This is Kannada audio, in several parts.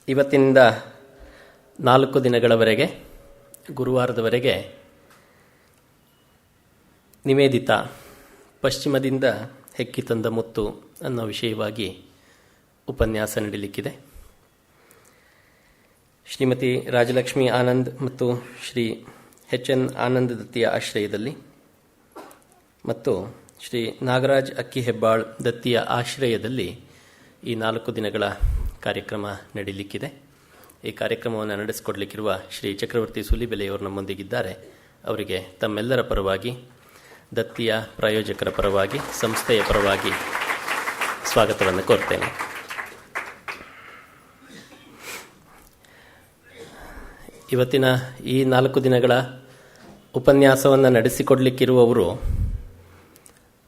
ಇವತ್ತಿನಿಂದ 4 ದಿನಗಳವರೆಗೆ, ಗುರುವಾರದವರೆಗೆ ನಿವೇದಿತಾ ಪಶ್ಚಿಮದಿಂದ ಹೆಕ್ಕಿ ತಂದ ಮುತ್ತು ಅನ್ನೋ ವಿಷಯವಾಗಿ ಉಪನ್ಯಾಸ ನಡೀಲಿಕ್ಕಿದೆ. ಶ್ರೀಮತಿ ರಾಜಲಕ್ಷ್ಮಿ ಆನಂದ್ ಮತ್ತು ಶ್ರೀ ಎಚ್.ಎನ್. ಆನಂದ್ ದತ್ತಿಯ ಆಶ್ರಯದಲ್ಲಿ ಮತ್ತು ಶ್ರೀ ನಾಗರಾಜ್ ಅಕ್ಕಿ ಹೆಬ್ಬಾಳ್ ದತ್ತಿಯ ಆಶ್ರಯದಲ್ಲಿ ಈ 4 ದಿನಗಳ ಕಾರ್ಯಕ್ರಮ ನಡೀಲಿಕ್ಕಿದೆ. ಈ ಕಾರ್ಯಕ್ರಮವನ್ನು ನಡೆಸಿಕೊಡ್ಲಿಕ್ಕಿರುವ ಶ್ರೀ ಚಕ್ರವರ್ತಿ ಸೂಲಿಬೆಲೆಯವರು ನಮ್ಮೊಂದಿಗಿದ್ದಾರೆ. ಅವರಿಗೆ ತಮ್ಮೆಲ್ಲರ ಪರವಾಗಿ, ದತ್ತಿಯ ಪ್ರಾಯೋಜಕರ ಪರವಾಗಿ, ಸಂಸ್ಥೆಯ ಪರವಾಗಿ ಸ್ವಾಗತವನ್ನು ಕೋರ್ತೇನೆ. ಇವತ್ತಿನ ಈ 4 ದಿನಗಳ ಉಪನ್ಯಾಸವನ್ನು ನಡೆಸಿಕೊಡ್ಲಿಕ್ಕಿರುವವರು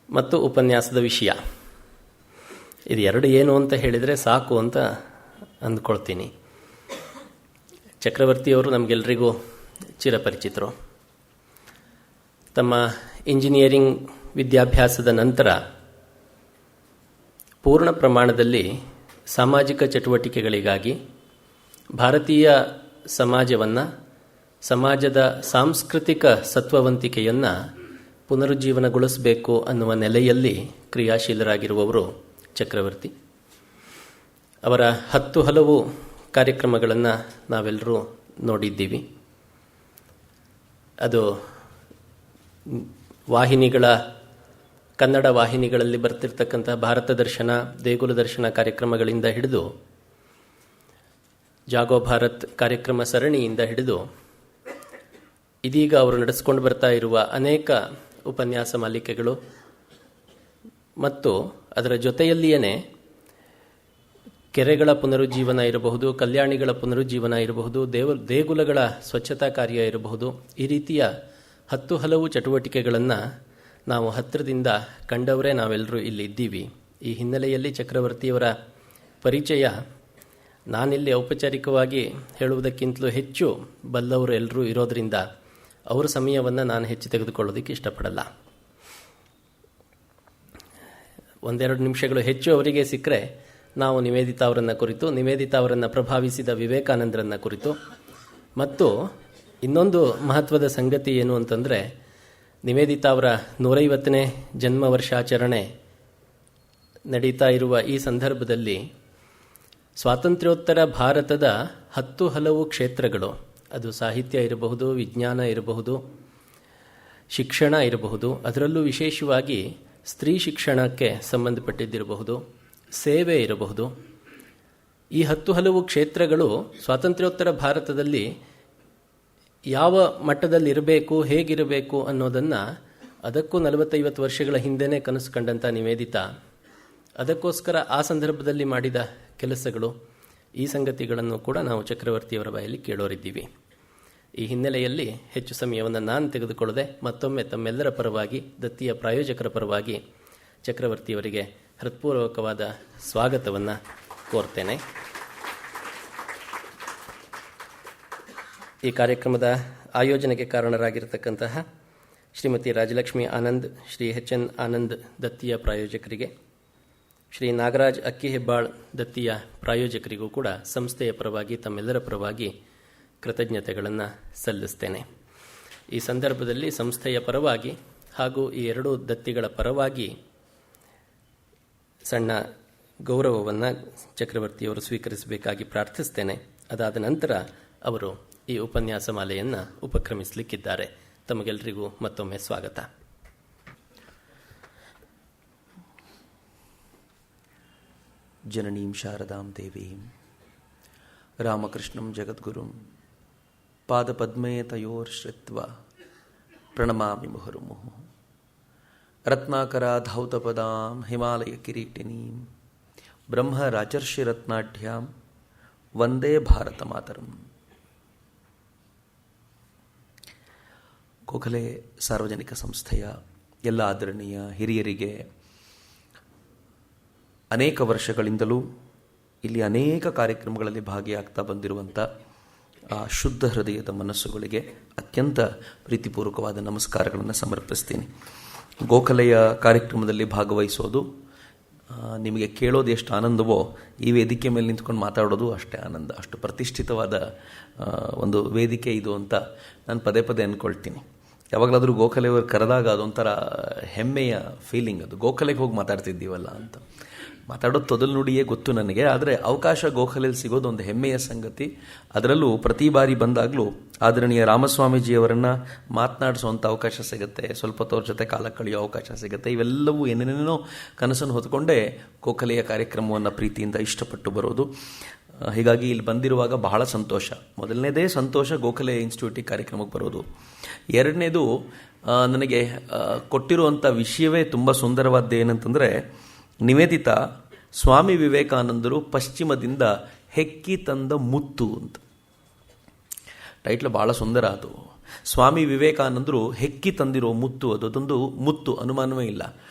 ಮತ್ತು ಉಪನ್ಯಾಸದ ವಿಷಯ ಇದು ಎರಡು ಏನು ಅಂತ ಹೇಳಿದರೆ ಸಾಕು ಅಂತ ಅಂದ್ಕೊಳ್ತೀನಿ. ಚಕ್ರವರ್ತಿಯವರು ನಮಗೆಲ್ಲರಿಗೂ ಚಿರಪರಿಚಿತರು. ತಮ್ಮ ಇಂಜಿನಿಯರಿಂಗ್ ವಿದ್ಯಾಭ್ಯಾಸದ ನಂತರ ಪೂರ್ಣ ಪ್ರಮಾಣದಲ್ಲಿ ಸಾಮಾಜಿಕ ಚಟುವಟಿಕೆಗಳಿಗಾಗಿ ಭಾರತೀಯ ಸಮಾಜವನ್ನು, ಸಮಾಜದ ಸಾಂಸ್ಕೃತಿಕ ಸತ್ವವಂತಿಕೆಯನ್ನು ಪುನರುಜ್ಜೀವನಗೊಳಿಸಬೇಕು ಅನ್ನುವ ನೆಲೆಯಲ್ಲಿ ಕ್ರಿಯಾಶೀಲರಾಗಿರುವವರು ಚಕ್ರವರ್ತಿ. ಅವರ 10 ಹಲವು ಕಾರ್ಯಕ್ರಮಗಳನ್ನು ನಾವೆಲ್ಲರೂ ನೋಡಿದ್ದೀವಿ. ಅದು ವಾಹಿನಿಗಳ, ಕನ್ನಡ ವಾಹಿನಿಗಳಲ್ಲಿ ಬರ್ತಿರ್ತಕ್ಕಂಥ ಭಾರತ ದರ್ಶನ, ದೇಗುಲ ದರ್ಶನ ಕಾರ್ಯಕ್ರಮಗಳಿಂದ ಹಿಡಿದು, ಜಾಗೋ ಭಾರತ್ ಕಾರ್ಯಕ್ರಮ ಸರಣಿಯಿಂದ ಹಿಡಿದು ಇದೀಗ ಅವರು ನಡೆಸಿಕೊಂಡು ಬರ್ತಾ ಇರುವ ಅನೇಕ ಉಪನ್ಯಾಸ ಮಾಲಿಕೆಗಳು ಮತ್ತು ಅದರ ಜೊತೆಯಲ್ಲಿಯೇ ಕೆರೆಗಳ ಪುನರುಜ್ಜೀವನ ಇರಬಹುದು, ಕಲ್ಯಾಣಿಗಳ ಪುನರುಜ್ಜೀವನ ಇರಬಹುದು, ದೇಗುಲಗಳ ಸ್ವಚ್ಛತಾ ಕಾರ್ಯ ಇರಬಹುದು, ಈ ರೀತಿಯ 10 ಹಲವು ಚಟುವಟಿಕೆಗಳನ್ನು ನಾವು ಹತ್ತಿರದಿಂದ ಕಂಡವರೇ ನಾವೆಲ್ಲರೂ ಇಲ್ಲಿ ಇದ್ದೀವಿ. ಈ ಹಿನ್ನೆಲೆಯಲ್ಲಿ ಚಕ್ರವರ್ತಿಯವರ ಪರಿಚಯ ನಾನಿಲ್ಲಿ ಔಪಚಾರಿಕವಾಗಿ ಹೇಳುವುದಕ್ಕಿಂತಲೂ ಹೆಚ್ಚು ಬಲ್ಲವರು ಎಲ್ಲರೂ ಇರೋದರಿಂದ ಅವರ ಸಮಯವನ್ನು ನಾನು ಹೆಚ್ಚು ತೆಗೆದುಕೊಳ್ಳೋದಕ್ಕೆ ಇಷ್ಟಪಡಲ್ಲ. 1-2 ನಿಮಿಷಗಳು ಹೆಚ್ಚು ಅವರಿಗೆ ಸಿಕ್ಕರೆ ನಾವು ನಿವೇದಿತಾ ಅವರನ್ನು ಕುರಿತು, ನಿವೇದಿತಾ ಅವರನ್ನು ಪ್ರಭಾವಿಸಿದ ವಿವೇಕಾನಂದರನ್ನು ಕುರಿತು ಮತ್ತು ಇನ್ನೊಂದು ಮಹತ್ವದ ಸಂಗತಿ ಏನು ಅಂತಂದರೆ, ನಿವೇದಿತಾ ಅವರ 150ನೇ ಜನ್ಮ ವರ್ಷಾಚರಣೆ ನಡೀತಾ ಇರುವ ಈ ಸಂದರ್ಭದಲ್ಲಿ ಸ್ವಾತಂತ್ರ್ಯೋತ್ತರ ಭಾರತದ 10 ಹಲವು ಕ್ಷೇತ್ರಗಳು, ಅದು ಸಾಹಿತ್ಯ ಇರಬಹುದು, ವಿಜ್ಞಾನ ಇರಬಹುದು, ಶಿಕ್ಷಣ ಇರಬಹುದು, ಅದರಲ್ಲೂ ವಿಶೇಷವಾಗಿ ಸ್ತ್ರೀ ಶಿಕ್ಷಣಕ್ಕೆ ಸಂಬಂಧಪಟ್ಟಿದ್ದಿರಬಹುದು, ಸೇವೆ ಇರಬಹುದು, ಈ 10 ಹಲವು ಕ್ಷೇತ್ರಗಳು ಸ್ವಾತಂತ್ರ್ಯೋತ್ತರ ಭಾರತದಲ್ಲಿ ಯಾವ ಮಟ್ಟದಲ್ಲಿ ಇರಬೇಕು, ಹೇಗಿರಬೇಕು ಅನ್ನೋದನ್ನು ಅದಕ್ಕೂ 40-50 ವರ್ಷಗಳ ಹಿಂದೆನೇ ಕನಸು ಕಂಡಂಥ ನಿವೇದಿತಾ ಅದಕ್ಕೋಸ್ಕರ ಆ ಸಂದರ್ಭದಲ್ಲಿ ಮಾಡಿದ ಕೆಲಸಗಳು, ಈ ಸಂಗತಿಗಳನ್ನು ಕೂಡ ನಾವು ಚಕ್ರವರ್ತಿಯವರ ಬಾಯಲ್ಲಿ ಕೇಳೋರಿದ್ದೀವಿ. ಈ ಹಿನ್ನೆಲೆಯಲ್ಲಿ ಹೆಚ್ಚು ಸಮಯವನ್ನು ನಾನು ತೆಗೆದುಕೊಳ್ಳದೆ ಮತ್ತೊಮ್ಮೆ ತಮ್ಮೆಲ್ಲರ ಪರವಾಗಿ, ದತ್ತಿಯ ಪ್ರಾಯೋಜಕರ ಪರವಾಗಿ ಚಕ್ರವರ್ತಿಯವರಿಗೆ ಹೃತ್ಪೂರ್ವಕವಾದ ಸ್ವಾಗತವನ್ನು ಕೋರ್ತೇನೆ. ಈ ಕಾರ್ಯಕ್ರಮದ ಆಯೋಜನೆಗೆ ಕಾರಣರಾಗಿರತಕ್ಕಂತಹ ಶ್ರೀಮತಿ ರಾಜಲಕ್ಷ್ಮಿ ಆನಂದ್, ಶ್ರೀ ಎಚ್.ಎನ್. ಆನಂದ್ ದತ್ತಿಯ ಪ್ರಾಯೋಜಕರಿಗೆ, ಶ್ರೀ ನಾಗರಾಜ್ ಅಕ್ಕಿ ಹೆಬ್ಬಾಳ್ ದತ್ತಿಯ ಪ್ರಾಯೋಜಕರಿಗೂ ಕೂಡ ಸಂಸ್ಥೆಯ ಪರವಾಗಿ, ತಮ್ಮೆಲ್ಲರ ಪರವಾಗಿ ಕೃತಜ್ಞತೆಗಳನ್ನು ಸಲ್ಲಿಸ್ತೇನೆ. ಈ ಸಂದರ್ಭದಲ್ಲಿ ಸಂಸ್ಥೆಯ ಪರವಾಗಿ ಹಾಗೂ ಈ 2 ದತ್ತಿಗಳ ಪರವಾಗಿ ಸಣ್ಣ ಗೌರವವನ್ನು ಚಕ್ರವರ್ತಿಯವರು ಸ್ವೀಕರಿಸಬೇಕಾಗಿ ಪ್ರಾರ್ಥಿಸ್ತೇನೆ. ಅದಾದ ನಂತರ ಅವರು ಈ ಉಪನ್ಯಾಸ ಮಾಲೆಯನ್ನು ಉಪಕ್ರಮಿಸಲಿಕ್ಕಿದ್ದಾರೆ. ತಮಗೆಲ್ಲರಿಗೂ ಮತ್ತೊಮ್ಮೆ ಸ್ವಾಗತ. ಜನನೀಂ ಶಾರದಾಂ ದೇವೀಂ ರಾಮಕೃಷ್ಣಂ ಜಗದ್ಗುರುಂ ಪಾದಪದ್ಮೇ ತಯೋರ್ಶ್ರಿತ್ವಾ ಪ್ರಣಮಾಮಿ ಮುಹುರ್ಮುಹುಃ. ರತ್ನಾಕರಾಧೌತಪದಾಂ ಹಿಮಾಲಯ ಕಿರೀಟಿನೀಂ ಬ್ರಹ್ಮ ರಾಜರ್ಷಿ ರತ್ನಾಢ್ಯಾಂ ವಂದೇ ಭಾರತ ಮಾತರಂ. ಗೋಖಲೆ ಸಾರ್ವಜನಿಕ ಸಂಸ್ಥೆಯ ಎಲ್ಲ ಆದರಣೀಯ ಹಿರಿಯರಿಗೆ ಅನೇಕ ವರ್ಷಗಳಿಂದಲೂ ಇಲ್ಲಿ ಅನೇಕ ಕಾರ್ಯಕ್ರಮಗಳಲ್ಲಿ ಭಾಗಿಯಾಗ್ತಾ ಬಂದಿರುವಂಥ ಆ ಶುದ್ಧ ಹೃದಯದ ಮನಸ್ಸುಗಳಿಗೆ ಅತ್ಯಂತ ಪ್ರೀತಿಪೂರ್ವಕವಾದ ನಮಸ್ಕಾರಗಳನ್ನು ಸಮರ್ಪಿಸ್ತೀನಿ. ಗೋಖಲೆಯ ಕಾರ್ಯಕ್ರಮದಲ್ಲಿ ಭಾಗವಹಿಸೋದು ನಿಮಗೆ ಕೇಳೋದು ಎಷ್ಟು ಆನಂದವೋ ಈ ವೇದಿಕೆ ಮೇಲೆ ನಿಂತ್ಕೊಂಡು ಮಾತಾಡೋದು ಅಷ್ಟೇ ಆನಂದ. ಅಷ್ಟು ಪ್ರತಿಷ್ಠಿತವಾದ ಒಂದು ವೇದಿಕೆ ಇದು ಅಂತ ನಾನು ಪದೇ ಪದೇ ಅಂದ್ಕೊಳ್ತೀನಿ. ಯಾವಾಗಲಾದರೂ ಗೋಖಲೆಯವರು ಕರೆದಾಗ ಅದೊಂಥರ ಹೆಮ್ಮೆಯ ಫೀಲಿಂಗ್. ಅದು ಗೋಖಲೆಗೆ ಹೋಗಿ ಮಾತಾಡ್ತಿದ್ದೀವಲ್ಲ ಅಂತ. ಮಾತಾಡೋದು ತೊದಲು ನುಡಿಯೇ ಗೊತ್ತು ನನಗೆ, ಆದರೆ ಅವಕಾಶ ಗೋಖಲೆಯಲ್ಲಿ ಸಿಗೋದು ಒಂದು ಹೆಮ್ಮೆಯ ಸಂಗತಿ. ಅದರಲ್ಲೂ ಪ್ರತಿ ಬಾರಿ ಬಂದಾಗಲೂ ಆದರಣೀಯ ರಾಮಸ್ವಾಮೀಜಿಯವರನ್ನು ಮಾತನಾಡಿಸುವಂಥ ಅವಕಾಶ ಸಿಗುತ್ತೆ, ಸ್ವಲ್ಪ ಹೊತ್ತವ್ರ ಜೊತೆ ಕಾಲ ಕಳೆಯೋ ಅವಕಾಶ ಸಿಗುತ್ತೆ. ಇವೆಲ್ಲವೂ ಏನೇನೇನೋ ಕನಸನ್ನು ಹೊತ್ಕೊಂಡೇ ಗೋಖಲೆಯ ಕಾರ್ಯಕ್ರಮವನ್ನು ಪ್ರೀತಿಯಿಂದ ಇಷ್ಟಪಟ್ಟು ಬರೋದು. ಹೀಗಾಗಿ ಇಲ್ಲಿ ಬಂದಿರುವಾಗ ಬಹಳ ಸಂತೋಷ. ಮೊದಲನೇದೇ ಸಂತೋಷ ಗೋಖಲೆ ಇನ್ಸ್ಟಿಟ್ಯೂಟಿಗೆ ಕಾರ್ಯಕ್ರಮಕ್ಕೆ ಬರೋದು. ಎರಡನೇದು ನನಗೆ ಕೊಟ್ಟಿರುವಂಥ ವಿಷಯವೇ ತುಂಬ ಸುಂದರವಾದ್ದು. ಏನಂತಂದರೆ, ನಿವೇದಿತಾ ಸ್ವಾಮಿ ವಿವೇಕಾನಂದರು ಪಶ್ಚಿಮದಿಂದ ಹೆಕ್ಕಿ ತಂದ ಮುತ್ತು ಅಂತ. ಟೈಟ್ಲ್ ಭಾಳ ಸುಂದರ. ಅದು ಸ್ವಾಮಿ ವಿವೇಕಾನಂದರು ಹೆಕ್ಕಿ ತಂದಿರೋ ಮುತ್ತು. ಅದೊಂದು ಮುತ್ತು, ಅನುಮಾನವೇ ಇಲ್ಲ.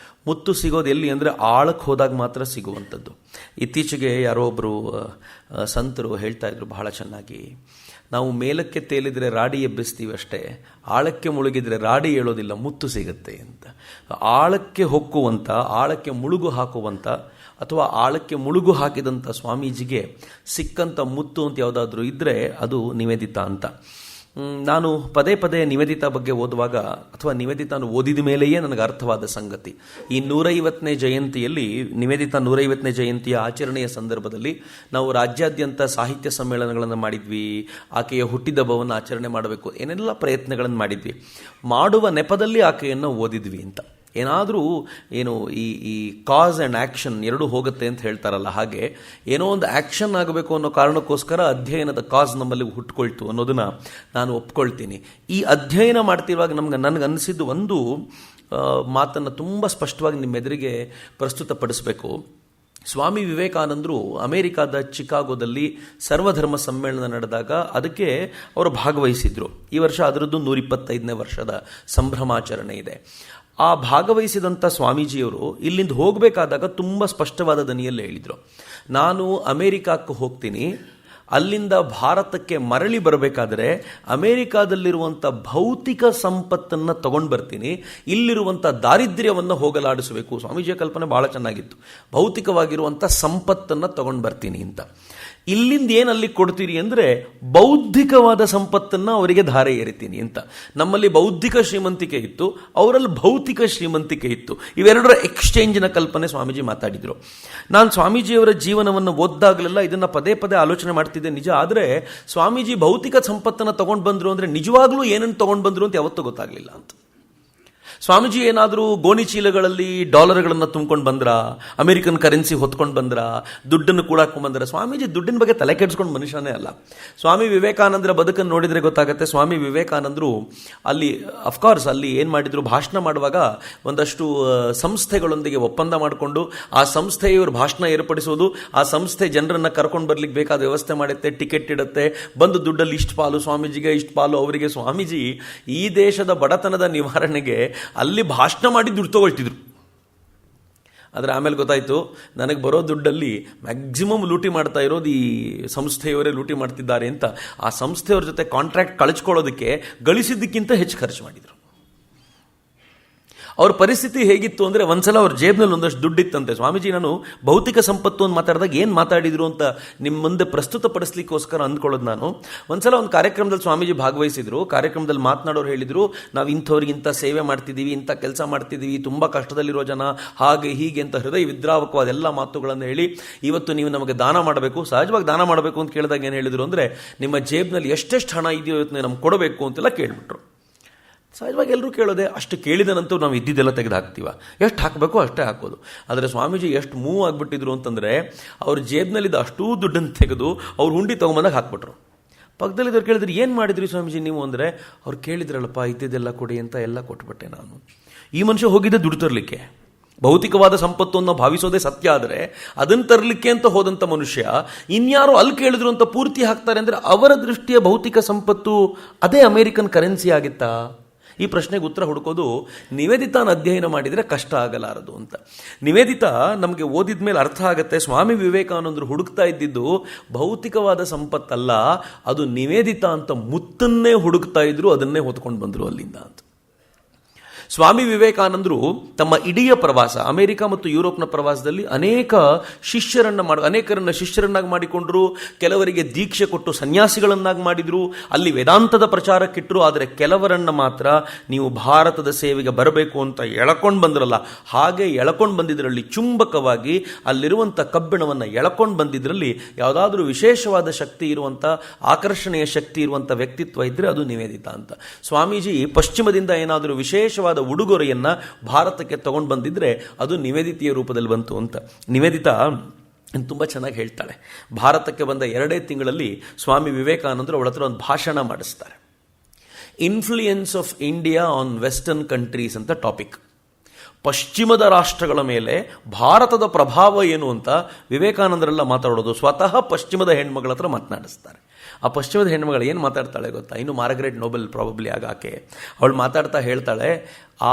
ಮುತ್ತು ಸಿಗೋದು ಎಲ್ಲಿ ಅಂದರೆ ಆಳಕ್ಕೆ ಹೋದಾಗ ಮಾತ್ರ ಸಿಗುವಂಥದ್ದು. ಇತ್ತೀಚೆಗೆ ಯಾರೋ ಒಬ್ಬರು ಸಂತರು ಹೇಳ್ತಾ ಇದ್ರು ಬಹಳ ಚೆನ್ನಾಗಿ, ನಾವು ಮೇಲಕ್ಕೆ ತೇಲಿದರೆ ರಾಡಿ ಎಬ್ಬಿಸ್ತೀವಿ ಅಷ್ಟೇ, ಆಳಕ್ಕೆ ಮುಳುಗಿದರೆ ರಾಡಿ ಹೇಳೋದಿಲ್ಲ, ಮುತ್ತು ಸಿಗುತ್ತೆ ಅಂತ. ಆಳಕ್ಕೆ ಹೊಕ್ಕುವಂಥ, ಆಳಕ್ಕೆ ಮುಳುಗು ಹಾಕುವಂಥ ಅಥವಾ ಆಳಕ್ಕೆ ಮುಳುಗು ಹಾಕಿದಂಥ ಸ್ವಾಮೀಜಿಗೆ ಸಿಕ್ಕಂಥ ಮುತ್ತು ಅಂತ ಯಾವುದಾದ್ರೂ ಇದ್ದರೆ ಅದು ನಿವೇದಿತಾ ಅಂತ. ನಾನು ಪದೇ ಪದೇ ನಿವೇದಿತಾ ಬಗ್ಗೆ ಓದುವಾಗ ಅಥವಾ ನಿವೇದಿತಾನು ಓದಿದ ಮೇಲೆಯೇ ನನಗೆ ಅರ್ಥವಾದ ಸಂಗತಿ, ಈ 150ನೇ ಜಯಂತಿಯಲ್ಲಿ, ನಿವೇದಿತಾ 150ನೇ ಜಯಂತಿಯ ಆಚರಣೆಯ ಸಂದರ್ಭದಲ್ಲಿ ನಾವು ರಾಜ್ಯಾದ್ಯಂತ ಸಾಹಿತ್ಯ ಸಮ್ಮೇಳನಗಳನ್ನು ಮಾಡಿದ್ವಿ. ಆಕೆಯ ಹುಟ್ಟಿದಬ್ಬವನ್ನು ಆಚರಣೆ ಮಾಡಬೇಕು, ಏನೆಲ್ಲ ಪ್ರಯತ್ನಗಳನ್ನು ಮಾಡಿದ್ವಿ. ಮಾಡುವ ನೆಪದಲ್ಲಿ ಆಕೆಯನ್ನು ಓದಿದ್ವಿ ಅಂತ. ಏನಾದರೂ ಈ ಕಾಸ್ ಆ್ಯಂಡ್ ಆ್ಯಕ್ಷನ್ ಎರಡೂ ಹೋಗುತ್ತೆ ಅಂತ ಹೇಳ್ತಾರಲ್ಲ, ಹಾಗೆ ಏನೋ ಒಂದು ಆ್ಯಕ್ಷನ್ ಆಗಬೇಕು ಅನ್ನೋ ಕಾರಣಕ್ಕೋಸ್ಕರ ಅಧ್ಯಯನದ ಕಾಸ್ ನಮ್ಮಲ್ಲಿ ಹುಟ್ಕೊಳ್ತು ಅನ್ನೋದನ್ನು ನಾನು ಒಪ್ಕೊಳ್ತೀನಿ. ಈ ಅಧ್ಯಯನ ಮಾಡ್ತಿರುವಾಗ ನನಗೆ ಅನಿಸಿದ್ದು ಒಂದು ಮಾತನ್ನು ತುಂಬ ಸ್ಪಷ್ಟವಾಗಿ ನಿಮ್ಮೆದುರಿಗೆ ಪ್ರಸ್ತುತಪಡಿಸಬೇಕು. ಸ್ವಾಮಿ ವಿವೇಕಾನಂದರು ಅಮೆರಿಕಾದ ಚಿಕಾಗೋದಲ್ಲಿ ಸರ್ವಧರ್ಮ ಸಮ್ಮೇಳನ ನಡೆದಾಗ ಅದಕ್ಕೆ ಅವರು ಭಾಗವಹಿಸಿದರು. ಈ ವರ್ಷ ಅದರದ್ದು 125ನೇ ವರ್ಷದ ಸಂಭ್ರಮಾಚರಣೆ ಇದೆ. ಆ ಭಾಗವಹಿಸಿದಂಥ ಸ್ವಾಮೀಜಿಯವರು ಇಲ್ಲಿಂದ ಹೋಗಬೇಕಾದಾಗ ತುಂಬ ಸ್ಪಷ್ಟವಾದ ದನಿಯಲ್ಲಿ ಹೇಳಿದರು, ನಾನು ಅಮೆರಿಕಕ್ಕೆ ಹೋಗ್ತೀನಿ, ಅಲ್ಲಿಂದ ಭಾರತಕ್ಕೆ ಮರಳಿ ಬರಬೇಕಾದ್ರೆ ಅಮೆರಿಕಾದಲ್ಲಿರುವಂಥ ಭೌತಿಕ ಸಂಪತ್ತನ್ನು ತಗೊಂಡು ಬರ್ತೀನಿ, ಇಲ್ಲಿರುವಂಥ ದಾರಿದ್ರ್ಯವನ್ನು ಹೋಗಲಾಡಿಸಬೇಕು. ಸ್ವಾಮೀಜಿಯ ಕಲ್ಪನೆ ಭಾಳ ಚೆನ್ನಾಗಿತ್ತು. ಭೌತಿಕವಾಗಿರುವಂಥ ಸಂಪತ್ತನ್ನು ತಗೊಂಡು ಬರ್ತೀನಿ ಅಂತ. ಇಲ್ಲಿಂದ ಏನಲ್ಲಿ ಕೊಡ್ತೀರಿ ಅಂದರೆ ಬೌದ್ಧಿಕವಾದ ಸಂಪತ್ತನ್ನು ಅವರಿಗೆ ಧಾರೆ ಎರಿತೀನಿ ಅಂತ. ನಮ್ಮಲ್ಲಿ ಬೌದ್ಧಿಕ ಶ್ರೀಮಂತಿಕೆ ಇತ್ತು, ಅವರಲ್ಲಿ ಭೌತಿಕ ಶ್ರೀಮಂತಿಕೆ ಇತ್ತು. ಇವೆರಡರ ಎಕ್ಸ್ಚೇಂಜಿನ ಕಲ್ಪನೆ ಸ್ವಾಮೀಜಿ ಮಾತಾಡಿದರು. ನಾನು ಸ್ವಾಮೀಜಿಯವರ ಜೀವನವನ್ನು ಓದ್ದಾಗಲೆಲ್ಲ ಇದನ್ನು ಪದೇ ಪದೇ ಆಲೋಚನೆ ಮಾಡ್ತಿದ್ದೆ, ನಿಜ. ಆದರೆ ಸ್ವಾಮೀಜಿ ಭೌತಿಕ ಸಂಪತ್ತನ್ನು ತೊಗೊಂಡು ಬಂದರು ಅಂದರೆ ನಿಜವಾಗ್ಲೂ ಏನನ್ನು ತೊಗೊಂಡು ಬಂದರು ಅಂತ ಯಾವತ್ತೂ ಗೊತ್ತಾಗಲಿಲ್ಲ ಅಂತ. ಸ್ವಾಮೀಜಿ ಏನಾದರೂ ಗೋಣಿ ಚೀಲಗಳಲ್ಲಿ ಡಾಲರ್ಗಳನ್ನು ತುಂಬ್ಕೊಂಡು ಬಂದ್ರ, ಅಮೆರಿಕನ್ ಕರೆನ್ಸಿ ಹೊತ್ಕೊಂಡು ಬಂದ್ರ, ದುಡ್ಡನ್ನು ಕೂಡ ಹಾಕೊಂಡು ಬಂದ್ರ? ಸ್ವಾಮೀಜಿ ದುಡ್ಡಿನ ಬಗ್ಗೆ ತಲೆ ಕೆಡಿಸ್ಕೊಂಡು ಮನುಷ್ಯನೇ ಅಲ್ಲ. ಸ್ವಾಮಿ ವಿವೇಕಾನಂದರ ಬದುಕನ್ನು ನೋಡಿದರೆ ಗೊತ್ತಾಗುತ್ತೆ. ಸ್ವಾಮಿ ವಿವೇಕಾನಂದರು ಅಲ್ಲಿ ಅಫ್ಕೋರ್ಸ್ ಅಲ್ಲಿ ಏನು ಮಾಡಿದ್ರು, ಭಾಷಣ ಮಾಡುವಾಗ ಒಂದಷ್ಟು ಸಂಸ್ಥೆಗಳೊಂದಿಗೆ ಒಪ್ಪಂದ ಮಾಡಿಕೊಂಡು ಆ ಸಂಸ್ಥೆಯವರು ಭಾಷಣ ಏರ್ಪಡಿಸೋದು, ಆ ಸಂಸ್ಥೆ ಜನರನ್ನು ಕರ್ಕೊಂಡು ಬರ್ಲಿಕ್ಕೆ ಬೇಕಾದ ವ್ಯವಸ್ಥೆ ಮಾಡುತ್ತೆ, ಟಿಕೆಟ್ ಇಡುತ್ತೆ, ಬಂದು ದುಡ್ಡಲ್ಲಿ ಇಷ್ಟು ಪಾಲು ಸ್ವಾಮೀಜಿಗೆ, ಇಷ್ಟು ಪಾಲು ಅವರಿಗೆ. ಸ್ವಾಮೀಜಿ ಈ ದೇಶದ ಬಡತನದ ನಿವಾರಣೆಗೆ ಅಲ್ಲಿ ಭಾಷಣ ಮಾಡಿ ದುಡ್ಡು ತಗೊಳ್ತಿದ್ರು. ಆದರೆ ಆಮೇಲೆ ಗೊತ್ತಾಯಿತು, ನನಗೆ ಬರೋ ದುಡ್ಡಲ್ಲಿ ಮ್ಯಾಕ್ಸಿಮಮ್ ಲೂಟಿ ಮಾಡ್ತಾ ಇರೋದು ಈ ಸಂಸ್ಥೆಯವರೇ ಲೂಟಿ ಮಾಡ್ತಿದ್ದಾರೆ ಅಂತ. ಆ ಸಂಸ್ಥೆಯವ್ರ ಜೊತೆ ಕಾಂಟ್ರಾಕ್ಟ್ ಕಳಿಸ್ಕೊಳ್ಳೋದಕ್ಕೆ ಗಳಿಸಿದ್ದಕ್ಕಿಂತ ಹೆಚ್ಚು ಖರ್ಚು ಮಾಡಿದರು. ಅವ್ರ ಪರಿಸ್ಥಿತಿ ಹೇಗಿತ್ತು ಅಂದರೆ, ಒಂದ್ಸಲ ಅವ್ರ ಜೇಬ್ನಲ್ಲಿ ಒಂದಷ್ಟು ದುಡ್ಡಿತ್ತಂತೆ. ಸ್ವಾಮೀಜಿ ನಾನು ಭೌತಿಕ ಸಂಪತ್ತು ಅಂತ ಮಾತಾಡಿದಾಗ ಏನು ಮಾತಾಡಿದ್ರು ಅಂತ ನಿಮ್ಮ ಮುಂದೆ ಪ್ರಸ್ತುತಪಡಿಸ್ಲಿಕ್ಕೋಸ್ಕರ ಅಂದ್ಕೊಳ್ಳೋದು ನಾನು. ಒಂದ್ಸಲ ಒಂದು ಕಾರ್ಯಕ್ರಮದಲ್ಲಿ ಸ್ವಾಮೀಜಿ ಭಾಗವಹಿಸಿದ್ರು. ಕಾರ್ಯಕ್ರಮದಲ್ಲಿ ಮಾತನಾಡೋರು ಹೇಳಿದರು, ನಾವು ಇಂಥವ್ರಿಗೆ ಇಂಥ ಸೇವೆ ಮಾಡ್ತಿದ್ದೀವಿ, ಇಂಥ ಕೆಲಸ ಮಾಡ್ತಿದ್ದೀವಿ, ತುಂಬ ಕಷ್ಟದಲ್ಲಿರೋ ಜನ, ಹಾಗೆ ಹೀಗೆ ಅಂತ ಹೃದಯ ವಿದ್ರಾವಕವಾದ ಎಲ್ಲ ಮಾತುಗಳನ್ನು ಹೇಳಿ, ಇವತ್ತು ನೀವು ನಮಗೆ ದಾನ ಮಾಡಬೇಕು, ಸಹಜವಾಗಿ ದಾನ ಮಾಡಬೇಕು ಅಂತ ಕೇಳಿದಾಗ ಏನು ಹೇಳಿದರು ಅಂದರೆ, ನಿಮ್ಮ ಜೇಬ್ನಲ್ಲಿ ಎಷ್ಟೆಷ್ಟು ಹಣ ಇದೆಯೋ ಇವತ್ತು ನಮ್ಗೆ ಕೊಡಬೇಕು ಅಂತೆಲ್ಲ ಕೇಳಿಬಿಟ್ರು. ಸಹಜವಾಗಿ ಎಲ್ಲರೂ ಕೇಳೋದೆ, ಅಷ್ಟು ಕೇಳಿದ ನಂತರ ನಾವು ಇದ್ದಿದ್ದೆಲ್ಲ ತೆಗೆದು ಹಾಕ್ತೀವ, ಎಷ್ಟು ಹಾಕಬೇಕು ಅಷ್ಟೇ ಹಾಕೋದು. ಆದರೆ ಸ್ವಾಮೀಜಿ ಎಷ್ಟು ಮೂವ್ ಆಗಿಬಿಟ್ಟಿದ್ರು ಅಂತಂದರೆ, ಅವ್ರ ಜೇಬ್ನಲ್ಲಿದ್ದ ಅಷ್ಟೂ ದುಡ್ಡನ್ನು ತೆಗೆದು ಅವ್ರು ಹುಂಡಿ ತೊಗೊಂಬಂದಾಗ ಹಾಕ್ಬಿಟ್ರು. ಪಕ್ಕದಲ್ಲಿದ್ದವ್ರು ಕೇಳಿದ್ರು, ಏನು ಮಾಡಿದ್ರಿ ಸ್ವಾಮೀಜಿ ನೀವು ಅಂದರೆ, ಅವ್ರು ಕೇಳಿದ್ರಲ್ಲಪ್ಪ ಇದ್ದಿದ್ದೆಲ್ಲ ಕೊಡಿ ಅಂತ ಎಲ್ಲ ಕೊಟ್ಬಿಟ್ಟೆ ನಾನು. ಈ ಮನುಷ್ಯ ಹೋಗಿದ್ದೆ ದುಡ್ಡು ತರಲಿಕ್ಕೆ, ಭೌತಿಕವಾದ ಸಂಪತ್ತು ಅನ್ನೋ ಭಾವಿಸೋದೇ ಸತ್ಯ. ಆದರೆ ಅದನ್ನು ತರಲಿಕ್ಕೆ ಅಂತ ಹೋದಂಥ ಮನುಷ್ಯ ಇನ್ಯಾರು ಅಲ್ಲಿ ಕೇಳಿದ್ರು ಅಂತ ಪೂರ್ತಿ ಹಾಕ್ತಾರೆ ಅಂದರೆ, ಅವರ ದೃಷ್ಟಿಯ ಭೌತಿಕ ಸಂಪತ್ತು ಅದೇ ಅಮೇರಿಕನ್ ಕರೆನ್ಸಿ ಆಗಿತ್ತಾ? ಈ ಪ್ರಶ್ನೆಗೆ ಉತ್ತರ ಹುಡುಕೋದು ನಿವೇದಿತಾನ ಅಧ್ಯಯನ ಮಾಡಿದರೆ ಕಷ್ಟ ಆಗಲಾರದು ಅಂತ. ನಿವೇದಿತಾ ನಮಗೆ ಓದಿದ ಮೇಲೆ ಅರ್ಥ ಆಗುತ್ತೆ, ಸ್ವಾಮಿ ವಿವೇಕಾನಂದರು ಹುಡುಕ್ತಾ ಇದ್ದಿದ್ದು ಭೌತಿಕವಾದ ಸಂಪತ್ತಲ್ಲ, ಅದು ನಿವೇದಿತಾ ಅಂತ ಮುತ್ತನ್ನೇ ಹುಡುಕ್ತಾ ಇದ್ರು, ಅದನ್ನೇ ಹೊತ್ಕೊಂಡು ಬಂದರು ಅಲ್ಲಿಂದ ಅಂತ. ಸ್ವಾಮಿ ವಿವೇಕಾನಂದರು ತಮ್ಮ ಇಡೀ ಪ್ರವಾಸ, ಅಮೆರಿಕ ಮತ್ತು ಯುರೋಪ್ನ ಪ್ರವಾಸದಲ್ಲಿ ಅನೇಕರನ್ನ ಶಿಷ್ಯರನ್ನಾಗಿ ಮಾಡಿಕೊಂಡ್ರು, ಕೆಲವರಿಗೆ ದೀಕ್ಷೆ ಕೊಟ್ಟು ಸನ್ಯಾಸಿಗಳನ್ನಾಗಿ ಮಾಡಿದ್ರು, ಅಲ್ಲಿ ವೇದಾಂತದ ಪ್ರಚಾರಕ್ಕಿಟ್ಟರು. ಆದರೆ ಕೆಲವರನ್ನ ಮಾತ್ರ ನೀವು ಭಾರತದ ಸೇವೆಗೆ ಬರಬೇಕು ಅಂತ ಎಳಕೊಂಡು ಬಂದ್ರಲ್ಲ, ಹಾಗೆ ಎಳಕೊಂಡು ಬಂದಿದ್ರಲ್ಲಿ ಚುಂಬಕವಾಗಿ ಅಲ್ಲಿರುವಂಥ ಕಬ್ಬಿಣವನ್ನು ಎಳಕೊಂಡು ಬಂದಿದ್ರಲ್ಲಿ ಯಾವುದಾದ್ರೂ ವಿಶೇಷವಾದ ಶಕ್ತಿ ಇರುವಂಥ, ಆಕರ್ಷಣೆಯ ಶಕ್ತಿ ಇರುವಂಥ ವ್ಯಕ್ತಿತ್ವ ಇದ್ದರೆ ಅದು ನಿವೇದಿತಾ ಅಂತ. ಸ್ವಾಮೀಜಿ ಪಶ್ಚಿಮದಿಂದ ಏನಾದರೂ ವಿಶೇಷವಾದ ಉಡುಗೊರೆಯನ್ನು ಭಾರತಕ್ಕೆ ತಗೊಂಡು ಬಂದಿದ್ರೆ ಅದು ನಿವೇದಿತೆಯ ರೂಪದಲ್ಲಿ ಬಂತು ಅಂತ. ನಿವೇದಿತಾ ತುಂಬ ಚೆನ್ನಾಗಿ ಹೇಳ್ತಾಳೆ. ಭಾರತಕ್ಕೆ ಬಂದ 2 ತಿಂಗಳಲ್ಲಿ ಸ್ವಾಮಿ ವಿವೇಕಾನಂದರು ಅವಳ ಹತ್ರ ಒಂದು ಭಾಷಣ ಮಾಡಿಸ್ತಾರೆ. Influence of India on western countries ಅಂತ ಟಾಪಿಕ್. ಪಶ್ಚಿಮದ ರಾಷ್ಟ್ರಗಳ ಮೇಲೆ ಭಾರತದ ಪ್ರಭಾವ ಏನು ಅಂತ ವಿವೇಕಾನಂದರೆಲ್ಲ ಮಾತಾಡೋದು. ಸ್ವತಃ ಪಶ್ಚಿಮದ ಹೆಣ್ಮಗಳ ಹತ್ರ ಮಾತನಾಡಿಸ್ತಾರೆ. ಆ ಪಶ್ಚಿಮದ ಹೆಣ್ಮಗಳು ಏನು ಮಾತಾಡ್ತಾಳೆ ಗೊತ್ತಾ? ಇನ್ನು ಮಾರ್ಗರೆಟ್ ನೋಬೆಲ್ ಪ್ರಾಬಬ್ಲಿ ಆಗಾಕೆ. ಅವಳು ಮಾತಾಡ್ತಾ ಹೇಳ್ತಾಳೆ,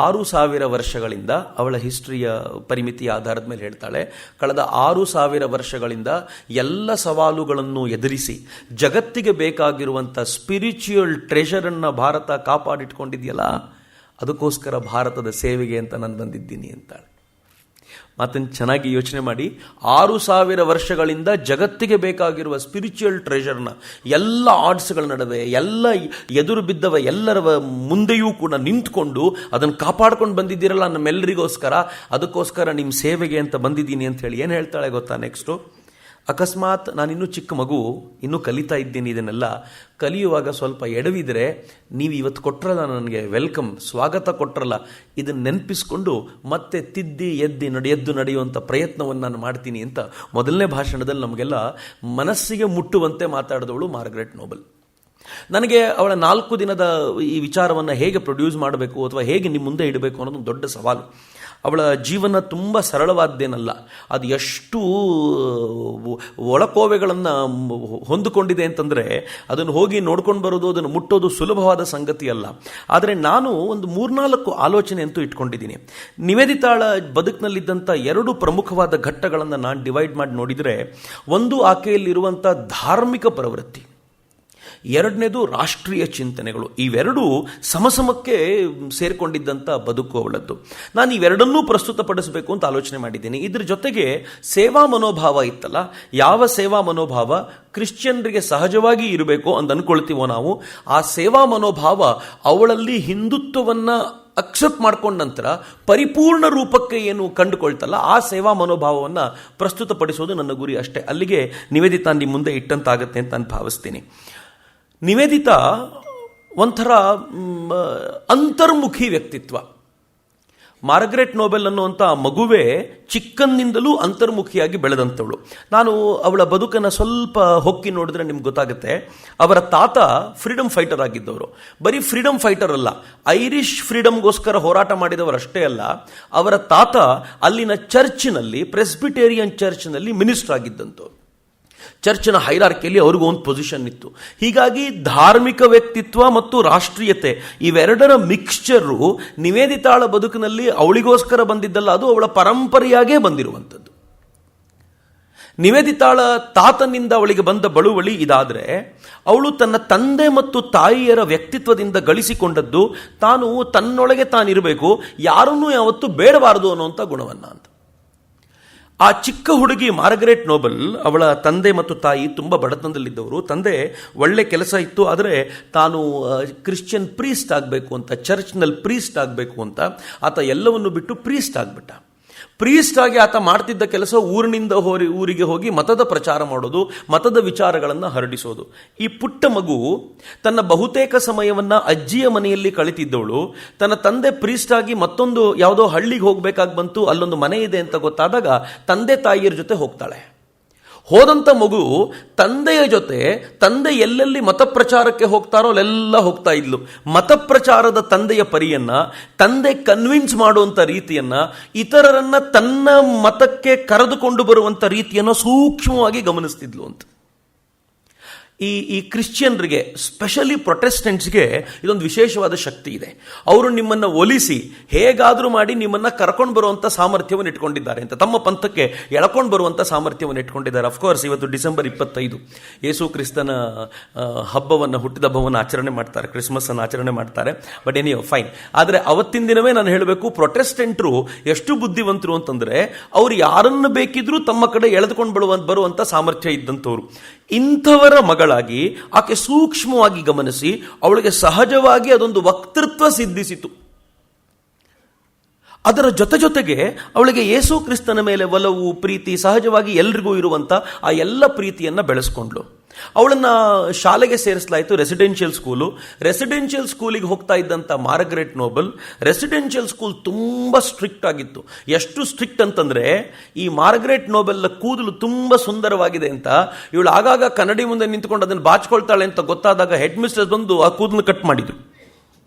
6000 ವರ್ಷಗಳಿಂದ, ಅವಳ ಹಿಸ್ಟ್ರಿಯ ಪರಿಮಿತಿಯ ಆಧಾರದ ಮೇಲೆ ಹೇಳ್ತಾಳೆ, ಕಳೆದ 6000 ವರ್ಷಗಳಿಂದ ಎಲ್ಲ ಸವಾಲುಗಳನ್ನು ಎದುರಿಸಿ ಜಗತ್ತಿಗೆ ಬೇಕಾಗಿರುವಂಥ ಸ್ಪಿರಿಚುವಲ್ ಟ್ರೆಷರನ್ನು ಭಾರತ ಕಾಪಾಡಿಟ್ಕೊಂಡಿದೆಯಲ್ಲ, ಅದಕ್ಕೋಸ್ಕರ ಭಾರತದ ಸೇವೆಗೆ ಅಂತ ನಾನು ಬಂದಿದ್ದೀನಿ ಅಂತಾಳೆ. ಮಾತನ್ನು ಚೆನ್ನಾಗಿ ಯೋಚನೆ ಮಾಡಿ. 6000 ವರ್ಷಗಳಿಂದ ಜಗತ್ತಿಗೆ ಬೇಕಾಗಿರುವ ಸ್ಪಿರಿಚುವಲ್ ಟ್ರೆಷರ್ನ ಎಲ್ಲ ಆರ್ಡ್ಸ್ಗಳ ನಡುವೆ, ಎಲ್ಲ ಎದುರು ಬಿದ್ದವ ಎಲ್ಲರ ಮುಂದೆಯೂ ಕೂಡ ನಿಂತ್ಕೊಂಡು ಅದನ್ನು ಕಾಪಾಡ್ಕೊಂಡು ಬಂದಿದ್ದೀರಲ್ಲ ನಮ್ಮೆಲ್ಲರಿಗೋಸ್ಕರ, ಅದಕ್ಕೋಸ್ಕರ ನಿಮ್ಮ ಸೇವೆಗೆ ಅಂತ ಬಂದಿದ್ದೀನಿ ಅಂತ ಹೇಳಿ ಏನು ಹೇಳ್ತಾಳೆ ಗೊತ್ತಾ? ನೆಕ್ಸ್ಟು, ಅಕಸ್ಮಾತ್ ನಾನಿನ್ನೂ ಚಿಕ್ಕ ಮಗು, ಇನ್ನೂ ಕಲಿತಾ ಇದ್ದೀನಿ, ಇದನ್ನೆಲ್ಲ ಕಲಿಯುವಾಗ ಸ್ವಲ್ಪ ಎಡವಿದರೆ ನೀವು ಇವತ್ತು ಕೊಟ್ರಲ್ಲ ನನಗೆ ವೆಲ್ಕಮ್, ಸ್ವಾಗತ ಕೊಟ್ರಲ್ಲ, ಇದನ್ನು ನೆನಪಿಸ್ಕೊಂಡು ಮತ್ತೆ ತಿದ್ದಿ ಎದ್ದು ನಡೆಯುವಂಥ ಪ್ರಯತ್ನವನ್ನು ನಾನು ಮಾಡ್ತೀನಿ ಅಂತ ಮೊದಲನೇ ಭಾಷಣದಲ್ಲಿ ನಮಗೆಲ್ಲ ಮನಸ್ಸಿಗೆ ಮುಟ್ಟುವಂತೆ ಮಾತಾಡಿದವಳು ಮಾರ್ಗರೆಟ್ ನೋಬೆಲ್. ನನಗೆ ಅವಳ 4 ದಿನದ ಈ ವಿಚಾರವನ್ನು ಹೇಗೆ ಪ್ರೊಡ್ಯೂಸ್ ಮಾಡಬೇಕು ಅಥವಾ ಹೇಗೆ ನಿಮ್ಮ ಮುಂದೆ ಇಡಬೇಕು ಅನ್ನೋದು ದೊಡ್ಡ ಸವಾಲು. ಅವಳ ಜೀವನ ತುಂಬ ಸರಳವಾದ್ದೇನಲ್ಲ, ಅದು ಎಷ್ಟು ಒಳಕೋವೆಗಳನ್ನು ಹೊಂದಿಕೊಂಡಿದೆ ಅಂತಂದರೆ ಅದನ್ನು ಹೋಗಿ ನೋಡ್ಕೊಂಡು ಬರೋದು, ಅದನ್ನು ಮುಟ್ಟೋದು ಸುಲಭವಾದ ಸಂಗತಿ ಅಲ್ಲ. ಆದರೆ ನಾನು ಒಂದು 3-4 ಆಲೋಚನೆ ಅಂತೂ ಇಟ್ಕೊಂಡಿದ್ದೀನಿ. ನಿವೇದಿತಾಳ ಬದುಕಿನಲ್ಲಿದ್ದಂಥ 2 ಪ್ರಮುಖವಾದ ಘಟ್ಟಗಳನ್ನು ನಾನು ಡಿವೈಡ್ ಮಾಡಿ ನೋಡಿದರೆ, ಒಂದು ಆಕೆಯಲ್ಲಿರುವಂಥ ಧಾರ್ಮಿಕ ಪ್ರವೃತ್ತಿ, 2ನೇದು ರಾಷ್ಟ್ರೀಯ ಚಿಂತನೆಗಳು. ಇವೆರಡೂ ಸಮಸಮಕ್ಕೆ ಸೇರಿಕೊಂಡಿದ್ದಂಥ ಬದುಕು ಅವಳದ್ದು. ನಾನು ಇವೆರಡನ್ನೂ ಪ್ರಸ್ತುತಪಡಿಸಬೇಕು ಅಂತ ಆಲೋಚನೆ ಮಾಡಿದ್ದೀನಿ. ಇದ್ರ ಜೊತೆಗೆ ಸೇವಾ ಮನೋಭಾವ ಇತ್ತಲ್ಲ, ಯಾವ ಸೇವಾ ಮನೋಭಾವ ಕ್ರಿಶ್ಚಿಯನ್ರಿಗೆ ಸಹಜವಾಗಿ ಇರಬೇಕು ಅಂತ ಅಂದ್ಕೊಳ್ತೀವೋ ನಾವು, ಆ ಸೇವಾ ಮನೋಭಾವ ಅವಳಲ್ಲಿ ಹಿಂದುತ್ವವನ್ನು ಅಕ್ಸೆಪ್ಟ್ ಮಾಡ್ಕೊಂಡ ನಂತರ ಪರಿಪೂರ್ಣ ರೂಪಕ್ಕೆ ಏನು ಕಂಡುಕೊಳ್ತಲ್ಲ, ಆ ಸೇವಾ ಮನೋಭಾವವನ್ನು ಪ್ರಸ್ತುತಪಡಿಸೋದು ನನ್ನ ಗುರಿ ಅಷ್ಟೇ. ಅಲ್ಲಿಗೆ ನಿವೇದಿತಾ ನಿಮ್ಮ ಮುಂದೆ ಇಟ್ಟಂತಾಗತ್ತೆ ಅಂತ ನಾನು ಭಾವಿಸ್ತೀನಿ. ನಿವೇದಿತಾ ಒಂಥರ ಅಂತರ್ಮುಖಿ ವ್ಯಕ್ತಿತ್ವ. ಮಾರ್ಗರೆಟ್ ನೋಬೆಲ್ ಅನ್ನುವಂಥ ಮಗುವೇ ಚಿಕ್ಕಂದಿನಿಂದಲೂ ಅಂತರ್ಮುಖಿಯಾಗಿ ಬೆಳೆದಂಥವಳು. ನಾನು ಅವಳ ಬದುಕನ್ನು ಸ್ವಲ್ಪ ಹೊಕ್ಕಿ ನೋಡಿದ್ರೆ ನಿಮ್ಗೆ ಗೊತ್ತಾಗುತ್ತೆ. ಅವರ ತಾತ ಫ್ರೀಡಮ್ ಫೈಟರ್ ಆಗಿದ್ದವರು. ಬರೀ ಫ್ರೀಡಮ್ ಫೈಟರ್ ಅಲ್ಲ, ಐರಿಷ್ ಫ್ರೀಡಮ್ಗೋಸ್ಕರ ಹೋರಾಟ ಮಾಡಿದವರಷ್ಟೇ ಅಲ್ಲ, ಅವರ ತಾತ ಅಲ್ಲಿನ ಚರ್ಚ್ನಲ್ಲಿ, ಪ್ರೆಸ್ಬಿಟೇರಿಯನ್ ಚರ್ಚ್ನಲ್ಲಿ ಮಿನಿಸ್ಟರ್ ಆಗಿದ್ದಂಥವ್ರು. ಚರ್ಚಿನ ಹೈರಾರ್ಕಿಯಲ್ಲಿ ಅವ್ರಿಗೂ ಒಂದು ಪೊಸಿಷನ್ ಇತ್ತು. ಹೀಗಾಗಿ ಧಾರ್ಮಿಕ ವ್ಯಕ್ತಿತ್ವ ಮತ್ತು ರಾಷ್ಟ್ರೀಯತೆ ಇವೆರಡರ ಮಿಕ್ಸ್ಚರು ನಿವೇದಿತಾಳ ಬದುಕಿನಲ್ಲಿ ಅವಳಿಗೋಸ್ಕರ ಬಂದಿದ್ದಲ್ಲ, ಅದು ಅವಳ ಪರಂಪರೆಯಾಗೇ ಬಂದಿರುವಂಥದ್ದು. ನಿವೇದಿತಾಳ ತಾತನಿಂದ ಅವಳಿಗೆ ಬಂದ ಬಳುವಳಿ ಇದಾದರೆ, ಅವಳು ತನ್ನ ತಂದೆ ಮತ್ತು ತಾಯಿಯರ ವ್ಯಕ್ತಿತ್ವದಿಂದ ಗಳಿಸಿಕೊಂಡದ್ದು ತಾನು ತನ್ನೊಳಗೆ ತಾನಿರಬೇಕು, ಯಾರನ್ನೂ ಯಾವತ್ತೂ ಬೇಡಬಾರದು ಅನ್ನುವಂಥ ಗುಣವನ್ನು ಅಂತ. ಆ ಚಿಕ್ಕ ಹುಡುಗಿ ಮಾರ್ಗರೆಟ್ ನೋಬೆಲ್, ಅವಳ ತಂದೆ ಮತ್ತು ತಾಯಿ ತುಂಬ ಬಡತನದಲ್ಲಿದ್ದವರು. ತಂದೆ ಒಳ್ಳೆ ಕೆಲಸ ಇತ್ತು, ಆದರೆ ತಾನು ಕ್ರಿಶ್ಚಿಯನ್ ಪ್ರೀಸ್ಟ್ ಆಗಬೇಕು ಅಂತ, ಚರ್ಚ್ನಲ್ಲಿ ಪ್ರೀಸ್ಟ್ ಆಗಬೇಕು ಅಂತ ಆತ ಎಲ್ಲವನ್ನು ಬಿಟ್ಟು ಪ್ರೀಸ್ಟ್ ಆಗಿಬಿಟ್ಟ. ಪ್ರೀಸ್ಟ್ ಆಗಿ ಆತ ಮಾಡ್ತಿದ್ದ ಕೆಲಸ ಊರಿನಿಂದ ಊರಿಗೆ ಹೋಗಿ ಮತದ ಪ್ರಚಾರ ಮಾಡೋದು, ಮತದ ವಿಚಾರಗಳನ್ನು ಹರಡಿಸೋದು. ಈ ಪುಟ್ಟ ಮಗು ತನ್ನ ಬಹುತೇಕ ಸಮಯವನ್ನು ಅಜ್ಜಿಯ ಮನೆಯಲ್ಲಿ ಕಳಿತಿದ್ದವಳು, ತನ್ನ ತಂದೆ ಪ್ರೀಸ್ಟ್ ಆಗಿ ಮತ್ತೊಂದು ಯಾವುದೋ ಹಳ್ಳಿಗೆ ಹೋಗಬೇಕಾಗಿ ಬಂತು, ಅಲ್ಲೊಂದು ಮನೆ ಇದೆ ಅಂತ ಗೊತ್ತಾದಾಗ ತಂದೆ ತಾಯಿಯರ ಜೊತೆ ಹೋಗ್ತಾಳೆ. ಹೋದಂಥ ಮಗು ತಂದೆಯ ಜೊತೆ, ತಂದೆ ಎಲ್ಲೆಲ್ಲಿ ಮತಪ್ರಚಾರಕ್ಕೆ ಹೋಗ್ತಾರೋ ಅಲ್ಲೆಲ್ಲ ಹೋಗ್ತಾ ಇದ್ಲು. ಮತಪ್ರಚಾರದ ತಂದೆಯ ಪರಿಯನ್ನ, ತಂದೆ ಕನ್ವಿನ್ಸ್ ಮಾಡುವಂಥ ರೀತಿಯನ್ನ, ಇತರರನ್ನ ತನ್ನ ಮತಕ್ಕೆ ಕರೆದುಕೊಂಡು ಬರುವಂಥ ರೀತಿಯನ್ನು ಸೂಕ್ಷ್ಮವಾಗಿ ಗಮನಿಸ್ತಿದ್ಲು ಅಂತ. ಈ ಕ್ರಿಶ್ಚಿಯನ್ರಿಗೆ, ಸ್ಪೆಷಲಿ ಪ್ರೊಟೆಸ್ಟೆಂಟ್ಸ್ಗೆ ಇದೊಂದು ವಿಶೇಷವಾದ ಶಕ್ತಿ ಇದೆ. ಅವರು ನಿಮ್ಮನ್ನು ಒಲಿಸಿ ಹೇಗಾದರೂ ಮಾಡಿ ನಿಮ್ಮನ್ನು ಕರ್ಕೊಂಡು ಬರುವಂಥ ಸಾಮರ್ಥ್ಯವನ್ನು ಇಟ್ಕೊಂಡಿದ್ದಾರೆ ಅಂತ, ತಮ್ಮ ಪಂಥಕ್ಕೆ ಎಳ್ಕೊಂಡು ಬರುವಂಥ ಸಾಮರ್ಥ್ಯವನ್ನು ಇಟ್ಕೊಂಡಿದ್ದಾರೆ. ಅಫ್ಕೋರ್ಸ್ ಇವತ್ತು ಡಿಸೆಂಬರ್ 25 ಯೇಸು ಕ್ರಿಸ್ತನ ಹಬ್ಬವನ್ನು, ಹುಟ್ಟಿದ ಹಬ್ಬವನ್ನು ಆಚರಣೆ ಮಾಡ್ತಾರೆ, ಕ್ರಿಸ್ಮಸ್ ಅನ್ನು ಆಚರಣೆ ಮಾಡ್ತಾರೆ. But anyway fine. ಆದರೆ ಅವತ್ತಿನ ದಿನವೇ ನಾನು ಹೇಳಬೇಕು, ಪ್ರೊಟೆಸ್ಟೆಂಟ್ರು ಎಷ್ಟು ಬುದ್ಧಿವಂತರು ಅಂತಂದರೆ ಅವರು ಯಾರನ್ನು ಬೇಕಿದ್ರೂ ತಮ್ಮ ಕಡೆ ಎಳೆದುಕೊಂಡು ಬರುವಂಥ ಸಾಮರ್ಥ್ಯ ಇದ್ದಂಥವ್ರು. ಇಂಥವರ ಮಗಳಾಗಿ ಆಕೆ ಸೂಕ್ಷ್ಮವಾಗಿ ಗಮನಿಸಿ ಅವಳಿಗೆ ಸಹಜವಾಗಿ ಅದೊಂದು ವಕ್ತೃತ್ವ ಸಿದ್ಧಿಸಿತು. ಅದರ ಜೊತೆಗೆ ಅವಳಿಗೆ ಯೇಸು ಕ್ರಿಸ್ತನ ಮೇಲೆ ಒಲವು, ಪ್ರೀತಿ ಸಹಜವಾಗಿ ಎಲ್ರಿಗೂ ಇರುವಂಥ ಆ ಎಲ್ಲ ಪ್ರೀತಿಯನ್ನು ಬೆಳೆಸ್ಕೊಂಡ್ಳು. ಅವಳನ್ನು ಶಾಲೆಗೆ ಸೇರಿಸಲಾಯಿತು, ರೆಸಿಡೆನ್ಷಿಯಲ್ ಸ್ಕೂಲಿಗೆ ಹೋಗ್ತಾ ಇದ್ದಂಥ ಮಾರ್ಗರೆಟ್ ನೋಬಲ್. ರೆಸಿಡೆನ್ಷಿಯಲ್ ಸ್ಕೂಲ್ ತುಂಬ ಸ್ಟ್ರಿಕ್ಟ್ ಆಗಿತ್ತು. ಎಷ್ಟು ಸ್ಟ್ರಿಕ್ಟ್ ಅಂತಂದರೆ, ಈ ಮಾರ್ಗರೆಟ್ ನೋಬೆಲ್ನ ಕೂದಲು ತುಂಬ ಸುಂದರವಾಗಿದೆ ಅಂತ ಇವಳು ಆಗಾಗ ಕನ್ನಡಿ ಮುಂದೆ ನಿಂತ್ಕೊಂಡು ಅದನ್ನು ಬಾಚ್ಕೊಳ್ತಾಳೆ ಅಂತ ಗೊತ್ತಾದಾಗ ಹೆಡ್ ಮಿಸ್ಟ್ರೆಸ್ ಬಂದು ಆ ಕೂದಲು ಕಟ್ ಮಾಡಿದ್ರು.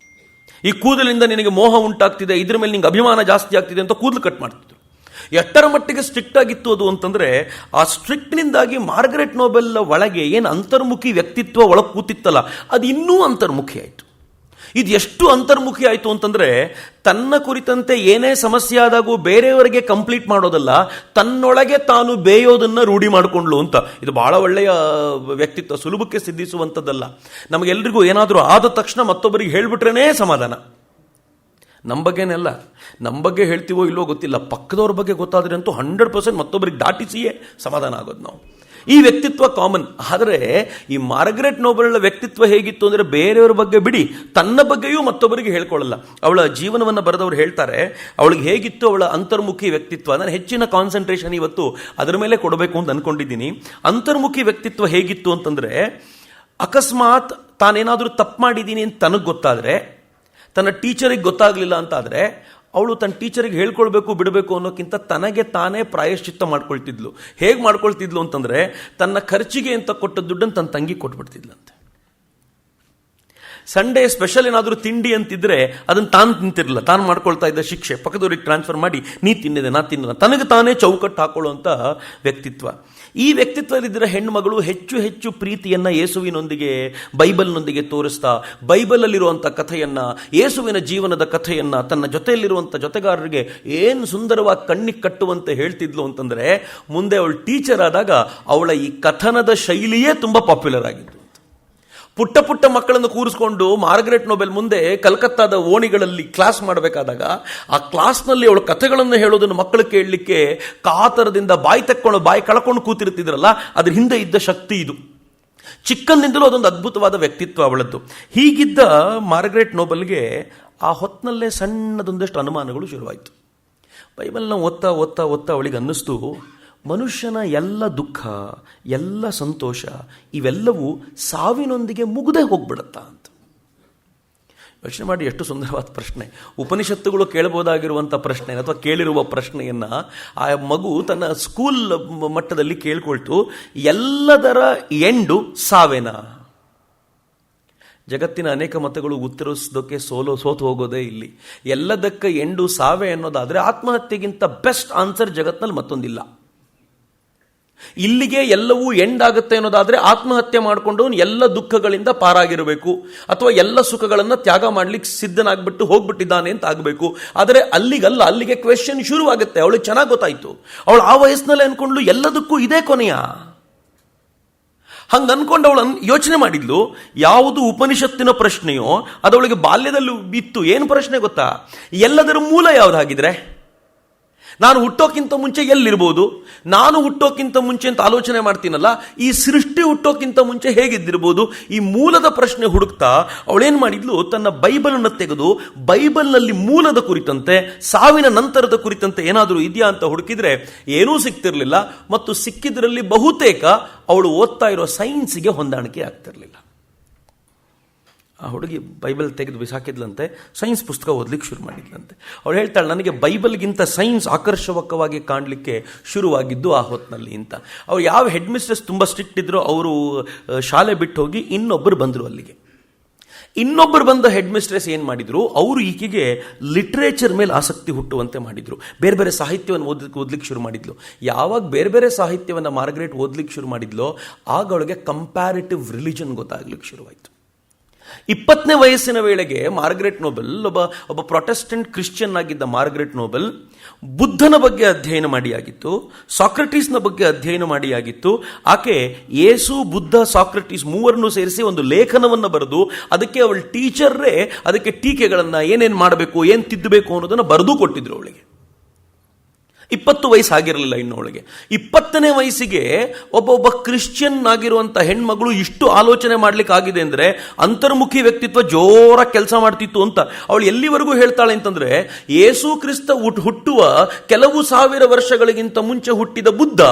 ಈ ಕೂದಲಿಂದ ನಿನಗೆ ಮೋಹ ಉಂಟಾಗ್ತಿದೆ, ಇದ್ರ ಮೇಲೆ ನಿಂಗೆ ಅಭಿಮಾನ ಜಾಸ್ತಿ ಆಗ್ತಿದೆ ಅಂತ ಕೂದಲು ಕಟ್ ಮಾಡ್ತಿದ್ರು. ಎಷ್ಟರ ಮಟ್ಟಿಗೆ ಸ್ಟ್ರಿಕ್ಟ್ ಆಗಿತ್ತು ಅದು ಅಂತಂದ್ರೆ, ಆ ಸ್ಟ್ರಿಕ್ಟ್ನಿಂದಾಗಿ ಮಾರ್ಗರೆಟ್ ನೋಬೆಲ್ ಒಳಗೆ ಏನು ಅಂತರ್ಮುಖಿ ವ್ಯಕ್ತಿತ್ವ ಒಳಗೆ ಕೂತಿತ್ತಲ್ಲ, ಅದು ಇನ್ನೂ ಅಂತರ್ಮುಖಿ ಆಯಿತು. ಇದು ಎಷ್ಟು ಅಂತರ್ಮುಖಿ ಆಯಿತು ಅಂತಂದ್ರೆ, ತನ್ನ ಕುರಿತಂತೆ ಏನೇ ಸಮಸ್ಯೆ ಆದಾಗೂ ಬೇರೆಯವರಿಗೆ ಕಂಪ್ಲೀಟ್ ಮಾಡೋದಲ್ಲ, ತನ್ನೊಳಗೆ ತಾನು ಬೇಯೋದನ್ನು ರೂಢಿ ಮಾಡಿಕೊಂಡ್ಲು ಅಂತ. ಇದು ಬಹಳ ಒಳ್ಳೆಯ ವ್ಯಕ್ತಿತ್ವ, ಸುಲಭಕ್ಕೆ ಸಿದ್ಧಿಸುವಂಥದ್ದಲ್ಲ. ನಮಗೆಲ್ರಿಗೂ ಏನಾದರೂ ಆದ ತಕ್ಷಣ ಮತ್ತೊಬ್ಬರಿಗೆ ಹೇಳ್ಬಿಟ್ರೇನೇ ಸಮಾಧಾನ. ನಮ್ಮ ಬಗ್ಗೆನೆಲ್ಲ, ನಮ್ಮ ಬಗ್ಗೆ ಹೇಳ್ತೀವೋ ಇಲ್ಲೋ ಗೊತ್ತಿಲ್ಲ, ಪಕ್ಕದವ್ರ ಬಗ್ಗೆ ಗೊತ್ತಾದ್ರೆ ಅಂತೂ 100% ಮತ್ತೊಬ್ಬರಿಗೆ ದಾಟಿಸಿಯೇ ಸಮಾಧಾನ ಆಗೋದು ನಾವು. ಈ ವ್ಯಕ್ತಿತ್ವ ಕಾಮನ್. ಆದರೆ ಈ ಮಾರ್ಗರೆಟ್ ನೋಬೆಲ್ ವ್ಯಕ್ತಿತ್ವ ಹೇಗಿತ್ತು ಅಂದರೆ, ಬೇರೆಯವರ ಬಗ್ಗೆ ಬಿಡಿ, ತನ್ನ ಬಗ್ಗೆಯೂ ಮತ್ತೊಬ್ಬರಿಗೆ ಹೇಳ್ಕೊಳ್ಳಲ್ಲ. ಅವಳ ಜೀವನವನ್ನು ಬರೆದವರು ಹೇಳ್ತಾರೆ, ಅವಳಿಗೆ ಹೇಗಿತ್ತು ಅವಳ ಅಂತರ್ಮುಖಿ ವ್ಯಕ್ತಿತ್ವ. ನಾನು ಹೆಚ್ಚಿನ ಕಾನ್ಸಂಟ್ರೇಷನ್ ಇವತ್ತು ಅದರ ಮೇಲೆ ಕೊಡಬೇಕು ಅಂತ ಅಂದ್ಕೊಂಡಿದ್ದೀನಿ. ಅಂತರ್ಮುಖಿ ವ್ಯಕ್ತಿತ್ವ ಹೇಗಿತ್ತು ಅಂತಂದರೆ, ಅಕಸ್ಮಾತ್ ತಾನೇನಾದರೂ ತಪ್ಪು ಮಾಡಿದ್ದೀನಿ ಅಂತ ತನಗೆ ಗೊತ್ತಾದರೆ, ತನ್ನ ಟೀಚರಿಗೆ ಗೊತ್ತಾಗಲಿಲ್ಲ ಅಂತಾದರೆ, ಅವಳು ತನ್ನ ಟೀಚರಿಗೆ ಹೇಳ್ಕೊಳ್ಬೇಕು ಬಿಡಬೇಕು ಅನ್ನೋಕ್ಕಿಂತ ತನಗೆ ತಾನೇ ಪ್ರಾಯಶ್ಚಿತ್ತ ಮಾಡ್ಕೊಳ್ತಿದ್ಲು. ಹೇಗೆ ಮಾಡ್ಕೊಳ್ತಿದ್ಲು ಅಂತಂದರೆ, ತನ್ನ ಖರ್ಚಿಗೆ ಅಂತ ಕೊಟ್ಟ ದುಡ್ಡನ್ನು ತನ್ನ ತಂಗಿ ಕೊಟ್ಬಿಡ್ತಿದ್ಲಂತೆ. ಸಂಡೇ ಸ್ಪೆಷಲ್ ಏನಾದರೂ ತಿಂಡಿ ಅಂತಿದ್ರೆ ಅದನ್ನು ತಾನು ತಿಂತಿರಲಿಲ್ಲ, ತಾನು ಮಾಡ್ಕೊಳ್ತಾ ಇದ್ದ ಶಿಕ್ಷೆ ಪಕ್ಕದವ್ರಿಗೆ ಟ್ರಾನ್ಸ್ಫರ್ ಮಾಡಿ ನೀ ತಿನ್ನಿದೆ ನಾ ತಿನ್ನಲ್ಲ, ತನಗೆ ತಾನೇ ಚೌಕಟ್ಟು ಹಾಕೊಳ್ಳುವಂಥ ವ್ಯಕ್ತಿತ್ವ. ಈ ವ್ಯಕ್ತಿತ್ವದಲ್ಲಿದ್ದರೆ ಹೆಣ್ಣುಮಗಳು ಹೆಚ್ಚು ಹೆಚ್ಚು ಪ್ರೀತಿಯನ್ನು ಯೇಸುವಿನೊಂದಿಗೆ, ಬೈಬಲ್ನೊಂದಿಗೆ ತೋರಿಸ್ತಾ, ಬೈಬಲಲ್ಲಿರುವಂಥ ಕಥೆಯನ್ನು, ಯೇಸುವಿನ ಜೀವನದ ಕಥೆಯನ್ನು ತನ್ನ ಜೊತೆಯಲ್ಲಿರುವಂಥ ಜೊತೆಗಾರರಿಗೆ ಏನು ಸುಂದರವಾಗಿ ಕಣ್ಣಿಗೆ ಕಟ್ಟುವಂತೆ ಹೇಳ್ತಿದ್ಲು ಅಂತಂದರೆ, ಮುಂದೆ ಅವಳು ಟೀಚರ್ ಆದಾಗ ಅವಳ ಈ ಕಥನದ ಶೈಲಿಯೇ ತುಂಬ ಪಾಪ್ಯುಲರ್ ಆಗಿತ್ತು. ಪುಟ್ಟ ಪುಟ್ಟ ಮಕ್ಕಳನ್ನು ಕೂರಿಸ್ಕೊಂಡು ಮಾರ್ಗರೆಟ್ ನೋಬೆಲ್ ಮುಂದೆ ಕಲ್ಕತ್ತಾದ ಓಣಿಗಳಲ್ಲಿ ಕ್ಲಾಸ್ ಮಾಡಬೇಕಾದಾಗ, ಆ ಕ್ಲಾಸ್ನಲ್ಲಿ ಅವಳು ಕಥೆಗಳನ್ನು ಹೇಳೋದನ್ನು ಮಕ್ಕಳು ಕೇಳಲಿಕ್ಕೆ ಕಾತರದಿಂದ ಬಾಯಿ ಕಳ್ಕೊಂಡು ಕೂತಿರ್ತಿದ್ರಲ್ಲ, ಅದ್ರ ಹಿಂದೆ ಇದ್ದ ಶಕ್ತಿ ಇದು. ಚಿಕ್ಕಂದಿಂದಲೂ ಅದೊಂದು ಅದ್ಭುತವಾದ ವ್ಯಕ್ತಿತ್ವ ಅವಳದ್ದು. ಹೀಗಿದ್ದ ಮಾರ್ಗರೆಟ್ ನೋಬೆಲ್ಗೆ ಆ ಹೊತ್ತಿನಲ್ಲೇ ಸಣ್ಣದೊಂದಷ್ಟು ಅನುಮಾನಗಳು ಶುರುವಾಯಿತು. ಬೈಬಲ್ನ ಓದ್ತಾ ಓದ್ತಾ ಓದ್ತಾ ಅವಳಿಗೆ ಅನ್ನಿಸ್ತು, ಮನುಷ್ಯನ ಎಲ್ಲ ದುಃಖ, ಎಲ್ಲ ಸಂತೋಷ ಇವೆಲ್ಲವೂ ಸಾವಿನೊಂದಿಗೆ ಮುಗ್ದೇ ಹೋಗ್ಬಿಡುತ್ತಾ ಅಂತ. ಯೋಚನೆ ಮಾಡಿ, ಎಷ್ಟು ಸುಂದರವಾದ ಪ್ರಶ್ನೆ. ಉಪನಿಷತ್ತುಗಳು ಕೇಳಬಹುದಾಗಿರುವಂಥ ಪ್ರಶ್ನೆ ಅಥವಾ ಕೇಳಿರುವ ಪ್ರಶ್ನೆಯನ್ನು ಆ ಮಗು ತನ್ನ ಸ್ಕೂಲ್ ಮಟ್ಟದಲ್ಲಿ ಕೇಳ್ಕೊಳ್ತು. ಎಲ್ಲದರ ಎಂಡು ಸಾವೇನಾ? ಜಗತ್ತಿನ ಅನೇಕ ಮತಗಳು ಉತ್ತರಿಸೋದಕ್ಕೆ ಸೋತು ಹೋಗೋದೇ ಇಲ್ಲಿ. ಎಲ್ಲದಕ್ಕೆ ಎಂಡು ಸಾವೇ ಅನ್ನೋದಾದರೆ ಆತ್ಮಹತ್ಯೆಗಿಂತ ಬೆಸ್ಟ್ ಆನ್ಸರ್ ಜಗತ್ತಿನಲ್ಲಿ ಮತ್ತೊಂದಿಲ್ಲ. ಇಲ್ಲಿಗೆ ಎಲ್ಲವೂ ಎಂಡ್ ಆಗುತ್ತೆ ಅನ್ನೋದಾದ್ರೆ ಆತ್ಮಹತ್ಯೆ ಮಾಡಿಕೊಂಡು ಎಲ್ಲ ದುಃಖಗಳಿಂದ ಪಾರಾಗಿರಬೇಕು, ಅಥವಾ ಎಲ್ಲ ಸುಖಗಳನ್ನು ತ್ಯಾಗ ಮಾಡ್ಲಿಕ್ಕೆ ಸಿದ್ಧನಾಗ್ಬಿಟ್ಟು ಹೋಗ್ಬಿಟ್ಟಿದ್ದಾನೆ ಅಂತ ಆಗಬೇಕು. ಆದರೆ ಅಲ್ಲಿಗಲ್ಲ, ಅಲ್ಲಿಗೆ ಕ್ವೆಶ್ಚನ್ ಶುರುವಾಗುತ್ತೆ. ಅವಳಿಗೆ ಚೆನ್ನಾಗಿ ಗೊತ್ತಾಯ್ತು. ಅವಳು ಆ ವಯಸ್ಸಿನಲ್ಲಿ ಅನ್ಕೊಂಡ್ಲು ಎಲ್ಲದಕ್ಕೂ ಇದೇ ಕೊನೆಯ. ಹಂಗ ಅನ್ಕೊಂಡು ಅವಳು ಯೋಚನೆ ಮಾಡಿದ್ಲು, ಯಾವುದು ಉಪನಿಷತ್ತಿನ ಪ್ರಶ್ನೆಯೋ ಅದವಳಿಗೆ ಬಾಲ್ಯದಲ್ಲಿ ಇತ್ತು. ಏನು ಪ್ರಶ್ನೆ ಗೊತ್ತಾ? ಎಲ್ಲದರ ಮೂಲ ಯಾವುದಾಗಿದ್ರೆ, ನಾನು ಹುಟ್ಟೋಕ್ಕಿಂತ ಮುಂಚೆ ಎಲ್ಲಿರ್ಬೋದು, ನಾನು ಹುಟ್ಟೋಕ್ಕಿಂತ ಮುಂಚೆ ಅಂತ ಆಲೋಚನೆ ಮಾಡ್ತೀನಲ್ಲ, ಈ ಸೃಷ್ಟಿ ಹುಟ್ಟೋಕ್ಕಿಂತ ಮುಂಚೆ ಹೇಗಿದ್ದಿರ್ಬೋದು? ಈ ಮೂಲದ ಪ್ರಶ್ನೆ ಹುಡುಕ್ತಾ ಅವಳೇನು ಮಾಡಿದ್ಲು, ತನ್ನ ಬೈಬಲನ್ನು ತೆಗೆದು ಬೈಬಲ್ನಲ್ಲಿ ಮೂಲದ ಕುರಿತಂತೆ, ಸಾವಿನ ನಂತರದ ಕುರಿತಂತೆ ಏನಾದರೂ ಇದೆಯಾ ಅಂತ ಹುಡುಕಿದ್ರೆ ಏನೂ ಸಿಗ್ತಿರ್ಲಿಲ್ಲ. ಮತ್ತು ಸಿಕ್ಕಿದ್ರಲ್ಲಿ ಬಹುತೇಕ ಅವಳು ಓದ್ತಾ ಇರೋ ಸೈನ್ಸ್ಗೆ ಹೊಂದಾಣಿಕೆ ಆಗ್ತಿರ್ಲಿಲ್ಲ. ಆ ಹುಡುಗಿ ಬೈಬಲ್ ತೆಗೆದು ಬಿಸಾಕಿದ್ಲಂತೆ, ಸೈನ್ಸ್ ಪುಸ್ತಕ ಓದಲಿಕ್ಕೆ ಶುರು ಮಾಡಿದ್ಲಂತೆ. ಅವಳು ಹೇಳ್ತಾಳೆ, ನನಗೆ ಬೈಬಲ್ಗಿಂತ ಸೈನ್ಸ್ ಆಕರ್ಷಕವಾಗಿ ಕಾಣಲಿಕ್ಕೆ ಶುರುವಾಗಿದ್ದು ಆ ಹೊತ್ತಿನಲ್ಲಿ ಅಂತ. ಅವ್ರು ಯಾವ ಹೆಡ್ ಮಿಸ್ಟ್ರೆಸ್ ತುಂಬ ಸ್ಟ್ರಿಕ್ಟ್ ಇದ್ರೋ ಅವರು ಶಾಲೆ ಬಿಟ್ಟು ಹೋಗಿ ಇನ್ನೊಬ್ಬರು ಬಂದರು ಅಲ್ಲಿಗೆ. ಇನ್ನೊಬ್ಬರು ಬಂದ ಹೆಡ್ ಮಿಸ್ಟ್ರೆಸ್ ಏನು ಮಾಡಿದ್ರು, ಅವರು ಈಕೆಗೆ ಲಿಟ್ರೇಚರ್ ಮೇಲೆ ಆಸಕ್ತಿ ಹುಟ್ಟುವಂತೆ ಮಾಡಿದ್ರು. ಬೇರೆ ಬೇರೆ ಸಾಹಿತ್ಯವನ್ನು ಓದ್ಲಿಕ್ಕೆ ಶುರು ಮಾಡಿದ್ಲು. ಯಾವಾಗ ಬೇರೆ ಬೇರೆ ಸಾಹಿತ್ಯವನ್ನು ಮಾರ್ಗರೇಟ್ ಓದ್ಲಿಕ್ಕೆ ಶುರು ಮಾಡಿದ್ಲೋ ಆಗ ಅವಳಿಗೆ ಕಂಪ್ಯಾರಿಟಿವ್ ರಿಲಿಜನ್ ಗೊತ್ತಾಗ್ಲಿಕ್ಕೆ ಶುರುವಾಯಿತು. 20ನೇ ವಯಸ್ಸಿನ ವೇಳೆಗೆ ಮಾರ್ಗರೆಟ್ ನೋಬೆಲ್ ಒಬ್ಬ ಪ್ರೊಟೆಸ್ಟೆಂಟ್ ಕ್ರಿಶ್ಚಿಯನ್ ಆಗಿದ್ದ ಮಾರ್ಗರೆಟ್ ನೋಬೆಲ್ ಬುದ್ಧನ ಬಗ್ಗೆ ಅಧ್ಯಯನ ಮಾಡಿಯಾಗಿತ್ತು, ಸಾಕ್ರೆಟೀಸ್ನ ಬಗ್ಗೆ ಅಧ್ಯಯನ ಮಾಡಿಯಾಗಿತ್ತು. ಆಕೆ ಯೇಸು, ಬುದ್ಧ, ಸಾಕ್ರೆಟೀಸ್ ಮೂವರನ್ನು ಸೇರಿಸಿ ಒಂದು ಲೇಖನವನ್ನು ಬರೆದು ಅದಕ್ಕೆ ಅವಳ ಟೀಚರ್ರೇ ಅದಕ್ಕೆ ಟೀಕೆಗಳನ್ನು ಏನೇನು ಮಾಡಬೇಕು, ಏನು ತಿದ್ದಬೇಕು ಅನ್ನೋದನ್ನು ಬರೆದು ಕೊಟ್ಟಿದ್ರು ಅವಳಿಗೆ. 20 ವಯಸ್ಸಾಗಿರಲಿಲ್ಲ ಇನ್ನೊಳಗೆ. 20ನೇ ವಯಸ್ಸಿಗೆ ಒಬ್ಬ ಕ್ರಿಶ್ಚಿಯನ್ ಆಗಿರುವಂಥ ಹೆಣ್ಮಗಳು ಇಷ್ಟು ಆಲೋಚನೆ ಮಾಡ್ಲಿಕ್ಕೆ ಆಗಿದೆ ಅಂದರೆ ಅಂತರ್ಮುಖಿ ವ್ಯಕ್ತಿತ್ವ ಜೋರಾಗಿ ಕೆಲಸ ಮಾಡ್ತಿತ್ತು ಅಂತ. ಅವಳು ಎಲ್ಲಿವರೆಗೂ ಹೇಳ್ತಾಳೆ ಅಂತಂದ್ರೆ, ಯೇಸು ಕ್ರಿಸ್ತ ಹುಟ್ಟುವ ಕೆಲವು ಸಾವಿರ ವರ್ಷಗಳಿಗಿಂತ ಮುಂಚೆ ಹುಟ್ಟಿದ ಬುದ್ಧ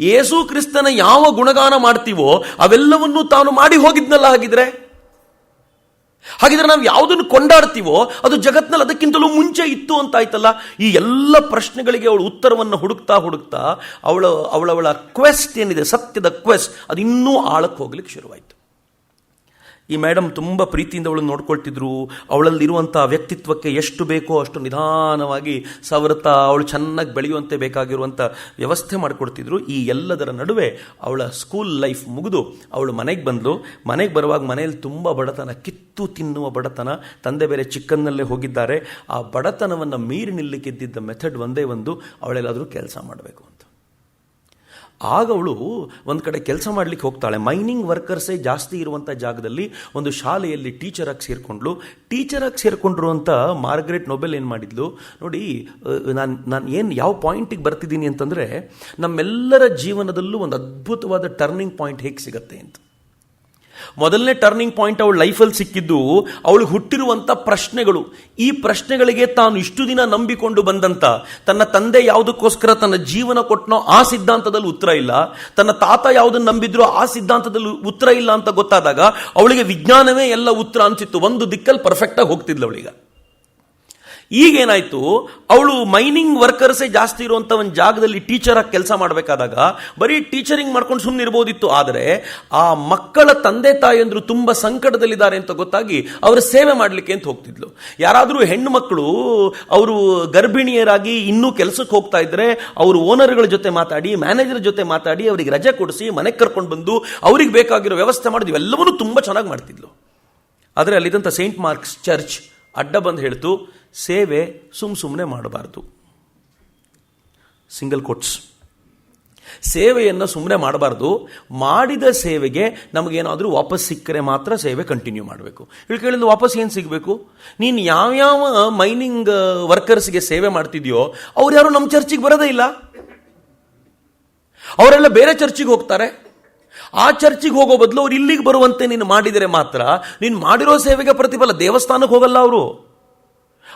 ಯೇಸು ಕ್ರಿಸ್ತನ ಯಾವ ಗುಣಗಾನ ಮಾಡ್ತೀವೋ ಅವೆಲ್ಲವನ್ನೂ ತಾನು ಮಾಡಿ ಹೋಗಿದ್ನಲ್ಲ. ಹಾಗಿದ್ರೆ ನಾವು ಯಾವುದನ್ನು ಕೊಂಡಾಡ್ತೀವೋ ಅದು ಜಗತ್ನಲ್ಲಿ ಅದಕ್ಕಿಂತಲೂ ಮುಂಚೆ ಇತ್ತು ಅಂತ ಆಯ್ತಲ್ಲ. ಈ ಎಲ್ಲ ಪ್ರಶ್ನೆಗಳಿಗೆ ಅವಳು ಉತ್ತರವನ್ನು ಹುಡುಕ್ತಾ ಅವಳ ಕ್ವೆಸ್ಟ್ ಏನಿದೆ, ಸತ್ಯದ ಕ್ವೆಸ್ಟ್, ಅದು ಇನ್ನೂ ಆಳಕ್ಕೆ ಹೋಗ್ಲಿಕ್ಕೆ ಶುರುವಾಯಿತು. ಈ ಮೇಡಮ್ ತುಂಬ ಪ್ರೀತಿಯಿಂದ ಅವಳನ್ನು ನೋಡ್ಕೊಳ್ತಿದ್ರು. ಅವಳಲ್ಲಿರುವಂಥ ವ್ಯಕ್ತಿತ್ವಕ್ಕೆ ಎಷ್ಟು ಬೇಕೋ ಅಷ್ಟು ನಿಧಾನವಾಗಿ ಸವರ್ತಾ ಅವಳು ಚೆನ್ನಾಗಿ ಬೆಳೆಯುವಂತೆ ಬೇಕಾಗಿರುವಂಥ ವ್ಯವಸ್ಥೆ ಮಾಡಿಕೊಡ್ತಿದ್ರು. ಈ ಎಲ್ಲದರ ನಡುವೆ ಅವಳ ಸ್ಕೂಲ್ ಲೈಫ್ ಮುಗಿದು ಅವಳು ಮನೆಗೆ ಬಂದಳು. ಮನೆಗೆ ಬರುವಾಗ ಮನೆಯಲ್ಲಿ ತುಂಬ ಬಡತನ, ಕಿತ್ತು ತಿನ್ನುವ ಬಡತನ. ತಂದೆ ಬೇರೆ ಚಿಕ್ಕನ್ನಲ್ಲೇ ಹೋಗಿದ್ದಾರೆ. ಆ ಬಡತನವನ್ನು ಮೀರಿ ನಿಲ್ಲಕ್ಕಿದ್ದ ಮೆಥಡ್ ಒಂದೇ ಒಂದು, ಅವಳೆಲ್ಲಾದರೂ ಕೆಲಸ ಮಾಡಬೇಕು ಅಂತ. ಆಗ ಅವಳು ಒಂದು ಕಡೆ ಕೆಲಸ ಮಾಡಲಿಕ್ಕೆ ಹೋಗ್ತಾಳೆ. ಮೈನಿಂಗ್ ವರ್ಕರ್ಸೇ ಜಾಸ್ತಿ ಇರುವಂಥ ಜಾಗದಲ್ಲಿ ಒಂದು ಶಾಲೆಯಲ್ಲಿ ಟೀಚರಾಗಿ ಸೇರಿಕೊಂಡ್ಳು. ಟೀಚರಾಗಿ ಸೇರಿಕೊಂಡ್ರು ಅಂತ ಮಾರ್ಗರೆಟ್ ನೋಬೆಲ್ ಏನು ಮಾಡಿದ್ಲು ನೋಡಿ, ನಾನು ಯಾವ ಪಾಯಿಂಟಿಗೆ ಬರ್ತಿದ್ದೀನಿ ಅಂತಂದರೆ, ನಮ್ಮೆಲ್ಲರ ಜೀವನದಲ್ಲೂ ಒಂದು ಅದ್ಭುತವಾದ ಟರ್ನಿಂಗ್ ಪಾಯಿಂಟ್ ಹೇಗೆ ಸಿಗತ್ತೆ ಅಂತ. ಮೊದಲನೇ ಟರ್ನಿಂಗ್ ಪಾಯಿಂಟ್ ಅವಳ ಲೈಫಲ್ಲಿ ಸಿಕ್ಕಿದ್ದು ಅವಳಿಗೆ ಹುಟ್ಟಿರುವಂಥ ಪ್ರಶ್ನೆಗಳು. ಈ ಪ್ರಶ್ನೆಗಳಿಗೆ ತಾನು ಇಷ್ಟು ದಿನ ನಂಬಿಕೊಂಡು ಬಂದಂಥ ತನ್ನ ತಂದೆ ಯಾವುದಕ್ಕೋಸ್ಕರ ತನ್ನ ಜೀವನ ಕೊಟ್ಟನೋ ಆ ಸಿದ್ಧಾಂತದಲ್ಲಿ ಉತ್ತರ ಇಲ್ಲ, ತನ್ನ ತಾತ ಯಾವುದನ್ನು ನಂಬಿದ್ರೋ ಆ ಸಿದ್ಧಾಂತದಲ್ಲಿ ಉತ್ತರ ಇಲ್ಲ ಅಂತ ಗೊತ್ತಾದಾಗ ಅವಳಿಗೆ ವಿಜ್ಞಾನವೇ ಎಲ್ಲ ಉತ್ತರ ಅನ್ಸಿತ್ತು. ಒಂದು ದಿಕ್ಕಲ್ಲಿ ಪರ್ಫೆಕ್ಟಾಗಿ ಹೋಗ್ತಿದ್ಲು ಅವಳೀಗ. ಈಗೇನಾಯ್ತು, ಅವಳು ಮೈನಿಂಗ್ ವರ್ಕರ್ಸೇ ಜಾಸ್ತಿ ಇರುವಂಥ ಒಂದು ಜಾಗದಲ್ಲಿ ಟೀಚರಾಗಿ ಕೆಲಸ ಮಾಡಬೇಕಾದಾಗ ಬರೀ ಟೀಚರಿಂಗ್ ಮಾಡ್ಕೊಂಡು ಸುಮ್ಮನೆ ಇರ್ಬೋದಿತ್ತು. ಆದರೆ ಆ ಮಕ್ಕಳ ತಂದೆ ತಾಯಿಯಂದ್ರು ತುಂಬ ಸಂಕಟದಲ್ಲಿದ್ದಾರೆ ಅಂತ ಗೊತ್ತಾಗಿ ಅವರ ಸೇವೆ ಮಾಡಲಿಕ್ಕೆ ಅಂತ ಹೋಗ್ತಿದ್ಲು. ಯಾರಾದರೂ ಹೆಣ್ಣು ಮಕ್ಕಳು ಅವರು ಗರ್ಭಿಣಿಯರಾಗಿ ಇನ್ನೂ ಕೆಲಸಕ್ಕೆ ಹೋಗ್ತಾ ಇದ್ರೆ ಅವರು ಓನರ್ಗಳ ಜೊತೆ ಮಾತಾಡಿ, ಮ್ಯಾನೇಜರ್ ಜೊತೆ ಮಾತಾಡಿ ಅವರಿಗೆ ರಜೆ ಕೊಡಿಸಿ ಮನೆಗೆ ಕರ್ಕೊಂಡು ಬಂದು ಅವ್ರಿಗೆ ಬೇಕಾಗಿರೋ ವ್ಯವಸ್ಥೆ ಮಾಡೋದು, ಇವೆಲ್ಲವನ್ನೂ ತುಂಬ ಚೆನ್ನಾಗಿ ಮಾಡ್ತಿದ್ಲು. ಆದರೆ ಅಲ್ಲಿದ್ದಂಥ ಸೇಂಟ್ ಮಾರ್ಕ್ಸ್ ಚರ್ಚ್ ಅಡ್ಡ ಬಂದು ಹೇಳ್ತು, ಸೇವೆ ಸುಮ್ಮನೆ ಮಾಡಬಾರ್ದು. Single quotes. ಸೇವೆಯನ್ನು ಸುಮ್ಮನೆ ಮಾಡಬಾರ್ದು. ಮಾಡಿದ ಸೇವೆಗೆ ನಮಗೇನಾದರೂ ವಾಪಸ್ ಸಿಕ್ಕರೆ ಮಾತ್ರ ಸೇವೆ ಕಂಟಿನ್ಯೂ ಮಾಡಬೇಕು. ಇಲ್ಲಿ ಕೇಳಿದ ವಾಪಸ್ ಏನು ಸಿಗಬೇಕು? ನೀನು ಯಾವ್ಯಾವ ಮೈನಿಂಗ್ ವರ್ಕರ್ಸ್ಗೆ ಸೇವೆ ಮಾಡ್ತಿದ್ಯೋ ಅವ್ರು ಯಾರು ನಮ್ಮ ಚರ್ಚಿಗೆ ಬರೋದೇ ಇಲ್ಲ. ಅವರೆಲ್ಲ ಬೇರೆ ಚರ್ಚಿಗೆ ಹೋಗ್ತಾರೆ. ಆ ಚರ್ಚಿಗೆ ಹೋಗೋ ಬದಲು ಅವ್ರು ಇಲ್ಲಿಗೆ ಬರುವಂತೆ ನೀನು ಮಾಡಿದರೆ ಮಾತ್ರ ನೀನು ಮಾಡಿರೋ ಸೇವೆಗೆ ಪ್ರತಿಫಲ. ದೇವಸ್ಥಾನಕ್ಕೆ ಹೋಗಲ್ಲ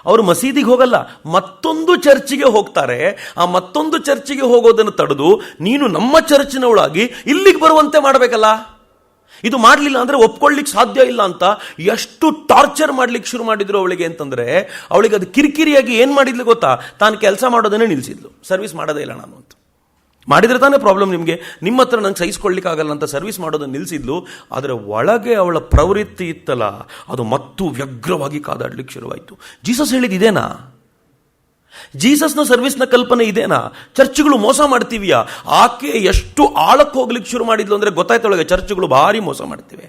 ಅವರು ಮಸೀದಿಗೆ ಹೋಗಲ್ಲ, ಮತ್ತೊಂದು ಚರ್ಚಿಗೆ ಹೋಗ್ತಾರೆ. ಆ ಮತ್ತೊಂದು ಚರ್ಚಿಗೆ ಹೋಗೋದನ್ನು ತಡೆದು ನೀನು ನಮ್ಮ ಚರ್ಚಿನವಳಾಗಿ ಇಲ್ಲಿಗೆ ಬರುವಂತೆ ಮಾಡಬೇಕಲ್ಲ. ಇದು ಮಾಡಲಿಲ್ಲ ಅಂದರೆ ಒಪ್ಕೊಳ್ಳಿಕ್ಕೆ ಸಾಧ್ಯ ಇಲ್ಲ ಅಂತ ಎಷ್ಟು ಟಾರ್ಚರ್ ಮಾಡ್ಲಿಕ್ಕೆ ಶುರು ಮಾಡಿದ್ರು ಅವಳಿಗೆ ಅಂತಂದರೆ, ಅವಳಿಗೆ ಅದು ಕಿರಿಕಿರಿಯಾಗಿ ಏನು ಮಾಡಿದ್ಲು ಗೊತ್ತಾ, ತಾನು ಕೆಲಸ ಮಾಡೋದನ್ನೇ ನಿಲ್ಲಿಸಿದ್ಲು. ಸರ್ವಿಸ್ ಮಾಡೋದೇ ಇಲ್ಲ ನಾನು ಅಂತ. ಮಾಡಿದ್ರೆ ತಾನೇ ಪ್ರಾಬ್ಲಮ್ ನಿಮಗೆ, ನಿಮ್ಮ ಹತ್ರ ನಂಗೆ ಸಹಿಸ್ಕೊಳ್ಳಿಕ್ಕಾಗಲ್ಲ ಅಂತ ಸರ್ವಿಸ್ ಮಾಡೋದನ್ನು ನಿಲ್ಲಿಸಿದ್ಲು. ಆದರೆ ಒಳಗೆ ಅವಳ ಪ್ರವೃತ್ತಿ ಇತ್ತಲ್ಲ, ಅದು ಮತ್ತು ವ್ಯಗ್ರವಾಗಿ ಕಾದಾಡ್ಲಿಕ್ಕೆ ಶುರುವಾಯಿತು. ಜೀಸಸ್ ಹೇಳಿದ್ದೇನಾ? ಜೀಸಸ್ನ ಸರ್ವಿಸ್ನ ಕಲ್ಪನೆ ಇದೇನಾ? ಚರ್ಚ್ಗಳು ಮೋಸ ಮಾಡ್ತೀವಿಯಾ? ಆಕೆ ಎಷ್ಟು ಆಳಕ್ಕೆ ಹೋಗ್ಲಿಕ್ಕೆ ಶುರು ಮಾಡಿದ್ಲು ಅಂದರೆ ಗೊತ್ತಾಯ್ತೊಳಗೆ ಚರ್ಚ್ಗಳು ಭಾರಿ ಮೋಸ ಮಾಡ್ತಿವೆ.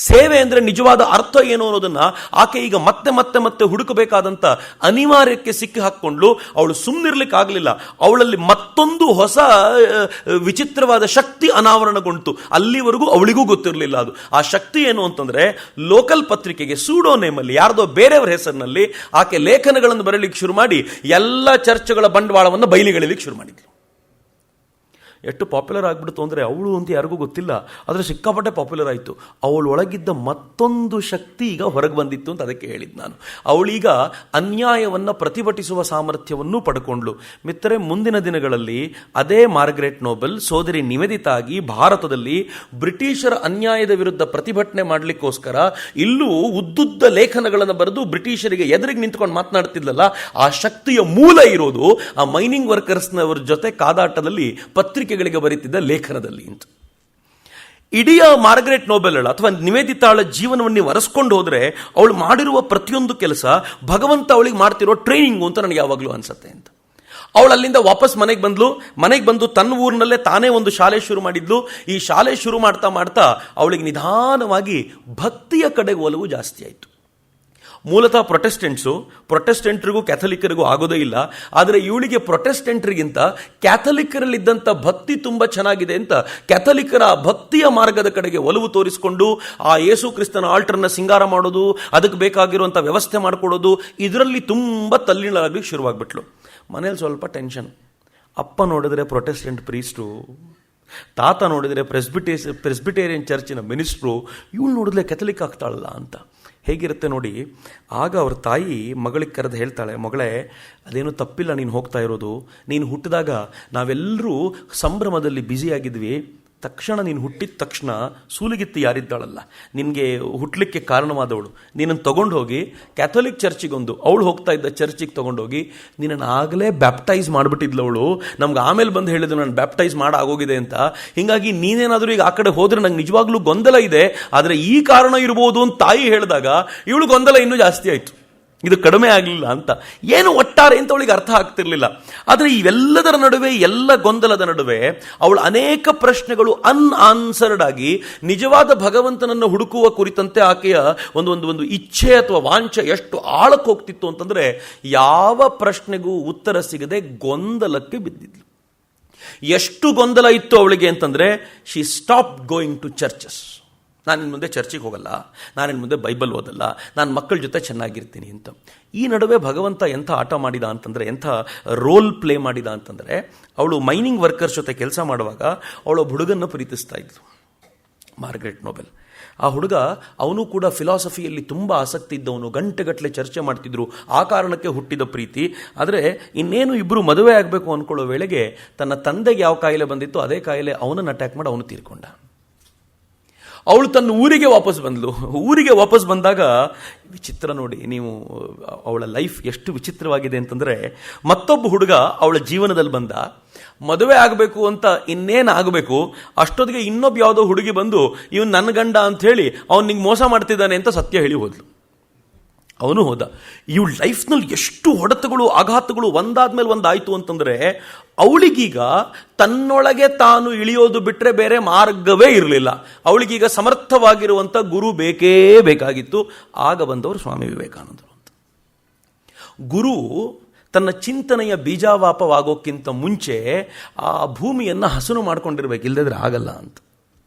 ಸೇವೆ ಅಂದರೆ ನಿಜವಾದ ಅರ್ಥ ಏನು ಅನ್ನೋದನ್ನ ಆಕೆ ಈಗ ಮತ್ತೆ ಮತ್ತೆ ಮತ್ತೆ ಹುಡುಕಬೇಕಾದಂಥ ಅನಿವಾರ್ಯಕ್ಕೆ ಸಿಕ್ಕಿ ಹಾಕ್ಕೊಂಡ್ಲು. ಅವಳು ಸುಮ್ಮನಿರ್ಲಿಕ್ಕೆ ಆಗಲಿಲ್ಲ. ಅವಳಲ್ಲಿ ಮತ್ತೊಂದು ಹೊಸ ವಿಚಿತ್ರವಾದ ಶಕ್ತಿ ಅನಾವರಣಗೊಂಡು. ಅಲ್ಲಿವರೆಗೂ ಅವಳಿಗೂ ಗೊತ್ತಿರಲಿಲ್ಲ ಅದು. ಆ ಶಕ್ತಿ ಏನು ಅಂತಂದ್ರೆ, ಲೋಕಲ್ ಪತ್ರಿಕೆಗೆ ಸೂಡೋ ನೇಮಲ್ಲಿ ಯಾರ್ದೋ ಬೇರೆಯವರ ಹೆಸರಿನಲ್ಲಿ ಆಕೆ ಲೇಖನಗಳನ್ನು ಬರಲಿಕ್ಕೆ ಶುರು ಮಾಡಿ ಎಲ್ಲ ಚರ್ಚ್ಗಳ ಬಂಡವಾಳವನ್ನು ಬಯಲಿಗೆಳಲಿಕ್ಕೆ ಶುರು ಮಾಡಿದ್ಲು. ಎಷ್ಟು ಪಾಪ್ಯುಲರ್ ಆಗಿಬಿಡ್ತು ಅಂದರೆ ಅವಳು ಅಂತ ಯಾರಿಗೂ ಗೊತ್ತಿಲ್ಲ, ಆದರೆ ಸಿಕ್ಕಾಪಟ್ಟೆ ಪಾಪ್ಯುಲರ್ ಆಯಿತು. ಅವಳೊಳಗಿದ್ದ ಮತ್ತೊಂದು ಶಕ್ತಿ ಈಗ ಹೊರಗೆ ಬಂದಿತ್ತು ಅಂತ ಅದಕ್ಕೆ ಹೇಳಿದ್ದು ನಾನು. ಅವಳೀಗ ಅನ್ಯಾಯವನ್ನು ಪ್ರತಿಭಟಿಸುವ ಸಾಮರ್ಥ್ಯವನ್ನು ಪಡ್ಕೊಂಡ್ಳು. ಮಿತ್ರರೆ, ಮುಂದಿನ ದಿನಗಳಲ್ಲಿ ಅದೇ ಮಾರ್ಗರೆಟ್ ನೋಬೆಲ್ ಸೋದರಿ ನಿವೇದಿತಾ ಆಗಿ ಭಾರತದಲ್ಲಿ ಬ್ರಿಟಿಷರ ಅನ್ಯಾಯದ ವಿರುದ್ಧ ಪ್ರತಿಭಟನೆ ಮಾಡಲಿಕ್ಕೋಸ್ಕರ ಇಲ್ಲೂ ಉದ್ದುದ್ದ ಲೇಖನಗಳನ್ನು ಬರೆದು ಬ್ರಿಟಿಷರಿಗೆ ಎದುರಿಗೆ ನಿಂತ್ಕೊಂಡು ಮಾತನಾಡ್ತಿದ್ಲಲ್ಲ, ಆ ಶಕ್ತಿಯ ಮೂಲ ಇರೋದು ಆ ಮೈನಿಂಗ್ ವರ್ಕರ್ಸ್ನವರ ಜೊತೆ ಕಾದಾಟದಲ್ಲಿ ಪತ್ರಿಕೆಗಳಿಗೆ ಬರೀತಿದ್ದ ಲೇಖನದಲ್ಲಿ ಅಂತ. ಇಡೀ ಮಾರ್ಗರೆಟ್ ನೋಬೆಲ್ ಅಥವಾ ನಿವೇದಿತಾಳ ಜೀವನವನ್ನು ನೀವು ಅರಸ್ಕೊಂಡು ಹೋದ್ರೆ ಅವಳು ಮಾಡಿರುವ ಪ್ರತಿಯೊಂದು ಕೆಲಸ ಭಗವಂತ ಅವಳಿಗೆ ಮಾಡ್ತಿರೋ ಟ್ರೈನಿಂಗು ಅಂತ ನನಗೆ ಯಾವಾಗಲೂ ಅನ್ಸುತ್ತೆ ಅಂತ. ಅವಳು ಅಲ್ಲಿಂದ ವಾಪಸ್ ಮನೆಗೆ ಬಂದು ತನ್ನ ಊರಿನಲ್ಲೇ ತಾನೇ ಒಂದು ಶಾಲೆ ಶುರು ಮಾಡಿದ್ಲು. ಈ ಶಾಲೆ ಶುರು ಮಾಡ್ತಾ ಮಾಡ್ತಾ ಅವಳಿಗೆ ನಿಧಾನವಾಗಿ ಭಕ್ತಿಯ ಕಡೆಗೆ ಒಲವು ಜಾಸ್ತಿ ಆಯಿತು. ಮೂಲತಃ ಪ್ರೊಟೆಸ್ಟೆಂಟ್ರಿಗೂ ಕ್ಯಾಥಲಿಕರಿಗೂ ಆಗೋದೇ ಇಲ್ಲ. ಆದರೆ ಇವಳಿಗೆ ಪ್ರೊಟೆಸ್ಟೆಂಟ್ರಿಗಿಂತ ಕ್ಯಾಥಲಿಕರಲ್ಲಿದ್ದಂಥ ಭಕ್ತಿ ತುಂಬ ಚೆನ್ನಾಗಿದೆ ಅಂತ ಕ್ಯಾಥಲಿಕರ ಭಕ್ತಿಯ ಮಾರ್ಗದ ಕಡೆಗೆ ಒಲವು ತೋರಿಸಿಕೊಂಡು ಆ ಯೇಸು ಕ್ರಿಸ್ತನ ಆಲ್ಟರ್ನ ಸಿಂಗಾರ ಮಾಡೋದು, ಅದಕ್ಕೆ ಬೇಕಾಗಿರುವಂಥ ವ್ಯವಸ್ಥೆ ಮಾಡಿಕೊಡೋದು, ಇದರಲ್ಲಿ ತುಂಬ ತಲ್ಲೀಳಾಗಲಿ ಶುರುವಾಗ್ಬಿಟ್ಲು. ಮನೇಲಿ ಸ್ವಲ್ಪ ಟೆನ್ಷನ್. ಅಪ್ಪ ನೋಡಿದ್ರೆ ಪ್ರೊಟೆಸ್ಟೆಂಟ್ ಪ್ರೀಸ್ಟು, ತಾತ ನೋಡಿದರೆ ಪ್ರೆಸ್ಬಿಟೇರಿಯನ್ ಚರ್ಚಿನ ಮಿನಿಸ್ಟ್ರು, ಇವಳು ನೋಡಿದ್ರೆ ಕೆಥಲಿಕ್ ಆಗ್ತಾಳಲ್ಲ ಅಂತ. ಹೇಗಿರುತ್ತೆ ನೋಡಿ. ಆಗ ಅವ್ರ ತಾಯಿ ಮಗಳಿಗೆ ಕರೆದು ಹೇಳ್ತಾಳೆ, ಮಗಳೇ ಅದೇನು ತಪ್ಪಿಲ್ಲ ನೀನು ಹೋಗ್ತಾ ಇರೋದು. ನೀನು ಹುಟ್ಟಿದಾಗ ನಾವೆಲ್ಲರೂ ಸಂಭ್ರಮದಲ್ಲಿ ಬ್ಯುಸಿಯಾಗಿದ್ವಿ. ತಕ್ಷಣ ನೀನು ಹುಟ್ಟಿದ ತಕ್ಷಣ ಸೂಲಿಗಿತ್ತಿ ಯಾರಿದ್ದಾಳಲ್ಲ, ನಿನಗೆ ಹುಟ್ಟಲಿಕ್ಕೆ ಕಾರಣವಾದವಳು, ನಿನ್ನನ್ನು ತಗೊಂಡು ಹೋಗಿ ಕ್ಯಾಥೋಲಿಕ್ ಚರ್ಚಿಗೊಂದು, ಅವಳು ಹೋಗ್ತಾ ಇದ್ದ ಚರ್ಚಿಗೆ ತೊಗೊಂಡೋಗಿ ನಿನ್ನನ್ನು ಆಗಲೇ ಬ್ಯಾಪ್ಟೈಸ್ ಮಾಡಿಬಿಟ್ಟಿದ್ಲವಳು. ನಮ್ಗೆ ಆಮೇಲೆ ಬಂದು ಹೇಳಿದ್ರು ನಾನು ಬ್ಯಾಪ್ಟೈಸ್ ಆಗೋಗಿದೆ ಅಂತ. ಹೀಗಾಗಿ ನೀನೇನಾದರೂ ಈಗ ಆ ಕಡೆ ಹೋದರೆ ನಂಗೆ ನಿಜವಾಗ್ಲೂ ಗೊಂದಲ ಇದೆ, ಆದರೆ ಈ ಕಾರಣ ಇರ್ಬೋದು ಅಂತ ತಾಯಿ ಹೇಳಿದಾಗ ಇವಳು ಗೊಂದಲ ಇನ್ನೂ ಜಾಸ್ತಿ ಆಯಿತು. ಇದು ಕಡಿಮೆ ಆಗಲಿಲ್ಲ ಅಂತ. ಏನು ಒಟ್ಟಾರೆ ಅಂತ ಅವಳಿಗೆ ಅರ್ಥ ಆಗ್ತಿರ್ಲಿಲ್ಲ. ಆದರೆ ಇವೆಲ್ಲದರ ನಡುವೆ, ಎಲ್ಲ ಗೊಂದಲದ ನಡುವೆ ಅವಳು ಅನೇಕ ಪ್ರಶ್ನೆಗಳು ಅನ್ಆನ್ಸರ್ಡ್ ಆಗಿ ನಿಜವಾದ ಭಗವಂತನನ್ನು ಹುಡುಕುವ ಕುರಿತಂತೆ ಆಕೆಯ ಒಂದು ಇಚ್ಛೆ ಅಥವಾ ವಾಂಛೆ ಎಷ್ಟು ಆಳಕ್ಕೆ ಹೋಗ್ತಿತ್ತು ಅಂತಂದ್ರೆ, ಯಾವ ಪ್ರಶ್ನೆಗೂ ಉತ್ತರ ಸಿಗದೆ ಗೊಂದಲಕ್ಕೆ ಬಿದ್ದಿದ್ಲು. ಎಷ್ಟು ಗೊಂದಲ ಇತ್ತು ಅವಳಿಗೆ ಅಂತಂದ್ರೆ, she stop going to churches. ನಾನಿನ್ ಮುಂದೆ ಚರ್ಚಿಗೆ ಹೋಗಲ್ಲ, ನಾನಿನ್ ಮುಂದೆ ಬೈಬಲ್ ಓದಲ್ಲ, ನಾನು ಮಕ್ಕಳ ಜೊತೆ ಚೆನ್ನಾಗಿರ್ತೀನಿ ಅಂತ. ಈ ನಡುವೆ ಭಗವಂತ ಎಂಥ ಆಟ ಮಾಡಿದ ಅಂತಂದರೆ, ಎಂಥ ರೋಲ್ ಪ್ಲೇ ಮಾಡಿದ ಅಂತಂದರೆ, ಅವಳು ಮೈನಿಂಗ್ ವರ್ಕರ್ಸ್ ಜೊತೆ ಕೆಲಸ ಮಾಡುವಾಗ ಅವಳು ಹುಡುಗನ್ನು ಪ್ರೀತಿಸ್ತಾ ಇದ್ಲು, ಮಾರ್ಗರೆಟ್ ನೋಬೆಲ್. ಆ ಹುಡುಗ ಅವನು ಕೂಡ ಫಿಲಾಸಫಿಯಲ್ಲಿ ತುಂಬ ಆಸಕ್ತಿ ಇದ್ದವನು, ಗಂಟೆಗಟ್ಟಲೆ ಚರ್ಚೆ ಮಾಡ್ತಿದ್ರು. ಆ ಕಾರಣಕ್ಕೆ ಹುಟ್ಟಿದ ಪ್ರೀತಿ. ಆದರೆ ಇನ್ನೇನು ಇಬ್ಬರು ಮದುವೆ ಆಗಬೇಕು ಅಂದ್ಕೊಳ್ಳೋ ವೇಳೆಗೆ ತನ್ನ ತಂದೆಗೆ ಯಾವ ಕಾಯಿಲೆ ಬಂದಿತ್ತು ಅದೇ ಕಾಯಿಲೆ ಅವನನ್ನು ಅಟ್ಯಾಕ್ ಮಾಡಿ ಅವನು ತೀರ್ಕೊಂಡ. ಅವಳು ತನ್ನ ಊರಿಗೆ ವಾಪಸ್ ಬಂದಳು. ಊರಿಗೆ ವಾಪಸ್ ಬಂದಾಗ ವಿಚಿತ್ರ ನೋಡಿ ನೀವು, ಅವಳ ಲೈಫ್ ಎಷ್ಟು ವಿಚಿತ್ರವಾಗಿದೆ ಅಂತಂದರೆ, ಮತ್ತೊಬ್ಬ ಹುಡುಗ ಅವಳ ಜೀವನದಲ್ಲಿ ಬಂದ, ಮದುವೆ ಆಗಬೇಕು ಅಂತ ಇನ್ನೇನು ಆಗಬೇಕು ಅಷ್ಟೊತ್ತಿಗೆ ಇನ್ನೊಬ್ಬ ಯಾವುದೋ ಹುಡುಗಿ ಬಂದು ಇವನು ನನ್ನ ಗಂಡ ಅಂತ ಹೇಳಿ ಅವನು ನಿಂಗೆ ಮೋಸ ಮಾಡ್ತಿದ್ದಾನೆ ಅಂತ ಸತ್ಯ ಹೇಳಿ ಹೋದ್ಲು. ಅವನು ಹೋದ. ಇವಳ ಲೈಫ್ನಲ್ಲಿ ಎಷ್ಟು ಹೊಡೆತಗಳು, ಆಘಾತಗಳು ಒಂದಾದ್ಮೇಲೆ ಒಂದಾಯಿತು ಅಂತಂದರೆ, ಅವಳಿಗೀಗ ತನ್ನೊಳಗೆ ತಾನು ಇಳಿಯೋದು ಬಿಟ್ಟರೆ ಬೇರೆ ಮಾರ್ಗವೇ ಇರಲಿಲ್ಲ. ಅವಳಿಗೀಗ ಸಮರ್ಥವಾಗಿರುವಂಥ ಗುರು ಬೇಕೇ ಬೇಕಾಗಿತ್ತು. ಆಗ ಬಂದವರು ಸ್ವಾಮಿ ವಿವೇಕಾನಂದರು ಅಂತ. ಗುರು ತನ್ನ ಚಿಂತನೆಯ ಬೀಜಾವಾಪವಾಗೋಕ್ಕಿಂತ ಮುಂಚೆ ಆ ಭೂಮಿಯನ್ನು ಹಸನು ಮಾಡ್ಕೊಂಡಿರ್ಬೇಕು, ಇಲ್ಲದಿದ್ರೆ ಆಗಲ್ಲ ಅಂತ.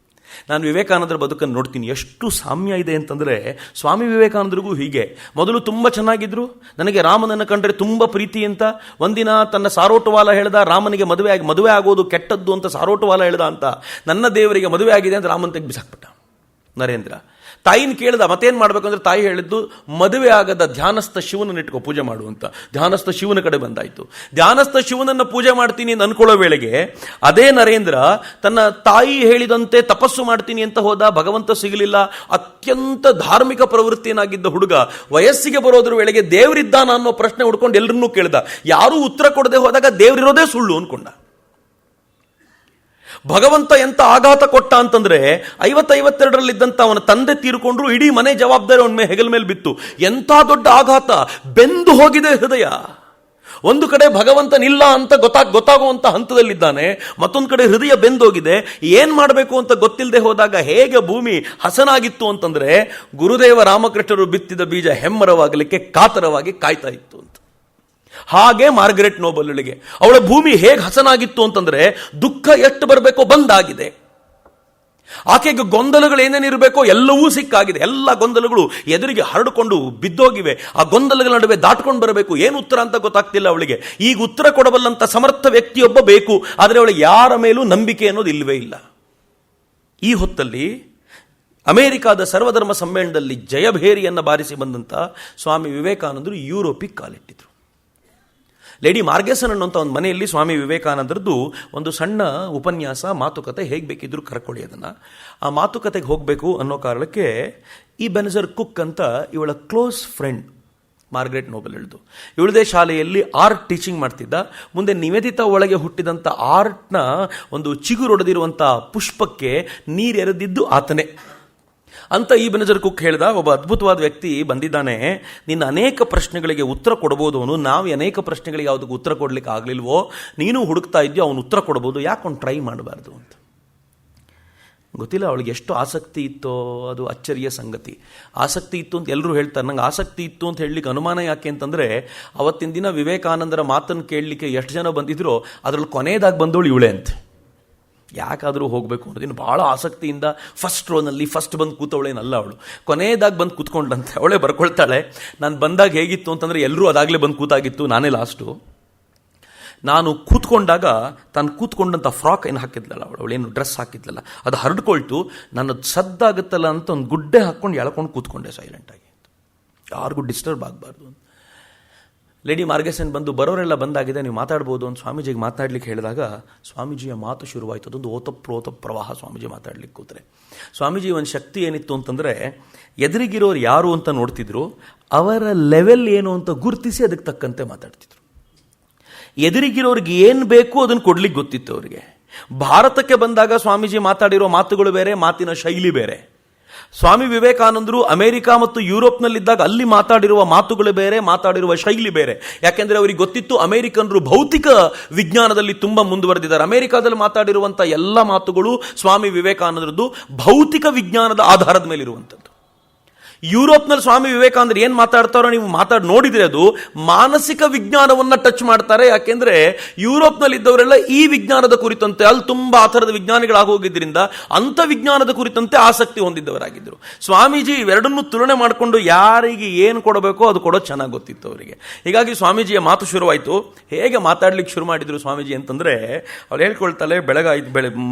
ನಾನು ವಿವೇಕಾನಂದರ ಬದುಕನ್ನು ನೋಡ್ತೀನಿ, ಎಷ್ಟು ಸಾಮ್ಯ ಇದೆ ಅಂತಂದರೆ, ಸ್ವಾಮಿ ವಿವೇಕಾನಂದರಿಗೂ ಹೀಗೆ. ಮೊದಲು ತುಂಬ ಚೆನ್ನಾಗಿದ್ರು, ನನಗೆ ರಾಮನನ್ನು ಕಂಡ್ರೆ ತುಂಬ ಪ್ರೀತಿ ಅಂತ. ಒಂದಿನ ತನ್ನ ಸಾರೋಟವಾಲ ಹೇಳ್ದ, ರಾಮನಿಗೆ ಮದುವೆ ಆಗೋದು ಕೆಟ್ಟದ್ದು ಅಂತ ಸಾರೋಟವಾಲ ಹೇಳ್ದ ಅಂತ. ನನ್ನ ದೇವರಿಗೆ ಮದುವೆ ಆಗಿದೆ ಅಂತ ರಾಮನ್ ತೆಗೆ ಬಿಸಾಕ್ಬಿಟ್ಟ ನರೇಂದ್ರ. ತಾಯಿನ ಕೇಳ್ದ ಮತ್ತೇನು ಮಾಡಬೇಕು ಅಂದರೆ, ತಾಯಿ ಹೇಳಿದ್ದು ಮದುವೆ ಆಗದ ಧ್ಯಾನಸ್ಥ ಶಿವನನ್ನು ಇಟ್ಕೋ ಪೂಜೆ ಮಾಡುವಂತ. ಧ್ಯಾನಸ್ಥ ಶಿವನ ಕಡೆ ಬಂದಾಯಿತು. ಧ್ಯಾನಸ್ಥ ಶಿವನನ್ನು ಪೂಜೆ ಮಾಡ್ತೀನಿ ಅಂತ ಅನ್ಕೊಳ್ಳೋ ವೇಳೆಗೆ ಅದೇ ನರೇಂದ್ರ ತನ್ನ ತಾಯಿ ಹೇಳಿದಂತೆ ತಪಸ್ಸು ಮಾಡ್ತೀನಿ ಅಂತ ಹೋದ, ಭಗವಂತ ಸಿಗಲಿಲ್ಲ. ಅತ್ಯಂತ ಧಾರ್ಮಿಕ ಪ್ರವೃತ್ತಿಯನ್ನಾಗಿದ್ದ ಹುಡುಗ ವಯಸ್ಸಿಗೆ ಬರೋದ್ರ ವೇಳೆಗೆ ದೇವರಿದ್ದಾನ ಅನ್ನೋ ಪ್ರಶ್ನೆ ಹುಡ್ಕೊಂಡು ಎಲ್ಲರನ್ನೂ ಕೇಳ್ದ. ಯಾರೂ ಉತ್ತರ ಕೊಡದೆ ಹೋದಾಗ ದೇವರಿರೋದೇ ಸುಳ್ಳು ಅನ್ಕೊಂಡ. ಭಗವಂತ ಎಂತ ಆಘಾತ ಕೊಟ್ಟ ಅಂತಂದ್ರೆ, 52ರಲ್ಲಿದ್ದಂತ ಅವನ ತಂದೆ ತೀರ್ಕೊಂಡ್ರು, ಇಡೀ ಮನೆ ಜವಾಬ್ದಾರಿ ಅವನ ಹೆಗಲ ಮೇಲೆ ಬಿತ್ತು. ಎಂಥ ದೊಡ್ಡ ಆಘಾತ, ಬೆಂದು ಹೋಗಿದೆ ಹೃದಯ. ಒಂದು ಕಡೆ ಭಗವಂತನಿಲ್ಲ ಅಂತ ಗೊತ್ತಾಗುವಂತ ಹಂತದಲ್ಲಿದ್ದಾನೆ, ಮತ್ತೊಂದು ಕಡೆ ಹೃದಯ ಬೆಂದೋಗಿದೆ. ಏನ್ ಮಾಡಬೇಕು ಅಂತ ಗೊತ್ತಿಲ್ಲದೆ ಹೋದಾಗ ಹೇಗೆ ಭೂಮಿ ಹಸನಾಗಿತ್ತು ಅಂತಂದ್ರೆ, ಗುರುದೇವ ರಾಮಕೃಷ್ಣರು ಬಿತ್ತಿದ ಬೀಜ ಹೆಮ್ಮರವಾಗಲಿಕ್ಕೆ ಕಾತರವಾಗಿ ಕಾಯ್ತಾ ಇತ್ತು ಅಂತ. ಹಾಗೆ ಮಾರ್ಗರೆಟ್ ನೋಬೆಲ್ಳಿಗೆ ಅವಳ ಭೂಮಿ ಹೇಗೆ ಹಸನಾಗಿತ್ತು ಅಂತಂದ್ರೆ, ದುಃಖ ಎಷ್ಟು ಬರಬೇಕೋ ಬಂದಾಗಿದೆ. ಆಕೆಗೆ ಗೊಂದಲಗಳು ಏನೇನಿರಬೇಕೋ ಎಲ್ಲವೂ ಸಿಕ್ಕಾಗಿದೆ. ಎಲ್ಲ ಗೊಂದಲಗಳು ಎದುರಿಗೆ ಹರಡಿಕೊಂಡು ಬಿದ್ದೋಗಿವೆ. ಆ ಗೊಂದಲಗಳ ನಡುವೆ ದಾಟ್ಕೊಂಡು ಬರಬೇಕು. ಏನು ಉತ್ತರ ಅಂತ ಗೊತ್ತಾಗ್ತಿಲ್ಲ ಅವಳಿಗೆ. ಈಗ ಉತ್ತರ ಕೊಡಬಲ್ಲಂತ ಸಮರ್ಥ ವ್ಯಕ್ತಿಯೊಬ್ಬ ಬೇಕು, ಆದರೆ ಅವಳಿಗೆ ಯಾರ ಮೇಲೂ ನಂಬಿಕೆ ಅನ್ನೋದು ಇಲ್ಲವೇ ಇಲ್ಲ. ಈ ಹೊತ್ತಲ್ಲಿ ಅಮೆರಿಕಾದ ಸರ್ವಧರ್ಮ ಸಮ್ಮೇಳನದಲ್ಲಿ ಜಯಭೇರಿಯನ್ನು ಬಾರಿಸಿ ಬಂದಂಥ ಸ್ವಾಮಿ ವಿವೇಕಾನಂದರು ಯುರೋಪಿಗೆ ಕಾಲಿಟ್ಟಿದ್ರು. ಲೇಡಿ ಮಾರ್ಗೆಸನ್ ಅನ್ನುವಂಥ ಒಂದು ಮನೆಯಲ್ಲಿ ಸ್ವಾಮಿ ವಿವೇಕಾನಂದರದ್ದು ಒಂದು ಸಣ್ಣ ಉಪನ್ಯಾಸ, ಮಾತುಕತೆ, ಹೇಗೆ ಬೇಕಿದ್ರು ಕರ್ಕೊಳ್ಳಿ ಅದನ್ನು. ಆ ಮಾತುಕತೆಗೆ ಹೋಗಬೇಕು ಅನ್ನೋ ಕಾರಣಕ್ಕೆ ಈ ಬೆನಜರ್ ಕುಕ್ ಅಂತ ಇವಳ ಕ್ಲೋಸ್ ಫ್ರೆಂಡ್, ಮಾರ್ಗರೆಟ್ ನೋಬೆಲ್ ಹೇಳಿದ್ದು. ಇವಳದೇ ಶಾಲೆಯಲ್ಲಿ ಆರ್ಟ್ ಟೀಚಿಂಗ್ ಮಾಡ್ತಿದ್ದ. ಮುಂದೆ ನಿವೇದಿತಾ ಒಳಗೆ ಹುಟ್ಟಿದಂಥ ಆರ್ಟ್ನ ಒಂದು ಚಿಗುರೊಡೆದಿರುವಂಥ ಪುಷ್ಪಕ್ಕೆ ನೀರೆರೆದಿದ್ದು ಆತನೇ ಅಂತ ಈ ಬೆನಜರ್ ಕುಕ್ ಹೇಳ್ದ. ಒಬ್ಬ ಅದ್ಭುತವಾದ ವ್ಯಕ್ತಿ ಬಂದಿದ್ದಾನೆ, ನಿನ್ನ ಅನೇಕ ಪ್ರಶ್ನೆಗಳಿಗೆ ಉತ್ತರ ಕೊಡಬಹುದು ಅವನು, ನಾವು ಅನೇಕ ಪ್ರಶ್ನೆಗಳಿಗೆ ಯಾವುದಕ್ಕೂ ಉತ್ತರ ಕೊಡ್ಲಿಕ್ಕೆ ಆಗ್ಲಿಲ್ವೋ, ನೀನು ಹುಡುಕ್ತಾ ಇದ್ಯೋ, ಅವನು ಉತ್ತರ ಕೊಡಬಹುದು, ಯಾಕೊಂಡು ಟ್ರೈ ಮಾಡಬಾರ್ದು ಅಂತ. ಗೊತ್ತಿಲ್ಲ ಅವಳಿಗೆ ಎಷ್ಟು ಆಸಕ್ತಿ ಇತ್ತೋ, ಅದು ಅಚ್ಚರಿಯ ಸಂಗತಿ. ಆಸಕ್ತಿ ಇತ್ತು ಅಂತ ಎಲ್ಲರೂ ಹೇಳ್ತಾರೆ. ನಂಗೆ ಆಸಕ್ತಿ ಇತ್ತು ಅಂತ ಹೇಳಲಿಕ್ಕೆ ಅನುಮಾನ ಯಾಕೆ ಅಂತಂದರೆ, ಅವತ್ತಿನ ದಿನ ವಿವೇಕಾನಂದರ ಮಾತನ್ನು ಕೇಳಲಿಕ್ಕೆ ಎಷ್ಟು ಜನ ಬಂದಿದ್ರೋ ಅದರಲ್ಲಿ ಕೊನೆಯದಾಗಿ ಬಂದವಳು ಇವಳೆ ಅಂತ. ಯಾಕಾದರೂ ಹೋಗಬೇಕು ಅನ್ನೋದಿನ್ನು ಭಾಳ ಆಸಕ್ತಿಯಿಂದ ಫಸ್ಟ್ ರೋನಲ್ಲಿ ಫಸ್ಟ್ ಬಂದು ಕೂತವಳೇನಲ್ಲ ಅವಳು, ಕೊನೆಯದಾಗಿ ಬಂದು ಕೂತ್ಕೊಂಡಂತೆ. ಅವಳೇ ಬರ್ಕೊಳ್ತಾಳೆ, ನಾನು ಬಂದಾಗ ಹೇಗಿತ್ತು ಅಂತಂದರೆ ಎಲ್ಲರೂ ಅದಾಗಲೇ ಬಂದು ಕೂತಾಗಿತ್ತು, ನಾನೇ ಲಾಸ್ಟು. ನಾನು ಕೂತ್ಕೊಂಡಾಗ ತಾನು ಕೂತ್ಕೊಂಡಂಥ ಫ್ರಾಕ್ ಏನು ಹಾಕಿದ್ಲಲ್ಲ ಅವಳೇನು ಡ್ರೆಸ್ ಹಾಕಿದ್ಲಲ್ಲ ಅದು ಹರಡ್ಕೊಳ್ತು, ನನ್ನದು ಸದ್ದಾಗುತ್ತಲ್ಲ ಅಂತ ಒಂದು ಗುಡ್ಡೆ ಹಾಕ್ಕೊಂಡು ಎಳ್ಕೊಂಡು ಕೂತ್ಕೊಂಡೆ ಸೈಲೆಂಟಾಗಿ, ಯಾರಿಗೂ ಡಿಸ್ಟರ್ಬ್ ಆಗಬಾರ್ದು ಅಂತ. ಲೇಡಿ ಮಾರ್ಗೆಸನ್ ಬಂದು ಬರೋರೆಲ್ಲ ಬಂದಾಗಿದೆ, ನೀವು ಮಾತಾಡ್ಬೋದು ಅಂತ ಸ್ವಾಮೀಜಿಗೆ ಮಾತಾಡ್ಲಿಕ್ಕೆ ಹೇಳಿದಾಗ ಸ್ವಾಮೀಜಿಯ ಮಾತು ಶುರುವಾಯಿತು. ಅದೊಂದು ಓತಪ್ರೋತ ಪ್ರವಾಹ. ಸ್ವಾಮೀಜಿ ಮಾತಾಡ್ಲಿಕ್ಕೆ ಕೂತ್ರೆ ಸ್ವಾಮೀಜಿ ಒಂದು ಶಕ್ತಿ ಏನಿತ್ತು ಅಂತಂದರೆ, ಎದುರಿಗಿರೋರು ಯಾರು ಅಂತ ನೋಡ್ತಿದ್ರು, ಅವರ ಲೆವೆಲ್ ಏನು ಅಂತ ಗುರುತಿಸಿ ಅದಕ್ಕೆ ತಕ್ಕಂತೆ ಮಾತಾಡ್ತಿದ್ರು. ಎದುರಿಗಿರೋರಿಗೆ ಏನು ಬೇಕು ಅದನ್ನು ಕೊಡ್ಲಿಕ್ಕೆ ಗೊತ್ತಿತ್ತು ಅವರಿಗೆ. ಭಾರತಕ್ಕೆ ಬಂದಾಗ ಸ್ವಾಮೀಜಿ ಮಾತಾಡಿರೋ ಮಾತುಗಳು ಬೇರೆ, ಮಾತಿನ ಶೈಲಿ ಬೇರೆ. ಸ್ವಾಮಿ ವಿವೇಕಾನಂದರು ಅಮೆರಿಕ ಮತ್ತು ಯುರೋಪ್ನಲ್ಲಿದ್ದಾಗ ಅಲ್ಲಿ ಮಾತಾಡಿರುವ ಮಾತುಗಳು ಬೇರೆ, ಮಾತಾಡಿರುವ ಶೈಲಿ ಬೇರೆ. ಯಾಕೆಂದರೆ ಅವರಿಗೆ ಗೊತ್ತಿತ್ತು ಅಮೆರಿಕನರು ಭೌತಿಕ ವಿಜ್ಞಾನದಲ್ಲಿ ತುಂಬ ಮುಂದುವರೆದಿದ್ದಾರೆ. ಅಮೆರಿಕಾದಲ್ಲಿ ಮಾತಾಡಿರುವಂಥ ಎಲ್ಲ ಮಾತುಗಳು ಸ್ವಾಮಿ ವಿವೇಕಾನಂದರದ್ದು ಭೌತಿಕ ವಿಜ್ಞಾನದ ಆಧಾರದ ಮೇಲೆ ಇರುವಂಥದ್ದು. ಯುರೋಪ್ನಲ್ಲಿ ಸ್ವಾಮಿ ವಿವೇಕಾನಂದರು ಏನು ಮಾತಾಡ್ತಾರೋ ನೀವು ನೋಡಿದ್ರೆ ಅದು ಮಾನಸಿಕ ವಿಜ್ಞಾನವನ್ನು ಟಚ್ ಮಾಡ್ತಾರೆ. ಯಾಕೆಂದ್ರೆ ಯುರೋಪ್ನಲ್ಲಿ ಇದ್ದವರೆಲ್ಲ ಈ ವಿಜ್ಞಾನದ ಕುರಿತಂತೆ, ಅಲ್ಲಿ ತುಂಬಾ ಆ ಥರದ ವಿಜ್ಞಾನಿಗಳಾಗಿ ಹೋಗಿದ್ದರಿಂದ ಅಂಥ ವಿಜ್ಞಾನದ ಕುರಿತಂತೆ ಆಸಕ್ತಿ ಹೊಂದಿದ್ದವರಾಗಿದ್ದರು. ಸ್ವಾಮೀಜಿ ಇವೆರಡನ್ನೂ ತುಲನೆ ಮಾಡಿಕೊಂಡು ಯಾರಿಗೆ ಏನು ಕೊಡಬೇಕೋ ಅದು ಕೊಡೋದು ಚೆನ್ನಾಗಿ ಗೊತ್ತಿತ್ತು ಅವರಿಗೆ. ಹೀಗಾಗಿ ಸ್ವಾಮೀಜಿಯ ಮಾತು ಶುರುವಾಯಿತು. ಹೇಗೆ ಮಾತಾಡ್ಲಿಕ್ಕೆ ಶುರು ಮಾಡಿದ್ರು ಸ್ವಾಮೀಜಿ ಅಂತಂದ್ರೆ, ಅವ್ರು ಹೇಳ್ಕೊಳ್ತಾಳೆ,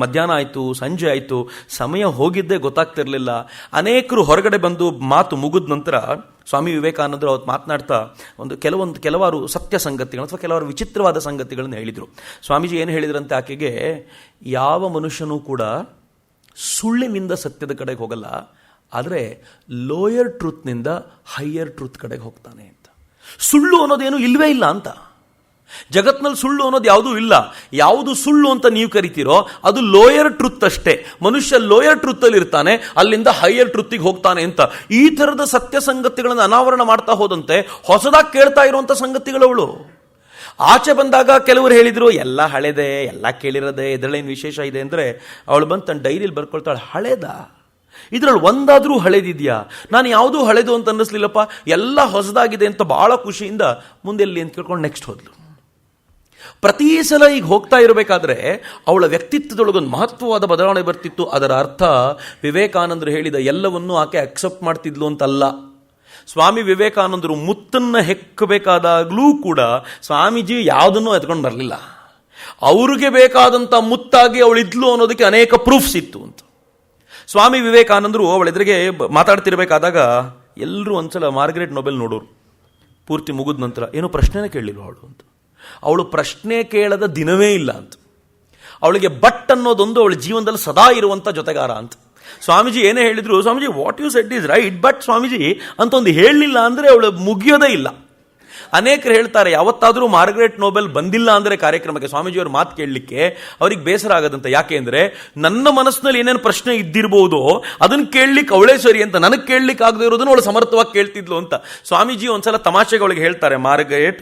ಮಧ್ಯಾಹ್ನ ಆಯಿತು, ಸಂಜೆ ಆಯಿತು, ಸಮಯ ಹೋಗಿದ್ದೇ ಗೊತ್ತಾಗ್ತಿರ್ಲಿಲ್ಲ. ಅನೇಕರು ಹೊರಗಡೆ ಬಂದು ಮಾತು ಮುಗಿದ ನಂತರ ಸ್ವಾಮಿ ವಿವೇಕಾನಂದರು ಅವತ್ತು ಮಾತನಾಡ್ತಾ ಕೆಲವಾರು ಸತ್ಯ ಸಂಗತಿಗಳು ಅಥವಾ ಕೆಲವಾರು ವಿಚಿತ್ರವಾದ ಸಂಗತಿಗಳನ್ನು ಹೇಳಿದರು. ಸ್ವಾಮೀಜಿ ಏನು ಹೇಳಿದ್ರಂತೆ ಆಕೆಗೆ, ಯಾವ ಮನುಷ್ಯನೂ ಕೂಡ ಸುಳ್ಳಿನಿಂದ ಸತ್ಯದ ಕಡೆಗೆ ಹೋಗಲ್ಲ, ಆದರೆ ಲೋಯರ್ ಟ್ರೂತ್ನಿಂದ ಹೈಯರ್ ಟ್ರೂತ್ ಕಡೆಗೆ ಹೋಗ್ತಾನೆ ಅಂತ. ಸುಳ್ಳು ಅನ್ನೋದೇನು ಇಲ್ವೇ ಇಲ್ಲ ಅಂತ. ಜಗತ್ನಲ್ಲಿ ಸುಳ್ಳು ಅನ್ನೋದು ಯಾವುದೂ ಇಲ್ಲ. ಯಾವುದು ಸುಳ್ಳು ಅಂತ ನೀವು ಕರಿತೀರೋ ಅದು ಲೋಯರ್ ಟ್ರುತ್ ಅಷ್ಟೇ. ಮನುಷ್ಯ ಲೋಯರ್ ಟ್ರುತ್ ಅಲ್ಲಿ ಇರ್ತಾನೆ, ಅಲ್ಲಿಂದ ಹೈಯರ್ ಟ್ರುತ್ತಿಗೆ ಹೋಗ್ತಾನೆ ಅಂತ. ಈ ತರದ ಸತ್ಯ ಸಂಗತಿಗಳನ್ನು ಅನಾವರಣ ಮಾಡ್ತಾ ಹೋದಂತೆ ಹೊಸದಾಗಿ ಕೇಳ್ತಾ ಇರುವಂತ ಸಂಗತಿಗಳವಳು. ಆಚೆ ಬಂದಾಗ ಕೆಲವರು ಹೇಳಿದ್ರು ಎಲ್ಲ ಹಳೆದೆ, ಎಲ್ಲ ಕೇಳಿರೋದೆ, ಇದರಲ್ಲೇನು ವಿಶೇಷ ಇದೆ ಅಂದ್ರೆ, ಅವಳು ಬಂದು ತನ್ನ ಡೈರಿಯಲ್ಲಿ ಬರ್ಕೊಳ್ತಾಳೆ, ಹಳೇದ ಇದರಲ್ಲಿ ಒಂದಾದ್ರೂ ಹಳೇದಿದೆಯಾ? ನಾನು ಯಾವುದೂ ಹಳೇದು ಅಂತ ಅನ್ನಿಸ್ಲಿಲ್ಲಪ್ಪ, ಎಲ್ಲ ಹೊಸದಾಗಿದೆ ಅಂತ ಬಹಳ ಖುಷಿಯಿಂದ ಮುಂದೆ ಎಲ್ಲಿ ಅಂತ ಕೇಳ್ಕೊಂಡು ನೆಕ್ಸ್ಟ್ ಹೋದ್ಲು. ಪ್ರತಿ ಸಲ ಈಗ ಹೋಗ್ತಾ ಇರಬೇಕಾದ್ರೆ ಅವಳ ವ್ಯಕ್ತಿತ್ವದೊಳಗೊಂದು ಮಹತ್ವವಾದ ಬದಲಾವಣೆ ಬರ್ತಿತ್ತು. ಅದರ ಅರ್ಥ ವಿವೇಕಾನಂದರು ಹೇಳಿದ ಎಲ್ಲವನ್ನೂ ಆಕೆ ಅಕ್ಸೆಪ್ಟ್ ಮಾಡ್ತಿದ್ಲು ಅಂತಲ್ಲ. ಸ್ವಾಮಿ ವಿವೇಕಾನಂದರು ಮುತ್ತನ್ನು ಹೆಕ್ಕಬೇಕಾದಾಗಲೂ ಕೂಡ ಸ್ವಾಮೀಜಿ ಯಾವುದನ್ನೂ ಎತ್ಕೊಂಡು ಬರಲಿಲ್ಲ. ಅವ್ರಿಗೆ ಬೇಕಾದಂಥ ಮುತ್ತಾಗಿ ಅವಳಿದ್ಲು ಅನ್ನೋದಕ್ಕೆ ಅನೇಕ ಪ್ರೂಫ್ಸ್ ಇತ್ತು ಅಂತ. ಸ್ವಾಮಿ ವಿವೇಕಾನಂದರು ಅವಳೆದುರಿಗೆ ಮಾತಾಡ್ತಿರ್ಬೇಕಾದಾಗ ಎಲ್ಲರೂ ಒಂದ್ಸಲ ಮಾರ್ಗರೆಟ್ ನೋಬೆಲ್ ನೋಡೋರು. ಪೂರ್ತಿ ಮುಗಿದ ನಂತರ ಏನೋ ಪ್ರಶ್ನೆನೇ ಕೇಳಲಿಲ್ಲ ಅವಳು ಅಂತ. ಅವಳು ಪ್ರಶ್ನೆ ಕೇಳದ ದಿನವೇ ಇಲ್ಲ ಅಂತ. ಅವಳಿಗೆ ಬಟ್ ಅನ್ನೋದೊಂದು ಅವಳ ಜೀವನದಲ್ಲಿ ಸದಾ ಇರುವಂಥ ಜೊತೆಗಾರ ಅಂತ. ಸ್ವಾಮೀಜಿ ಏನೇ ಹೇಳಿದ್ರು, Swamiji what you said is right but Swamiji ಅಂತ ಒಂದು ಹೇಳಲಿಲ್ಲ ಅಂದರೆ ಅವಳು ಮುಗಿಯೋದೇ ಇಲ್ಲ. ಅನೇಕರು ಹೇಳ್ತಾರೆ, ಯಾವತ್ತಾದರೂ ಮಾರ್ಗರೆಟ್ ನೋಬೆಲ್ ಬಂದಿಲ್ಲ ಅಂದರೆ ಕಾರ್ಯಕ್ರಮಕ್ಕೆ ಸ್ವಾಮೀಜಿಯವ್ರ ಮಾತು ಕೇಳಲಿಕ್ಕೆ ಅವ್ರಿಗೆ ಬೇಸರ ಆಗೋದಂತ. ಯಾಕೆ ಅಂದರೆ ನನ್ನ ಮನಸ್ಸಿನಲ್ಲಿ ಏನೇನು ಪ್ರಶ್ನೆ ಇದ್ದಿರ್ಬೋದೋ ಅದನ್ನು ಕೇಳಲಿಕ್ಕೆ ಅವಳೇ ಸರಿ ಅಂತ, ನನಗೆ ಕೇಳಲಿಕ್ಕೆ ಆಗದೆ ಇರೋದನ್ನು ಅವಳು ಸಮರ್ಥವಾಗಿ ಕೇಳ್ತಿದ್ಲು ಅಂತ. ಸ್ವಾಮೀಜಿ ಒಂದ್ಸಲ ತಮಾಷೆಗೆ ಅವಳಿಗೆ ಹೇಳ್ತಾರೆ,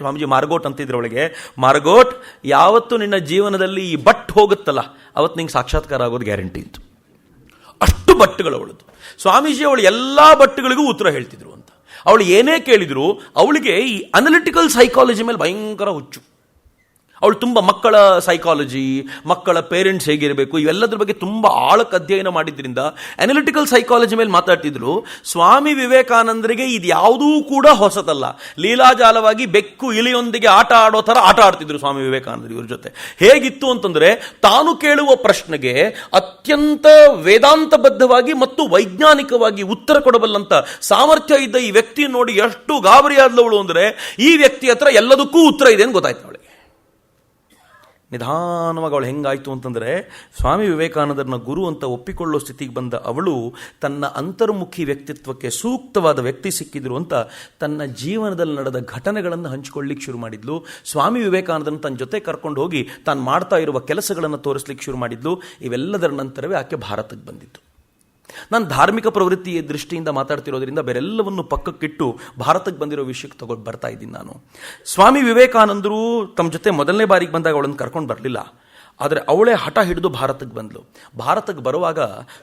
ಸ್ವಾಮೀಜಿ ಮಾರ್ಗೋಟ್ ಅಂತಿದ್ರು ಅವಳಿಗೆ, ಮಾರ್ಗೋಟ್ ಯಾವತ್ತು ನಿನ್ನ ಜೀವನದಲ್ಲಿ ಈ ಬಟ್ ಹೋಗುತ್ತಲ್ಲ ಅವತ್ತು ನಿಂಗೆ ಸಾಕ್ಷಾತ್ಕಾರ ಆಗೋದು ಗ್ಯಾರಂಟಿ ಇತ್ತು. ಅಷ್ಟು ಬಟ್ಟುಗಳು ಅವಳದ್ದು. ಸ್ವಾಮೀಜಿ ಅವಳು ಎಲ್ಲ ಬಟ್ಟುಗಳಿಗೂ ಉತ್ತರ ಹೇಳ್ತಿದ್ರು ಅಂತ. ಅವಳು ಏನೇ ಕೇಳಿದ್ರು ಅವಳಿಗೆ ಈ ಅನಲಿಟಿಕಲ್ ಸೈಕಾಲಜಿ ಮೇಲೆ ಭಯಂಕರ ಹುಚ್ಚು. ಅವಳು ತುಂಬ ಮಕ್ಕಳ ಸೈಕಾಲಜಿ, ಮಕ್ಕಳ ಪೇರೆಂಟ್ಸ್ ಹೇಗಿರಬೇಕು ಇವೆಲ್ಲದ್ರ ಬಗ್ಗೆ ತುಂಬ ಆಳಕ್ಕೆ ಅಧ್ಯಯನ ಮಾಡಿದ್ರಿಂದ ಅನಲಿಟಿಕಲ್ ಸೈಕಾಲಜಿ ಮೇಲೆ ಮಾತಾಡ್ತಿದ್ರು. ಸ್ವಾಮಿ ವಿವೇಕಾನಂದರಿಗೆ ಇದು ಯಾವುದೂ ಕೂಡ ಹೊಸತಲ್ಲ. ಲೀಲಾಜಾಲವಾಗಿ ಬೆಕ್ಕು ಇಲಿಯೊಂದಿಗೆ ಆಟ ಆಡೋ ಥರ ಆಟ ಆಡ್ತಿದ್ರು ಸ್ವಾಮಿ ವಿವೇಕಾನಂದರು ಇವ್ರ ಜೊತೆ. ಹೇಗಿತ್ತು ಅಂತಂದ್ರೆ, ತಾನು ಕೇಳುವ ಪ್ರಶ್ನೆಗೆ ಅತ್ಯಂತ ವೇದಾಂತಬದ್ಧವಾಗಿ ಮತ್ತು ವೈಜ್ಞಾನಿಕವಾಗಿ ಉತ್ತರ ಕೊಡಬಲ್ಲಂತ ಸಾಮರ್ಥ್ಯ ಇದ್ದ ಈ ವ್ಯಕ್ತಿ ನೋಡಿ ಎಷ್ಟು ಗಾಬರಿಯಾದವಳು ಅಂದರೆ, ಈ ವ್ಯಕ್ತಿ ಹತ್ರ ಎಲ್ಲದಕ್ಕೂ ಉತ್ತರ ಇದೆ ಅಂತ ಗೊತ್ತಾಯ್ತು ಅವಳಿಗೆ. ನಿಧಾನವಾಗಿ ಅವಳು ಹೆಂಗಾಯಿತು ಅಂತಂದರೆ, ಸ್ವಾಮಿ ವಿವೇಕಾನಂದರನ್ನ ಗುರು ಅಂತ ಒಪ್ಪಿಕೊಳ್ಳೋ ಸ್ಥಿತಿಗೆ ಬಂದ ಅವಳು ತನ್ನ ಅಂತರ್ಮುಖಿ ವ್ಯಕ್ತಿತ್ವಕ್ಕೆ ಸೂಕ್ತವಾದ ವ್ಯಕ್ತಿ ಸಿಕ್ಕಿದ್ರು ಅಂತ ತನ್ನ ಜೀವನದಲ್ಲಿ ನಡೆದ ಘಟನೆಗಳನ್ನು ಹಂಚಿಕೊಳ್ಳಿಕ್ಕೆ ಶುರು ಮಾಡಿದ್ಲು. ಸ್ವಾಮಿ ವಿವೇಕಾನಂದನ ತನ್ನ ಜೊತೆ ಕರ್ಕೊಂಡು ಹೋಗಿ ತಾನು ಮಾಡ್ತಾ ಇರುವ ಕೆಲಸಗಳನ್ನು ತೋರಿಸ್ಲಿಕ್ಕೆ ಶುರು ಮಾಡಿದ್ಲು. ಇವೆಲ್ಲದರ ನಂತರವೇ ಆಕೆ ಭಾರತಕ್ಕೆ ಬಂದಿತ್ತು. ನಾನು ಧಾರ್ಮಿಕ ಪ್ರವೃತ್ತಿಯ ದೃಷ್ಟಿಯಿಂದ ಮಾತಾಡ್ತಿರೋದ್ರಿಂದ ಬೇರೆಲ್ಲವನ್ನು ಪಕ್ಕಕ್ಕಿಟ್ಟು ಭಾರತಕ್ಕೆ ಬಂದಿರೋ ವಿಷಯಕ್ಕೆ ತಗೊಂಡು ಬರ್ತಾ ಇದ್ದೀನಿ ನಾನು. ಸ್ವಾಮಿ ವಿವೇಕಾನಂದರು ತಮ್ಮ ಜೊತೆ ಮೊದಲನೇ ಬಾರಿಗೆ ಬಂದಾಗ ಅವಳನ್ನು ಕರ್ಕೊಂಡು ಬರಲಿಲ್ಲ. ಆದರೆ ಅವಳೇ ಹಠ ಹಿಡಿದು ಭಾರತಕ್ಕೆ ಬಂದಳು. ಭಾರತಕ್ಕೆ ಬರುವಾಗ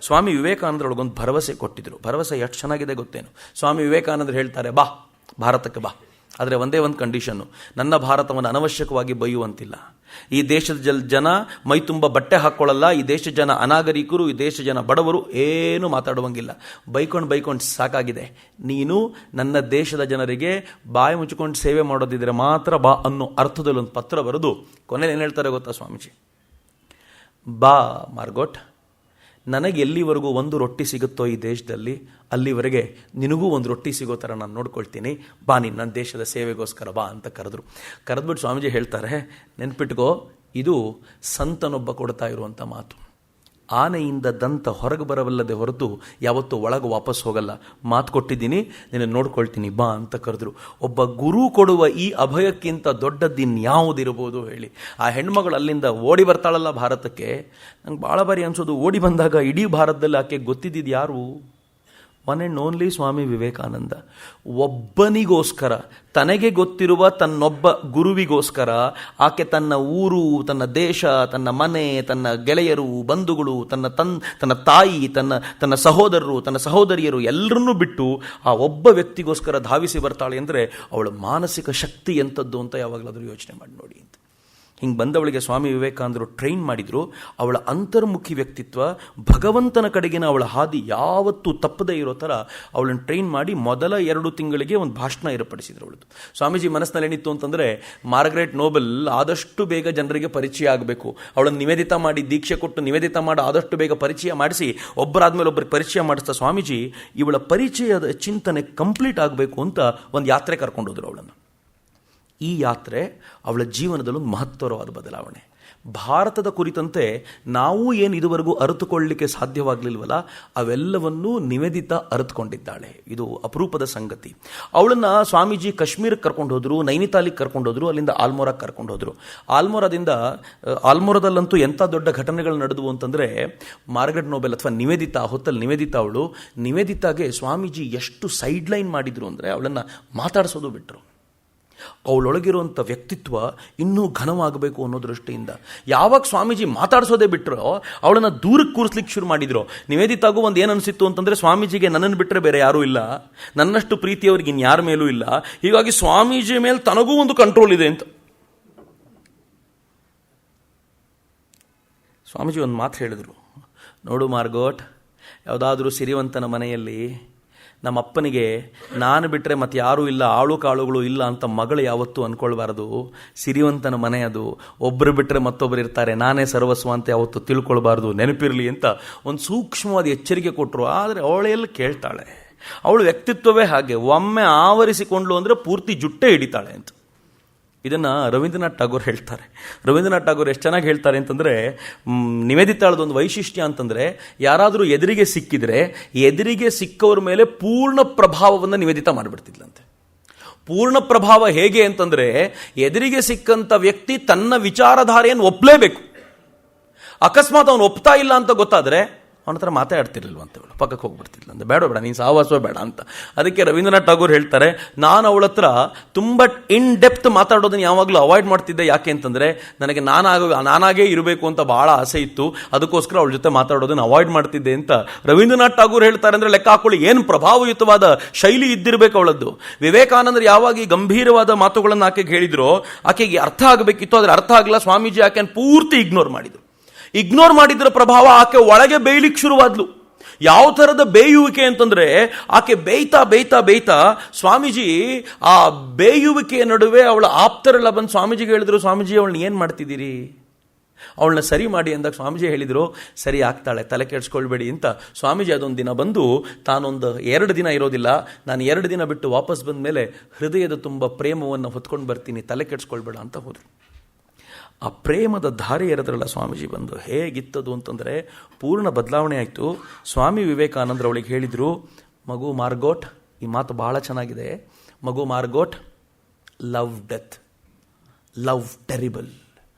ಸ್ವಾಮಿ ವಿವೇಕಾನಂದರು ಅವಳಿಗೊಂದು ಭರವಸೆ ಕೊಟ್ಟಿದ್ದರು. ಭರವಸೆ ಎಷ್ಟು ಚೆನ್ನಾಗಿದೆ ಗೊತ್ತೇನು? ಸ್ವಾಮಿ ವಿವೇಕಾನಂದರು ಹೇಳ್ತಾರೆ, ಬಾ ಭಾರತಕ್ಕೆ ಬಾ, ಆದರೆ ಒಂದೇ ಒಂದು ಕಂಡೀಷನ್ನು, ನನ್ನ ಭಾರತವನ್ನು ಅನವಶ್ಯಕವಾಗಿ ಬೈಯುವಂತಿಲ್ಲ. ಈ ದೇಶದ ಜನ ಮೈ ತುಂಬ ಬಟ್ಟೆ ಹಾಕ್ಕೊಳ್ಳಲ್ಲ, ಈ ದೇಶದ ಜನ ಅನಾಗರಿಕರು, ಈ ದೇಶದ ಜನ ಬಡವರು, ಏನೂ ಮಾತಾಡುವಂಗಿಲ್ಲ. ಬೈಕೊಂಡು ಸಾಕಾಗಿದೆ. ನೀನು ನನ್ನ ದೇಶದ ಜನರಿಗೆ ಬಾಯಿ ಮುಚ್ಚಿಕೊಂಡು ಸೇವೆ ಮಾಡೋದಿದ್ರೆ ಮಾತ್ರ ಬಾ ಅನ್ನೋ ಅರ್ಥದಲ್ಲಿ ಒಂದು ಪತ್ರ ಬರೆದು ಕೊನೆಯಲ್ಲಿ ಏನು ಹೇಳ್ತಾರೆ ಗೊತ್ತಾ ಸ್ವಾಮೀಜಿ? ಬಾ ಮಾರ್ಗೋಟ್, ನನಗೆ ಎಲ್ಲಿವರೆಗೂ ಒಂದು ರೊಟ್ಟಿ ಸಿಗುತ್ತೋ ಈ ದೇಶದಲ್ಲಿ, ಅಲ್ಲಿವರೆಗೆ ನಿನಗೂ ಒಂದು ರೊಟ್ಟಿ ಸಿಗೋ ಥರ ನಾನು ನೋಡ್ಕೊಳ್ತೀನಿ, ಬಾ ನೀನು ನನ್ನ ದೇಶದ ಸೇವೆಗೋಸ್ಕರ ಬಾ ಅಂತ ಕರೆದ್ಬಿಟ್ಟು ಸ್ವಾಮೀಜಿ ಹೇಳ್ತಾರೆ, ನೆನ್ಪಿಟ್ಕೋ, ಇದು ಸಂತನೊಬ್ಬ ಕೊಡ್ತಾ ಇರುವಂಥ ಮಾತು. ಆನೆಯಿಂದ ದಂತ ಹೊರಗೆ ಬರವಲ್ಲದೆ ಹೊರತು ಯಾವತ್ತೂ ಒಳಗೆ ವಾಪಸ್ ಹೋಗಲ್ಲ. ಮಾತು ಕೊಟ್ಟಿದ್ದೀನಿ, ನಿನ್ನ ನೋಡ್ಕೊಳ್ತೀನಿ, ಬಾ ಅಂತ ಕರೆದ್ರು. ಒಬ್ಬ ಗುರು ಕೊಡುವ ಈ ಅಭಯಕ್ಕಿಂತ ದೊಡ್ಡದಿನ್ಯಾವುದಿರ್ಬೋದು ಹೇಳಿ? ಆ ಹೆಣ್ಮಗಳು ಅಲ್ಲಿಂದ ಓಡಿ ಬರ್ತಾಳಲ್ಲ ಭಾರತಕ್ಕೆ. ನಂಗೆ ಭಾಳ ಬಾರಿ ಅನ್ಸೋದು, ಓಡಿ ಬಂದಾಗ ಇಡೀ ಭಾರತದಲ್ಲಿ ಆಕೆ ಗೊತ್ತಿದ್ದಿದ್ದು ಯಾರು? One and only Swami Vivekananda. ಒಬ್ಬನಿಗೋಸ್ಕರ, ತನಗೆ ಗೊತ್ತಿರುವ ತನ್ನೊಬ್ಬ ಗುರುವಿಗೋಸ್ಕರ ಆಕೆ ತನ್ನ ಊರು, ತನ್ನ ದೇಶ, ತನ್ನ ಮನೆ, ತನ್ನ ಗೆಳೆಯರು, ಬಂಧುಗಳು, ತನ್ನ ತಾಯಿ, ತನ್ನ ಸಹೋದರರು, ತನ್ನ ಸಹೋದರಿಯರು ಎಲ್ಲರನ್ನೂ ಬಿಟ್ಟು ಆ ಒಬ್ಬ ವ್ಯಕ್ತಿಗೋಸ್ಕರ ಧಾವಿಸಿ ಬರ್ತಾಳೆ ಅಂದರೆ ಅವಳ ಮಾನಸಿಕ ಶಕ್ತಿ ಎಂಥದ್ದು ಅಂತ ಯಾವಾಗಲಾದರೂ ಯೋಚನೆ ಮಾಡಿ ನೋಡಿ ಅಂತ. ಹಿಂಗೆ ಬಂದವಳಿಗೆ ಸ್ವಾಮಿ ವಿವೇಕಾನಂದರು ಟ್ರೈನ್ ಮಾಡಿದರು. ಅವಳ ಅಂತರ್ಮುಖಿ ವ್ಯಕ್ತಿತ್ವ, ಭಗವಂತನ ಕಡೆಗಿನ ಅವಳ ಹಾದಿ ಯಾವತ್ತೂ ತಪ್ಪದೇ ಇರೋ ಥರ ಅವಳನ್ನು ಟ್ರೈನ್ ಮಾಡಿ ಮೊದಲ 2 ತಿಂಗಳಿಗೆ ಒಂದು ಭಾಷಣ ಏರ್ಪಡಿಸಿದ್ರು ಅವಳದು. ಸ್ವಾಮೀಜಿ ಮನಸ್ಸಿನಲ್ಲಿ ಏನಿತ್ತು ಅಂತಂದರೆ, ಮಾರ್ಗರೆಟ್ ನೋಬೆಲ್ ಆದಷ್ಟು ಬೇಗ ಜನರಿಗೆ ಪರಿಚಯ ಆಗಬೇಕು, ಅವಳನ್ನು ನಿವೇದಿತ ಮಾಡಿ ದೀಕ್ಷೆ ಕೊಟ್ಟು ನಿವೇದಿತ ಮಾಡಿ ಆದಷ್ಟು ಬೇಗ ಪರಿಚಯ ಮಾಡಿಸಿ ಒಬ್ಬರಾದ್ಮೇಲೆ ಒಬ್ಬರಿಗೆ ಪರಿಚಯ ಮಾಡಿಸ್ತಾ ಸ್ವಾಮೀಜಿ ಇವಳ ಪರಿಚಯದ ಚಿಂತನೆ ಕಂಪ್ಲೀಟ್ ಆಗಬೇಕು ಅಂತ ಒಂದು ಯಾತ್ರೆ ಕರ್ಕೊಂಡು ಹೋದ್ರು ಅವಳನ್ನು. ಈ ಯಾತ್ರೆ ಅವಳ ಜೀವನದಲ್ಲಿ ಒಂದು ಮಹತ್ತರವಾದ ಬದಲಾವಣೆ. ಭಾರತದ ಕುರಿತಂತೆ ನಾವು ಏನು ಇದುವರೆಗೂ ಅರಿತುಕೊಳ್ಳಲಿಕ್ಕೆ ಸಾಧ್ಯವಾಗಲಿಲ್ವಲ್ಲ, ಅವೆಲ್ಲವನ್ನೂ ನಿವೇದಿತ ಅರಿತುಕೊಂಡಿದ್ದಾಳೆ. ಇದು ಅಪರೂಪದ ಸಂಗತಿ. ಅವಳನ್ನು ಸ್ವಾಮೀಜಿ ಕಾಶ್ಮೀರಕ್ಕೆ ಕರ್ಕೊಂಡು ಹೋದರು, ನೈನಿತಾಲಿಗೆ ಕರ್ಕೊಂಡು ಹೋದರು, ಅಲ್ಲಿಂದ ಆಲ್ಮೋರಾಕ್ಕೆ ಕರ್ಕೊಂಡು ಹೋದರು. ಆಲ್ಮೋರಾದಲ್ಲಂತೂ ಎಂಥ ದೊಡ್ಡ ಘಟನೆಗಳು ನಡೆದವು ಅಂತಂದರೆ, ಮಾರ್ಗರೆಟ್ ನೋಬೆಲ್ ಅಥವಾ ನಿವೇದಿತಾ, ಹೊತ್ತಲ್ಲಿ ನಿವೇದಿತಾ, ನಿವೇದಿತಾಗೆ ಸ್ವಾಮೀಜಿ ಎಷ್ಟು ಸೈಡ್ಲೈನ್ ಮಾಡಿದರು ಅಂದರೆ ಅವಳನ್ನು ಮಾತಾಡಿಸೋದು ಬಿಟ್ಟರು. ಅವಳೊಳಗಿರುವಂಥ ವ್ಯಕ್ತಿತ್ವ ಇನ್ನೂ ಘನವಾಗಬೇಕು ಅನ್ನೋ ದೃಷ್ಟಿಯಿಂದ ಯಾವಾಗ ಸ್ವಾಮೀಜಿ ಮಾತಾಡಿಸೋದೇ ಬಿಟ್ಟರೋ ಅವಳನ್ನು ದೂರಕ್ಕೆ ಕೂರಿಸ್ಲಿಕ್ಕೆ ಶುರು ಮಾಡಿದ್ರು. ನಿವೇದಿತಾಗೂ ಒಂದು ಏನು ಅನಿಸಿತ್ತು ಅಂತಂದರೆ, ಸ್ವಾಮೀಜಿಗೆ ನನ್ನನ್ನು ಬಿಟ್ಟರೆ ಬೇರೆ ಯಾರೂ ಇಲ್ಲ, ನನ್ನಷ್ಟು ಪ್ರೀತಿಯವ್ರಿಗೆ ಇನ್ಯಾರ ಮೇಲೂ ಇಲ್ಲ, ಹೀಗಾಗಿ ಸ್ವಾಮೀಜಿ ಮೇಲೆ ತನಗೂ ಒಂದು ಕಂಟ್ರೋಲ್ ಇದೆ ಅಂತ. ಸ್ವಾಮೀಜಿ ಒಂದು ಮಾತು ಹೇಳಿದ್ರು, ನೋಡು ಮಾರ್ಗೋಟ್, ಯಾವುದಾದ್ರೂ ಸಿರಿವಂತನ ಮನೆಯಲ್ಲಿ ನಮ್ಮಪ್ಪನಿಗೆ ನಾನು ಬಿಟ್ಟರೆ ಮತ್ತೆ ಯಾರೂ ಇಲ್ಲ, ಆಳು ಕಾಳುಗಳು ಇಲ್ಲ ಅಂತ ಮಗಳು ಯಾವತ್ತೂ ಅಂದ್ಕೊಳ್ಬಾರ್ದು. ಸಿರಿವಂತನ ಮನೆ ಅದು, ಒಬ್ಬರು ಬಿಟ್ಟರೆ ಮತ್ತೊಬ್ಬರು ಇರ್ತಾರೆ, ನಾನೇ ಸರ್ವಸ್ವ ಅಂತ ಯಾವತ್ತೂ ತಿಳ್ಕೊಳ್ಬಾರ್ದು, ನೆನಪಿರಲಿ ಅಂತ ಒಂದು ಸೂಕ್ಷ್ಮವಾದ ಎಚ್ಚರಿಕೆ ಕೊಟ್ಟರು. ಆದರೆ ಅವಳೆಲ್ಲ ಕೇಳ್ತಾಳೆ, ಅವಳು ವ್ಯಕ್ತಿತ್ವವೇ ಹಾಗೆ, ಒಮ್ಮೆ ಆವರಿಸಿಕೊಂಡ್ಲು ಅಂದರೆ ಪೂರ್ತಿ ಜುಟ್ಟೆ ಹಿಡಿತಾಳೆ ಅಂತ. ಇದನ್ನು ರವೀಂದ್ರನಾಥ್ ಟಾಗೋರ್ ಹೇಳ್ತಾರೆ. ರವೀಂದ್ರನಾಥ್ ಟಾಗೋರ್ ಎಷ್ಟು ಚೆನ್ನಾಗಿ ಹೇಳ್ತಾರೆ ಅಂತಂದರೆ, ನಿವೇದಿತಾಳದೊಂದು ವೈಶಿಷ್ಟ್ಯ ಅಂತಂದರೆ, ಯಾರಾದರೂ ಎದುರಿಗೆ ಸಿಕ್ಕಿದರೆ ಎದುರಿಗೆ ಸಿಕ್ಕವ್ರ ಮೇಲೆ ಪೂರ್ಣ ಪ್ರಭಾವವನ್ನು ನಿವೇದಿತ ಮಾಡಿಬಿಡ್ತಿದ್ಲಂತೆ. ಪೂರ್ಣ ಪ್ರಭಾವ ಹೇಗೆ ಅಂತಂದರೆ, ಎದುರಿಗೆ ಸಿಕ್ಕಂಥ ವ್ಯಕ್ತಿ ತನ್ನ ವಿಚಾರಧಾರೆಯನ್ನು ಒಪ್ಪಲೇಬೇಕು. ಅಕಸ್ಮಾತ್ ಅವನು ಒಪ್ತಾ ಇಲ್ಲ ಅಂತ ಗೊತ್ತಾದರೆ ಅವನ ಹತ್ರ ಮಾತಾಡ್ತಿರ್ಲಿಲ್ವಂತ, ಅವಳು ಪಕ್ಕಕ್ಕೆ ಹೋಗ್ಬಿಡ್ತಿದ್ಲ ಅಂತ. ಬೇಡ ನೀನು ಸಹವಾಸವೇ ಬೇಡ ಅಂತ. ಅದಕ್ಕೆ ರವೀಂದ್ರನಾಥ್ ಟಾಗೋರ್ ಹೇಳ್ತಾರೆ, ನಾನು ಅವಳ ಹತ್ರ ತುಂಬ ಇನ್ ಡೆಪ್ತ್ ಮಾತಾಡೋದನ್ನು ಯಾವಾಗಲೂ ಅವಾಯ್ಡ್ ಮಾಡ್ತಿದ್ದೆ. ಯಾಕೆ ಅಂತಂದರೆ ನನಗೆ ನಾನಾಗೇ ಇರಬೇಕು ಅಂತ ಭಾಳ ಆಸೆ ಇತ್ತು, ಅದಕ್ಕೋಸ್ಕರ ಅವಳ ಜೊತೆ ಮಾತಾಡೋದನ್ನು ಅವಾಯ್ಡ್ ಮಾಡ್ತಿದ್ದೆ ಅಂತ ರವೀಂದ್ರನಾಥ್ ಟಾಗೋರ್ ಹೇಳ್ತಾರೆ. ಅಂದರೆ ಲೆಕ್ಕ ಹಾಕೊಳ್ಳಿ, ಏನು ಪ್ರಭಾವಯುತವಾದ ಶೈಲಿ ಇದ್ದಿರಬೇಕು ಅವಳದ್ದು. ವಿವೇಕಾನಂದರು ಯಾವಾಗ ಈ ಗಂಭೀರವಾದ ಮಾತುಗಳನ್ನು ಆಕೆಗೆ ಹೇಳಿದ್ರು, ಆಕೆಗೆ ಅರ್ಥ ಆಗಬೇಕಿತ್ತು, ಆದರೆ ಅರ್ಥ ಆಗಲ್ಲ. ಸ್ವಾಮೀಜಿ ಆಕೆಯನ್ನು ಪೂರ್ತಿ ಇಗ್ನೋರ್ ಮಾಡಿದ್ರ ಪ್ರಭಾವ ಆಕೆ ಒಳಗೆ ಬೇಯ್ಲಿಕ್ಕೆ ಶುರುವಾದ್ಲು. ಯಾವ ಥರದ ಬೇಯುವಿಕೆ ಅಂತಂದರೆ, ಆಕೆ ಬೇಯ್ತಾ ಸ್ವಾಮೀಜಿ ಆ ಬೇಯುವಿಕೆಯ ನಡುವೆ ಅವಳ ಆಪ್ತರೆಲ್ಲ ಬಂದು ಸ್ವಾಮೀಜಿಗೆ ಹೇಳಿದ್ರು, ಸ್ವಾಮೀಜಿ ಅವಳನ್ನ ಏನು ಮಾಡ್ತಿದ್ದೀರಿ, ಅವಳನ್ನ ಸರಿ ಮಾಡಿ ಅಂದಾಗ ಸ್ವಾಮೀಜಿ ಹೇಳಿದರು, ಸರಿ ಆಗ್ತಾಳೆ, ತಲೆ ಕೆಡಿಸ್ಕೊಳ್ಬೇಡಿ ಅಂತ. ಸ್ವಾಮೀಜಿ ಅದೊಂದು ದಿನ ಬಂದು, ತಾನೊಂದು 2 ದಿನ ಇರೋದಿಲ್ಲ, ನಾನು 2 ದಿನ ಬಿಟ್ಟು ವಾಪಸ್ ಬಂದ ಮೇಲೆ ಹೃದಯದ ತುಂಬ ಪ್ರೇಮವನ್ನು ಹೊತ್ಕೊಂಡು ಬರ್ತೀನಿ, ತಲೆ ಕೆಡಿಸ್ಕೊಳ್ಬೇಡ ಅಂತ ಹೋದರು. ಆ ಪ್ರೇಮದ ಧಾರೆ ಎರೆದ್ರಲ್ಲ ಸ್ವಾಮೀಜಿ ಬಂದು. ಹೇಗಿತ್ತದು ಅಂತಂದರೆ ಪೂರ್ಣ ಬದಲಾವಣೆ ಆಯಿತು. ಸ್ವಾಮಿ ವಿವೇಕಾನಂದರು ಅವಳಿಗೆ ಹೇಳಿದರು, ಮಗು ಮಾರ್ಗೋಟ್, ಈ ಮಾತು ಬಹಳ ಚೆನ್ನಾಗಿದೆ, ಮಗು Margot, love death, love terrible,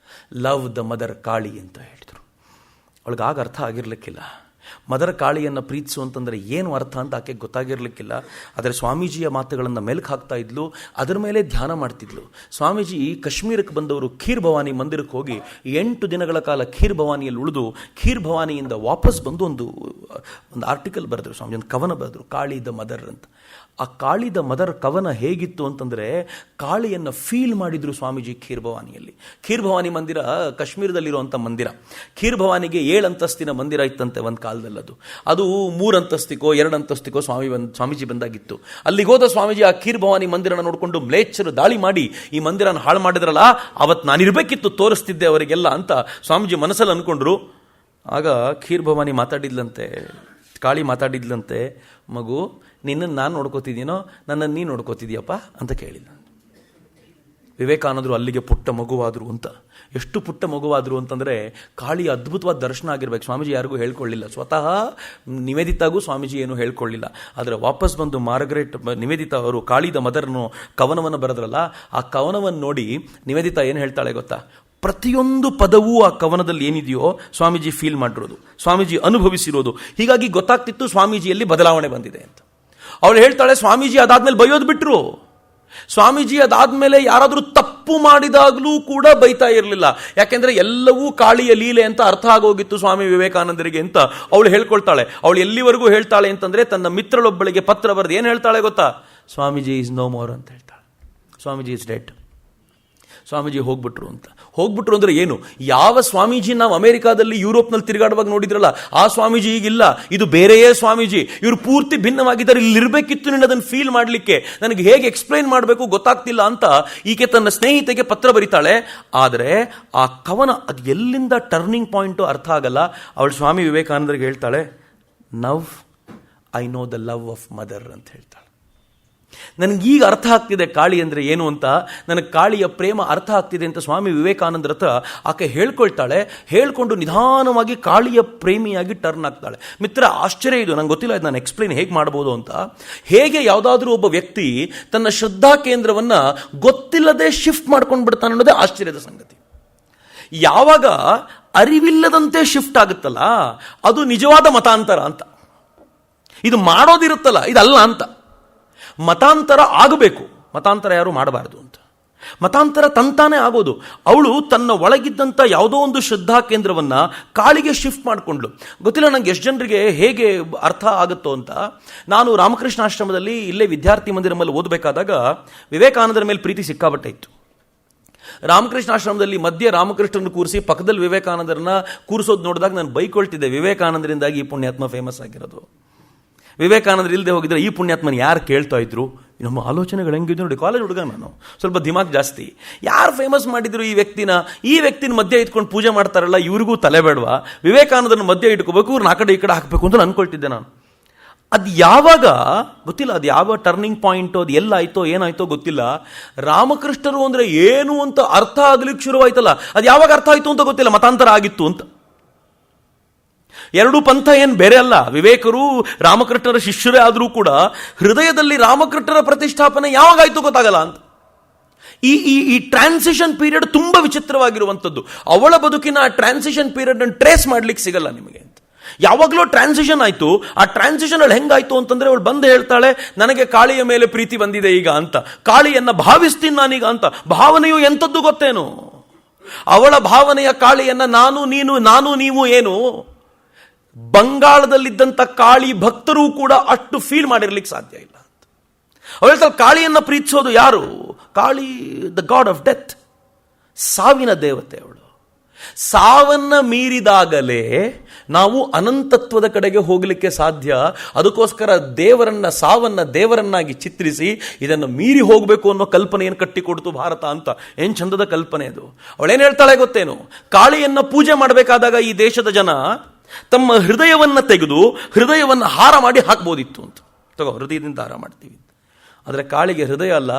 love the mother Kali ಅಂತ ಹೇಳಿದರು. ಅವಳಿಗಾಗ ಅರ್ಥ ಆಗಿರಲಿಕ್ಕಿಲ್ಲ. ಮದರ್ ಕಾಳಿಯನ್ನು ಪ್ರೀತಿಸು ಅಂತಂದರೆ ಏನು ಅರ್ಥ ಅಂತ ಆಕೆ ಗೊತ್ತಾಗಿರಲಿಕ್ಕಿಲ್ಲ. ಆದರೆ ಸ್ವಾಮೀಜಿಯ ಮಾತುಗಳನ್ನು ಮೆಲುಕು ಹಾಕ್ತಾ ಇದ್ಲು, ಅದರ ಮೇಲೆ ಧ್ಯಾನ ಮಾಡ್ತಿದ್ಲು. ಸ್ವಾಮೀಜಿ ಕಾಶ್ಮೀರಕ್ಕೆ ಬಂದವರು ಖೀರ್ ಭವಾನಿ ಮಂದಿರಕ್ಕೆ ಹೋಗಿ 8 ದಿನಗಳ ಕಾಲ ಖೀರ್ ಭವಾನಿಯಲ್ಲಿ ಉಳಿದು ಖೀರ್ ಭವಾನಿಯಿಂದ ವಾಪಸ್ ಬಂದು ಒಂದು ಆರ್ಟಿಕಲ್ ಬರೆದರು ಸ್ವಾಮೀಜಿ, ಒಂದು ಕವನ ಬರೆದರು, ಕಾಳಿ ದ ಮದರ್ ಅಂತ. ಆ ಕಾಳಿ ದ ಮದರ್ ಕವನ ಹೇಗಿತ್ತು ಅಂತಂದರೆ ಕಾಳಿಯನ್ನು ಫೀಲ್ ಮಾಡಿದ್ರು ಸ್ವಾಮೀಜಿ ಖೀರ್ ಭವಾನಿಯಲ್ಲಿ. ಖೀರ್ ಭವಾನಿ ಮಂದಿರ ಕಾಶ್ಮೀರದಲ್ಲಿರುವಂಥ ಮಂದಿರ. ಖೀರ್ ಭವಾನಿಗೆ 7 ಅಂತಸ್ತಿನ ಮಂದಿರ ಇತ್ತಂತೆ ಒಂದು ಕಾಲದಲ್ಲಿ. ಅದು 3 ಅಂತಸ್ತಿಗೋ 2 ಅಂತಸ್ತಿಗೋ ಸ್ವಾಮೀಜಿ ಬಂದಾಗಿತ್ತು. ಅಲ್ಲಿಗೆ ಹೋದ ಸ್ವಾಮೀಜಿ ಆ ಖೀರ್ ಭವಾನಿ ಮಂದಿರನ ನೋಡಿಕೊಂಡು ಮ್ಲೇಚ್ಛರು ದಾಳಿ ಮಾಡಿ ಈ ಮಂದಿರನ ಹಾಳು ಮಾಡಿದ್ರಲ್ಲ, ಅವತ್ತು ನಾನಿರಬೇಕಿತ್ತು, ತೋರಿಸ್ತಿದ್ದೆ ಅವರಿಗೆಲ್ಲ ಅಂತ ಸ್ವಾಮೀಜಿ ಮನಸ್ಸಲ್ಲಿ ಅಂದ್ಕೊಂಡ್ರು. ಆಗ ಖೀರ್ ಭವಾನಿ ಮಾತಾಡಿದ್ಲಂತೆ, ಕಾಳಿ ಮಾತಾಡಿದ್ಲಂತೆ, ಮಗು ನಿನ್ನನ್ನು ನಾನು ನೋಡ್ಕೋತಿದ್ದೀನೋ ನನ್ನನ್ನು ನೀನು ನೋಡ್ಕೋತಿದ್ಯಪ್ಪ ಅಂತ ಕೇಳಿದ. ವಿವೇಕಾನಂದರು ಅಲ್ಲಿಗೆ ಪುಟ್ಟ ಮಗುವಾದರು ಅಂತ. ಎಷ್ಟು ಪುಟ್ಟ ಮಗುವಾದರು ಅಂತಂದರೆ ಕಾಳಿಯ ಅದ್ಭುತವಾದ ದರ್ಶನ ಆಗಿರ್ಬೇಕು. ಸ್ವಾಮೀಜಿ ಯಾರಿಗೂ ಹೇಳ್ಕೊಳ್ಳಿಲ್ಲ, ಸ್ವತಃ ನಿವೇದಿತಾಗೂ ಸ್ವಾಮೀಜಿ ಏನೂ ಹೇಳ್ಕೊಳ್ಳಿಲ್ಲ. ಆದರೆ ವಾಪಸ್ ಬಂದು ಮಾರ್ಗರೇಟ್ ನಿವೇದಿತಾ ಅವರು ಕಾಳಿದ ಮದರ್ನು ಕವನವನ್ನು ಬರೆದ್ರಲ್ಲ, ಆ ಕವನವನ್ನು ನೋಡಿ ನಿವೇದಿತಾ ಏನು ಹೇಳ್ತಾಳೆ ಗೊತ್ತಾ? ಪ್ರತಿಯೊಂದು ಪದವೂ ಆ ಕವನದಲ್ಲಿ ಏನಿದೆಯೋ ಸ್ವಾಮೀಜಿ ಫೀಲ್ ಮಾಡಿರೋದು, ಸ್ವಾಮೀಜಿ ಅನುಭವಿಸಿರೋದು. ಹೀಗಾಗಿ ಗೊತ್ತಾಗ್ತಿತ್ತು ಸ್ವಾಮೀಜಿಯಲ್ಲಿ ಬದಲಾವಣೆ ಬಂದಿದೆ ಅಂತ. ಅವಳು ಹೇಳ್ತಾಳೆ, ಸ್ವಾಮೀಜಿ ಅದಾದ್ಮೇಲೆ ಬೈಯೋದು ಬಿಟ್ರು. ಸ್ವಾಮೀಜಿ ಅದಾದ್ಮೇಲೆ ಯಾರಾದರೂ ತಪ್ಪು ಮಾಡಿದಾಗಲೂ ಕೂಡ ಬೈತಾ ಇರಲಿಲ್ಲ. ಯಾಕೆಂದ್ರೆ ಎಲ್ಲವೂ ಕಾಳಿಯ ಲೀಲೆ ಅಂತ ಅರ್ಥ ಆಗೋಗಿತ್ತು ಸ್ವಾಮಿ ವಿವೇಕಾನಂದರಿಗೆ ಅಂತ ಅವಳು ಹೇಳ್ಕೊಳ್ತಾಳೆ. ಅವಳು ಎಲ್ಲಿವರೆಗೂ ಹೇಳ್ತಾಳೆ ಅಂತಂದ್ರೆ, ತನ್ನ ಮಿತ್ರಳೊಬ್ಬಳಿಗೆ ಪತ್ರ ಬರೆದು ಏನು ಹೇಳ್ತಾಳೆ ಗೊತ್ತಾ? ಸ್ವಾಮೀಜಿ ಈಸ್ ನೋ ಮೋರ್ ಅಂತ ಹೇಳ್ತಾಳೆ. Swamiji is dead. ಸ್ವಾಮೀಜಿ ಹೋಗ್ಬಿಟ್ರು ಅಂತ. ಹೋಗ್ಬಿಟ್ರು ಅಂದ್ರೆ ಏನು? ಯಾವ ಸ್ವಾಮೀಜಿ ನಾವು ಅಮೆರಿಕಾದಲ್ಲಿ ಯುರೋಪ್ನಲ್ಲಿ ತಿರುಗಾಡುವಾಗ ನೋಡಿದ್ರಲ್ಲ, ಆ ಸ್ವಾಮೀಜಿ ಈಗಿಲ್ಲ. ಇದು ಬೇರೆಯೇ ಸ್ವಾಮೀಜಿ. ಇವರು ಪೂರ್ತಿ ಭಿನ್ನವಾಗಿದ್ದಾರೆ. ಇಲ್ಲಿ ಇರಬೇಕಿತ್ತು ನೀನು ಅದನ್ನು ಫೀಲ್ ಮಾಡಲಿಕ್ಕೆ, ನನಗೆ ಹೇಗೆ ಎಕ್ಸ್ಪ್ಲೈನ್ ಮಾಡಬೇಕು ಗೊತ್ತಾಗ್ತಿಲ್ಲ ಅಂತ ಈಕೆ ತನ್ನ ಸ್ನೇಹಿತೆಗೆ ಪತ್ರ ಬರೀತಾಳೆ. ಆದರೆ ಆ ಕವನ ಅದು ಎಲ್ಲಿಂದ ಟರ್ನಿಂಗ್ ಪಾಯಿಂಟು ಅರ್ಥ ಆಗಲ್ಲ. ಅವಳು ಸ್ವಾಮಿ ವಿವೇಕಾನಂದರಿಗೆ ಹೇಳ್ತಾಳೆ, ನವ್ I know the love of mother ಅಂತ ಹೇಳ್ತಾಳೆ. ನನಗೀಗ ಅರ್ಥ ಆಗ್ತಿದೆ ಕಾಳಿ ಅಂದರೆ ಏನು ಅಂತ, ನನಗೆ ಕಾಳಿಯ ಪ್ರೇಮ ಅರ್ಥ ಆಗ್ತಿದೆ ಅಂತ ಸ್ವಾಮಿ ವಿವೇಕಾನಂದರ ಹತ್ರ ಆಕೆ ಹೇಳ್ಕೊಳ್ತಾಳೆ. ಹೇಳ್ಕೊಂಡು ನಿಧಾನವಾಗಿ ಕಾಳಿಯ ಪ್ರೇಮಿಯಾಗಿ ಟರ್ನ್ ಆಗ್ತಾಳೆ. ಮಿತ್ರ, ಆಶ್ಚರ್ಯ ಇದು, ನಂಗೆ ಗೊತ್ತಿಲ್ಲ ಇದು ನಾನು ಎಕ್ಸ್ಪ್ಲೈನ್ ಹೇಗೆ ಮಾಡ್ಬೋದು ಅಂತ. ಹೇಗೆ ಯಾವುದಾದ್ರೂ ಒಬ್ಬ ವ್ಯಕ್ತಿ ತನ್ನ ಶ್ರದ್ಧಾ ಕೇಂದ್ರವನ್ನು ಗೊತ್ತಿಲ್ಲದೆ ಶಿಫ್ಟ್ ಮಾಡ್ಕೊಂಡು ಬಿಡ್ತಾನೆ ಅನ್ನೋದೇ ಆಶ್ಚರ್ಯದ ಸಂಗತಿ. ಯಾವಾಗ ಅರಿವಿಲ್ಲದಂತೆ ಶಿಫ್ಟ್ ಆಗುತ್ತಲ್ಲ, ಅದು ನಿಜವಾದ ಮತಾಂತರ ಅಂತ. ಇದು ಮಾಡೋದಿರುತ್ತಲ್ಲ, ಇದಲ್ಲ ಅಂತ. ಮತಾಂತರ ಆಗಬೇಕು, ಮತಾಂತರ ಯಾರು ಮಾಡಬಾರದು ಅಂತ. ಮತಾಂತರ ತಂತಾನೆ ಆಗೋದು. ಅವಳು ತನ್ನ ಒಳಗಿದ್ದಂಥ ಯಾವುದೋ ಒಂದು ಶ್ರದ್ಧಾ ಕೇಂದ್ರವನ್ನು ಕಾಳಿಗೆ ಶಿಫ್ಟ್ ಮಾಡಿಕೊಂಡ್ಳು. ಗೊತ್ತಿಲ್ಲ ನನಗೆ ಎಷ್ಟು ಜನರಿಗೆ ಹೇಗೆ ಅರ್ಥ ಆಗುತ್ತೋ ಅಂತ. ನಾನು ರಾಮಕೃಷ್ಣ ಆಶ್ರಮದಲ್ಲಿ ಇಲ್ಲೇ ವಿದ್ಯಾರ್ಥಿ ಮಂದಿರದಲ್ಲಿ ಓದಬೇಕಾದಾಗ ವಿವೇಕಾನಂದರ ಮೇಲೆ ಪ್ರೀತಿ ಸಿಕ್ಕಾಬಟ್ಟೆ ಇತ್ತು. ರಾಮಕೃಷ್ಣ ಆಶ್ರಮದಲ್ಲಿ ಮಧ್ಯೆ ರಾಮಕೃಷ್ಣನ ಕೂರಿಸಿ ಪಕ್ಕದಲ್ಲಿ ವಿವೇಕಾನಂದರನ್ನ ಕೂರಿಸೋದು ನೋಡಿದಾಗ ನಾನು ಬೈಕೊಳ್ತಿದ್ದೆ, ವಿವೇಕಾನಂದರಿಂದಾಗಿ ಈ ಪುಣ್ಯಾತ್ಮ ಫೇಮಸ್ ಆಗಿರೋದು. ವಿವೇಕಾನಂದರು ಇಲ್ಲದೆ ಹೋಗಿದ್ರೆ ಈ ಪುಣ್ಯಾತ್ಮನ ಯಾರು ಕೇಳ್ತಾ ಇದ್ರು? ನಮ್ಮ ಆಲೋಚನೆಗಳು ಹೆಂಗಿದ್ರು ನೋಡಿ. ಕಾಲೇಜ್ ಹುಡುಗ ನಾನು, ಸ್ವಲ್ಪ ದಿಮಾಗ್ ಜಾಸ್ತಿ. ಯಾರು ಫೇಮಸ್ ಮಾಡಿದ್ರು ಈ ವ್ಯಕ್ತಿನ ಮಧ್ಯೆ ಇಟ್ಕೊಂಡು ಪೂಜೆ ಮಾಡ್ತಾರಲ್ಲ, ಇವ್ರಿಗೂ ತಲೆ ಬೇಡವಾ? ವಿವೇಕಾನಂದರನ್ನ ಮಧ್ಯೆ ಇಟ್ಕೋಬೇಕು, ಇವ್ರನ್ನ ಆ ಕಡೆ ಈ ಕಡೆ ಹಾಕಬೇಕು ಅಂತ ಅನ್ಕೊಳ್ತಿದ್ದೆ ನಾನು. ಅದು ಯಾವಾಗ ಗೊತ್ತಿಲ್ಲ, ಅದು ಯಾವ ಟರ್ನಿಂಗ್ ಪಾಯಿಂಟು, ಅದು ಎಲ್ಲಾಯ್ತೋ ಏನಾಯ್ತೋ ಗೊತ್ತಿಲ್ಲ. ರಾಮಕೃಷ್ಣರು ಅಂದರೆ ಏನು ಅಂತ ಅರ್ಥ ಆಗ್ಲಿಕ್ಕೆ ಶುರುವಾಯ್ತಲ್ಲ, ಅದು ಯಾವಾಗ ಅರ್ಥ ಆಯ್ತು ಅಂತ ಗೊತ್ತಿಲ್ಲ. ಮತಾಂತರ ಆಗಿತ್ತು ಅಂತ. ಎರಡೂ ಪಂಥ ಏನು ಬೇರೆ ಅಲ್ಲ. ವಿವೇಕರು ರಾಮಕೃಷ್ಣರ ಶಿಷ್ಯರೇ ಆದರೂ ಕೂಡ ಹೃದಯದಲ್ಲಿ ರಾಮಕೃಷ್ಣರ ಪ್ರತಿಷ್ಠಾಪನೆ ಯಾವಾಗಾಯ್ತು ಗೊತ್ತಾಗಲ್ಲ ಅಂತ. ಈ ಟ್ರಾನ್ಸಿಷನ್ ಪೀರಿಯಡ್ ತುಂಬಾ ವಿಚಿತ್ರವಾಗಿರುವಂಥದ್ದು. ಅವಳ ಬದುಕಿನ ಆ ಟ್ರಾನ್ಸಿಷನ್ ಪೀರಿಯಡ್ ಅನ್ನು ಟ್ರೇಸ್ ಮಾಡ್ಲಿಕ್ಕೆ ಸಿಗಲ್ಲ ನಿಮಗೆ ಅಂತ. ಯಾವಾಗಲೂ ಟ್ರಾನ್ಸಿಷನ್ ಆಯ್ತು. ಆ ಟ್ರಾನ್ಸಿಷನ್ ಅಲ್ಲಿ ಹೆಂಗಾಯ್ತು ಅಂತಂದ್ರೆ, ಅವಳು ಬಂದು ಹೇಳ್ತಾಳೆ, ನನಗೆ ಕಾಳಿಯ ಮೇಲೆ ಪ್ರೀತಿ ಬಂದಿದೆ ಈಗ ಅಂತ, ಕಾಳಿಯನ್ನ ಭಾವಿಸ್ತೀನಿ ನಾನೀಗ ಅಂತ. ಭಾವನೆಯು ಎಂಥದ್ದು ಗೊತ್ತೇನು? ಅವಳ ಭಾವನೆಯ ಕಾಳಿಯನ್ನ ನಾನು ನೀನು, ನಾನು ನೀವು ಏನು, ಬಂಗಾಳದಲ್ಲಿದ್ದಂಥ ಕಾಳಿ ಭಕ್ತರು ಕೂಡ ಅಷ್ಟು ಫೀಲ್ ಮಾಡಿರ್ಲಿಕ್ಕೆ ಸಾಧ್ಯ ಇಲ್ಲ ಅಂತ. ಅವಳು ಹೇಳ್ತಾಳೆ, ಕಾಳಿಯನ್ನ ಪ್ರೀತಿಸೋದು ಯಾರು? Kali the god of death, ಸಾವಿನ ದೇವತೆ ಅವಳು. ಸಾವನ್ನ ಮೀರಿದಾಗಲೇ ನಾವು ಅನಂತತ್ವದ ಕಡೆಗೆ ಹೋಗಲಿಕ್ಕೆ ಸಾಧ್ಯ. ಅದಕ್ಕೋಸ್ಕರ ಸಾವನ್ನ ದೇವರನ್ನಾಗಿ ಚಿತ್ರಿಸಿ ಇದನ್ನು ಮೀರಿ ಹೋಗಬೇಕು ಅನ್ನೋ ಕಲ್ಪನೆಯನ್ನು ಕಟ್ಟಿಕೊಡ್ತು ಭಾರತ ಅಂತ. ಏನ್ ಚಂದದ ಕಲ್ಪನೆ ಅದು. ಅವಳೇನು ಹೇಳ್ತಾಳೆ ಗೊತ್ತೇನು? ಕಾಳಿಯನ್ನ ಪೂಜೆ ಮಾಡಬೇಕಾದಾಗ ಈ ದೇಶದ ಜನ ತಮ್ಮ ಹೃದಯವನ್ನ ತೆಗೆದು ಹೃದಯವನ್ನು ಹಾರ ಮಾಡಿ ಹಾಕ್ಬೋದಿತ್ತು ಅಂತ. ತಗೋ, ಹೃದಯದಿಂದ ಹಾರ ಮಾಡ್ತೀವಿ. ಆದರೆ ಕಾಳಿಗೆ ಹೃದಯ ಅಲ್ಲ,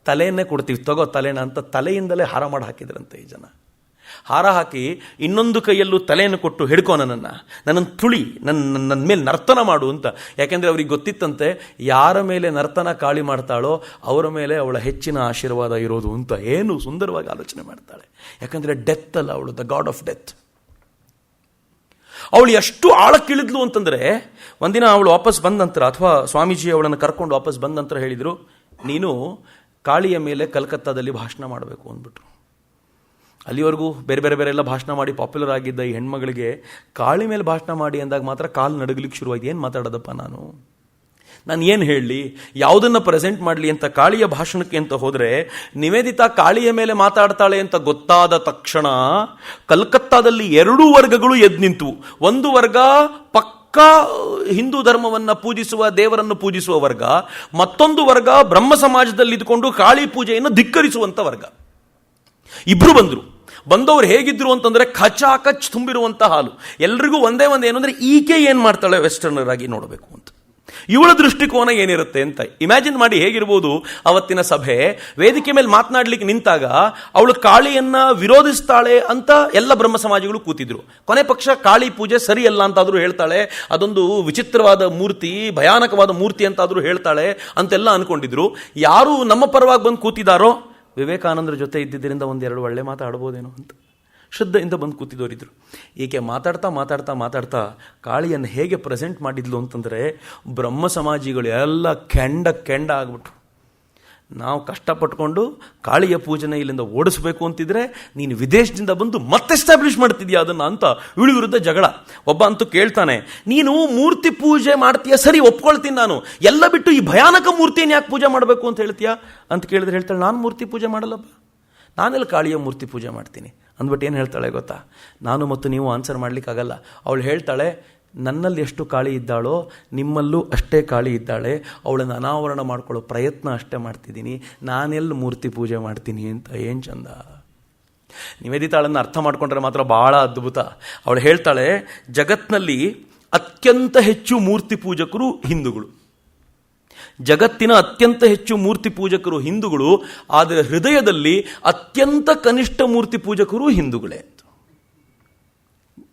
ತಲೆಯನ್ನೇ ಕೊಡ್ತೀವಿ, ತಗೋ ತಲೆನ ಅಂತ ತಲೆಯಿಂದಲೇ ಹಾರ ಮಾಡಿ ಹಾಕಿದ್ರಂತೆ ಈ ಜನ. ಹಾರ ಹಾಕಿ ಇನ್ನೊಂದು ಕೈಯಲ್ಲೂ ತಲೆಯನ್ನು ಕೊಟ್ಟು ಹಿಡ್ಕೊ ನನ್ನನ್ನು ತುಳಿ, ನನ್ನ ಮೇಲೆ ನರ್ತನ ಮಾಡು ಅಂತ. ಯಾಕೆಂದರೆ ಅವ್ರಿಗೆ ಗೊತ್ತಿತ್ತಂತೆ ಯಾರ ಮೇಲೆ ನರ್ತನ ಕಾಳಿ ಮಾಡ್ತಾಳೋ ಅವರ ಮೇಲೆ ಅವಳ ಹೆಚ್ಚಿನ ಆಶೀರ್ವಾದ ಇರೋದು ಅಂತ. ಏನು ಸುಂದರವಾಗಿ ಆಲೋಚನೆ ಮಾಡ್ತಾಳೆ. ಯಾಕಂದರೆ ಡೆತ್ ಅಲ್ಲ ಅವಳು, ದ ಗಾಡ್ ಆಫ್ ಡೆತ್. ಅವಳು ಎಷ್ಟು ಆಳಕ್ಕಿಳಿದ್ಲು ಅಂತಂದರೆ, ಒಂದಿನ ಅವಳು ವಾಪಸ್ ಬಂದ ನಂತರ, ಅಥವಾ ಸ್ವಾಮೀಜಿ ಅವಳನ್ನು ಕರ್ಕೊಂಡು ವಾಪಸ್ ಬಂದ ನಂತರ ಹೇಳಿದರು, ನೀನು ಕಾಳಿಯ ಮೇಲೆ ಕಲ್ಕತ್ತಾದಲ್ಲಿ ಭಾಷಣ ಮಾಡಬೇಕು ಅಂದ್ಬಿಟ್ರು. ಅಲ್ಲಿವರೆಗೂ ಬೇರೆ ಎಲ್ಲ ಭಾಷಣ ಮಾಡಿ ಪಾಪ್ಯುಲರ್ ಆಗಿದ್ದ ಈ ಹೆಣ್ಮಗಳಿಗೆ ಕಾಳಿ ಮೇಲೆ ಭಾಷಣ ಮಾಡಿ ಅಂದಾಗ ಮಾತ್ರ ಕಾಲು ನಡಗಲಿಕ್ಕೆ ಶುರುವಾಗಿದೆ. ಏನು ಮಾತಾಡೋದಪ್ಪ ನಾನು ಏನು ಹೇಳಲಿ, ಯಾವುದನ್ನು ಪ್ರೆಸೆಂಟ್ ಮಾಡಲಿ ಅಂತ ಕಾಳಿಯ ಭಾಷಣಕ್ಕೆ ಅಂತ ಹೋದರೆ, ನಿವೇದಿತಾ ಕಾಳಿಯ ಮೇಲೆ ಮಾತಾಡ್ತಾಳೆ ಅಂತ ಗೊತ್ತಾದ ತಕ್ಷಣ ಕಲ್ಕತ್ತಾದಲ್ಲಿ 2 ವರ್ಗಗಳು ಎದ್ದು ನಿಂತು. ಒಂದು ವರ್ಗ ಪಕ್ಕಾ ಹಿಂದೂ ಧರ್ಮವನ್ನು ಪೂಜಿಸುವ, ದೇವರನ್ನು ಪೂಜಿಸುವ ವರ್ಗ. ಮತ್ತೊಂದು ವರ್ಗ ಬ್ರಹ್ಮ ಸಮಾಜದಲ್ಲಿ ಇದ್ಕೊಂಡು ಕಾಳಿ ಪೂಜೆಯನ್ನು ಧಿಕ್ಕರಿಸುವಂಥ ವರ್ಗ. ಇಬ್ರು ಬಂದವರು ಹೇಗಿದ್ರು ಅಂತಂದ್ರೆ ಖಚಾಕಚ್ ತುಂಬಿರುವಂಥ ಹಾಲು. ಎಲ್ರಿಗೂ ಒಂದೇ ಏನು ಅಂದರೆ, ಈಕೆ ಏನು ಮಾಡ್ತಾಳೆ ವೆಸ್ಟರ್ನರ್ ಆಗಿ ನೋಡಬೇಕು ಅಂತ. ಇವಳ ದೃಷ್ಟಿಕೋನ ಏನಿರುತ್ತೆ ಅಂತ ಇಮ್ಯಾಜಿನ್ ಮಾಡಿ. ಹೇಗಿರ್ಬೋದು ಅವತ್ತಿನ ಸಭೆ. ವೇದಿಕೆ ಮೇಲೆ ಮಾತನಾಡ್ಲಿಕ್ಕೆ ನಿಂತಾಗ ಅವಳು ಕಾಳಿಯನ್ನ ವಿರೋಧಿಸ್ತಾಳೆ ಅಂತ ಎಲ್ಲ ಬ್ರಹ್ಮ ಸಮಾಜಿಗಳು ಕೂತಿದ್ರು. ಕೊನೆ ಪಕ್ಷ ಕಾಳಿ ಪೂಜೆ ಸರಿಯಲ್ಲ ಅಂತಾದರೂ ಹೇಳ್ತಾಳೆ, ಅದೊಂದು ವಿಚಿತ್ರವಾದ ಮೂರ್ತಿ, ಭಯಾನಕವಾದ ಮೂರ್ತಿ ಅಂತಾದರೂ ಹೇಳ್ತಾಳೆ ಅಂತೆಲ್ಲ ಅನ್ಕೊಂಡಿದ್ರು. ಯಾರು ನಮ್ಮ ಪರವಾಗಿ ಬಂದು ಕೂತಿದಾರೋ, ವಿವೇಕಾನಂದರ ಜೊತೆ ಇದ್ದಿದ್ದರಿಂದ 1-2 ಒಳ್ಳೆ ಮಾತಾಡ್ಬೋದೇನೋ ಅಂತ ಶ್ರದ್ಧೆಯಿಂದ ಬಂದು ಕೂತಿದ್ದವರಿದ್ರು. ಈಕೆ ಮಾತಾಡ್ತಾ ಕಾಳಿಯನ್ನು ಹೇಗೆ ಪ್ರೆಸೆಂಟ್ ಮಾಡಿದ್ಲು ಅಂತಂದರೆ, ಬ್ರಹ್ಮ ಸಮಾಜಿಗಳು ಎಲ್ಲ ಕೆಂಡ ಆಗ್ಬಿಟ್ರು. ನಾವು ಕಷ್ಟಪಟ್ಕೊಂಡು ಕಾಳಿಯ ಪೂಜನೆ ಇಲ್ಲಿಂದ ಓಡಿಸ್ಬೇಕು ಅಂತಿದ್ರೆ, ನೀನು ವಿದೇಶದಿಂದ ಬಂದು ಮತ್ತೆ ಎಸ್ಟಾಬ್ಲಿಷ್ ಮಾಡ್ತಿದ್ಯಾ ಅದನ್ನು ಅಂತ ಇವಳ ವಿರುದ್ಧ ಜಗಳ. ಒಬ್ಬ ಅಂತೂ ಕೇಳ್ತಾನೆ, ನೀನು ಮೂರ್ತಿ ಪೂಜೆ ಮಾಡ್ತೀಯ, ಸರಿ ಒಪ್ಕೊಳ್ತೀನಿ ನಾನು, ಎಲ್ಲ ಬಿಟ್ಟು ಈ ಭಯಾನಕ ಮೂರ್ತಿಯನ್ನು ಯಾಕೆ ಪೂಜೆ ಮಾಡಬೇಕು ಅಂತ ಹೇಳ್ತೀಯಾ ಅಂತ ಕೇಳಿದ್ರೆ ಹೇಳ್ತಾಳೆ, ನಾನು ಮೂರ್ತಿ ಪೂಜೆ ಮಾಡಲ್ಲಪ್ಪ, ನಾನೆಲ್ಲ ಕಾಳಿಯ ಮೂರ್ತಿ ಪೂಜೆ ಮಾಡ್ತೀನಿ ಅಂದ್ಬಿಟ್ಟು ಏನು ಹೇಳ್ತಾಳೆ ಗೊತ್ತಾ? ನಾನು ಮತ್ತು ನೀವು ಆನ್ಸರ್ ಮಾಡಲಿಕ್ಕಾಗಲ್ಲ. ಅವಳು ಹೇಳ್ತಾಳೆ, ನನ್ನಲ್ಲಿ ಎಷ್ಟು ಕಾಳಿ ಇದ್ದಾಳೋ ನಿಮ್ಮಲ್ಲೂ ಅಷ್ಟೇ ಕಾಳಿ ಇದ್ದಾಳೆ, ಅವಳನ್ನು ಅನಾವರಣ ಮಾಡ್ಕೊಳ್ಳೋ ಪ್ರಯತ್ನ ಅಷ್ಟೇ ಮಾಡ್ತಿದ್ದೀನಿ, ನಾನೆಲ್ಲ ಮೂರ್ತಿ ಪೂಜೆ ಮಾಡ್ತೀನಿ ಅಂತ. ಏನು ಚಂದ. ನಿವೇದಿತಾಳನ್ನು ಅರ್ಥ ಮಾಡ್ಕೊಂಡ್ರೆ ಮಾತ್ರ ಬಹಳ ಅದ್ಭುತ. ಅವಳು ಹೇಳ್ತಾಳೆ, ಜಗತ್ತಿನಲ್ಲಿ ಅತ್ಯಂತ ಹೆಚ್ಚು ಮೂರ್ತಿ ಪೂಜಕರು ಹಿಂದೂಗಳು, ಜಗತ್ತಿನ ಅತ್ಯಂತ ಹೆಚ್ಚು ಮೂರ್ತಿ ಪೂಜಕರು ಹಿಂದೂಗಳು, ಆದರೆ ಹೃದಯದಲ್ಲಿ ಅತ್ಯಂತ ಕನಿಷ್ಠ ಮೂರ್ತಿ ಪೂಜಕರು ಹಿಂದೂಗಳೇ.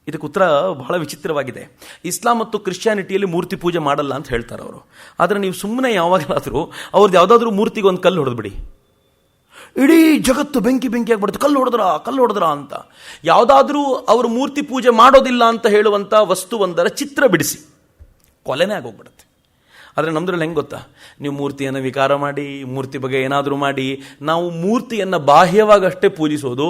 ಇದಕ್ಕೆ ಉತ್ತರ ಬಹಳ ವಿಚಿತ್ರವಾಗಿದೆ. ಇಸ್ಲಾಂ ಮತ್ತು ಕ್ರಿಶ್ಚಿಯಾನಿಟಿಯಲ್ಲಿ ಮೂರ್ತಿ ಪೂಜೆ ಮಾಡಲ್ಲ ಅಂತ ಹೇಳ್ತಾರೆ ಅವರು. ಆದರೆ ನೀವು ಸುಮ್ಮನೆ ಯಾವಾಗಲಾದರೂ ಅವ್ರದ್ದು ಯಾವುದಾದ್ರೂ ಮೂರ್ತಿಗೆ ಒಂದು ಕಲ್ಲು ಹೊಡೆದ್ಬಿಡಿ, ಇಡೀ ಜಗತ್ತು ಬೆಂಕಿ ಆಗಿಬಿಡುತ್ತೆ. ಕಲ್ಲು ಹೊಡೆದ್ರ ಅಂತ. ಯಾವುದಾದ್ರೂ ಅವರು ಮೂರ್ತಿ ಪೂಜೆ ಮಾಡೋದಿಲ್ಲ ಅಂತ ಹೇಳುವಂಥ ವಸ್ತುವೊಂದರ ಚಿತ್ರ ಬಿಡಿಸಿ, ಕೊಲೆನೇ ಆಗೋಗ್ಬಿಡುತ್ತೆ. ಆದರೆ ನಮ್ದ್ರಲ್ಲಿ ಹೆಂಗೆ ಗೊತ್ತಾ, ನೀವು ಮೂರ್ತಿಯನ್ನು ವಿಕಾರ ಮಾಡಿ, ಮೂರ್ತಿ ಬಗ್ಗೆ ಏನಾದರೂ ಮಾಡಿ, ನಾವು ಮೂರ್ತಿಯನ್ನು ಬಾಹ್ಯವಾಗಷ್ಟೇ ಪೂಜಿಸೋದು,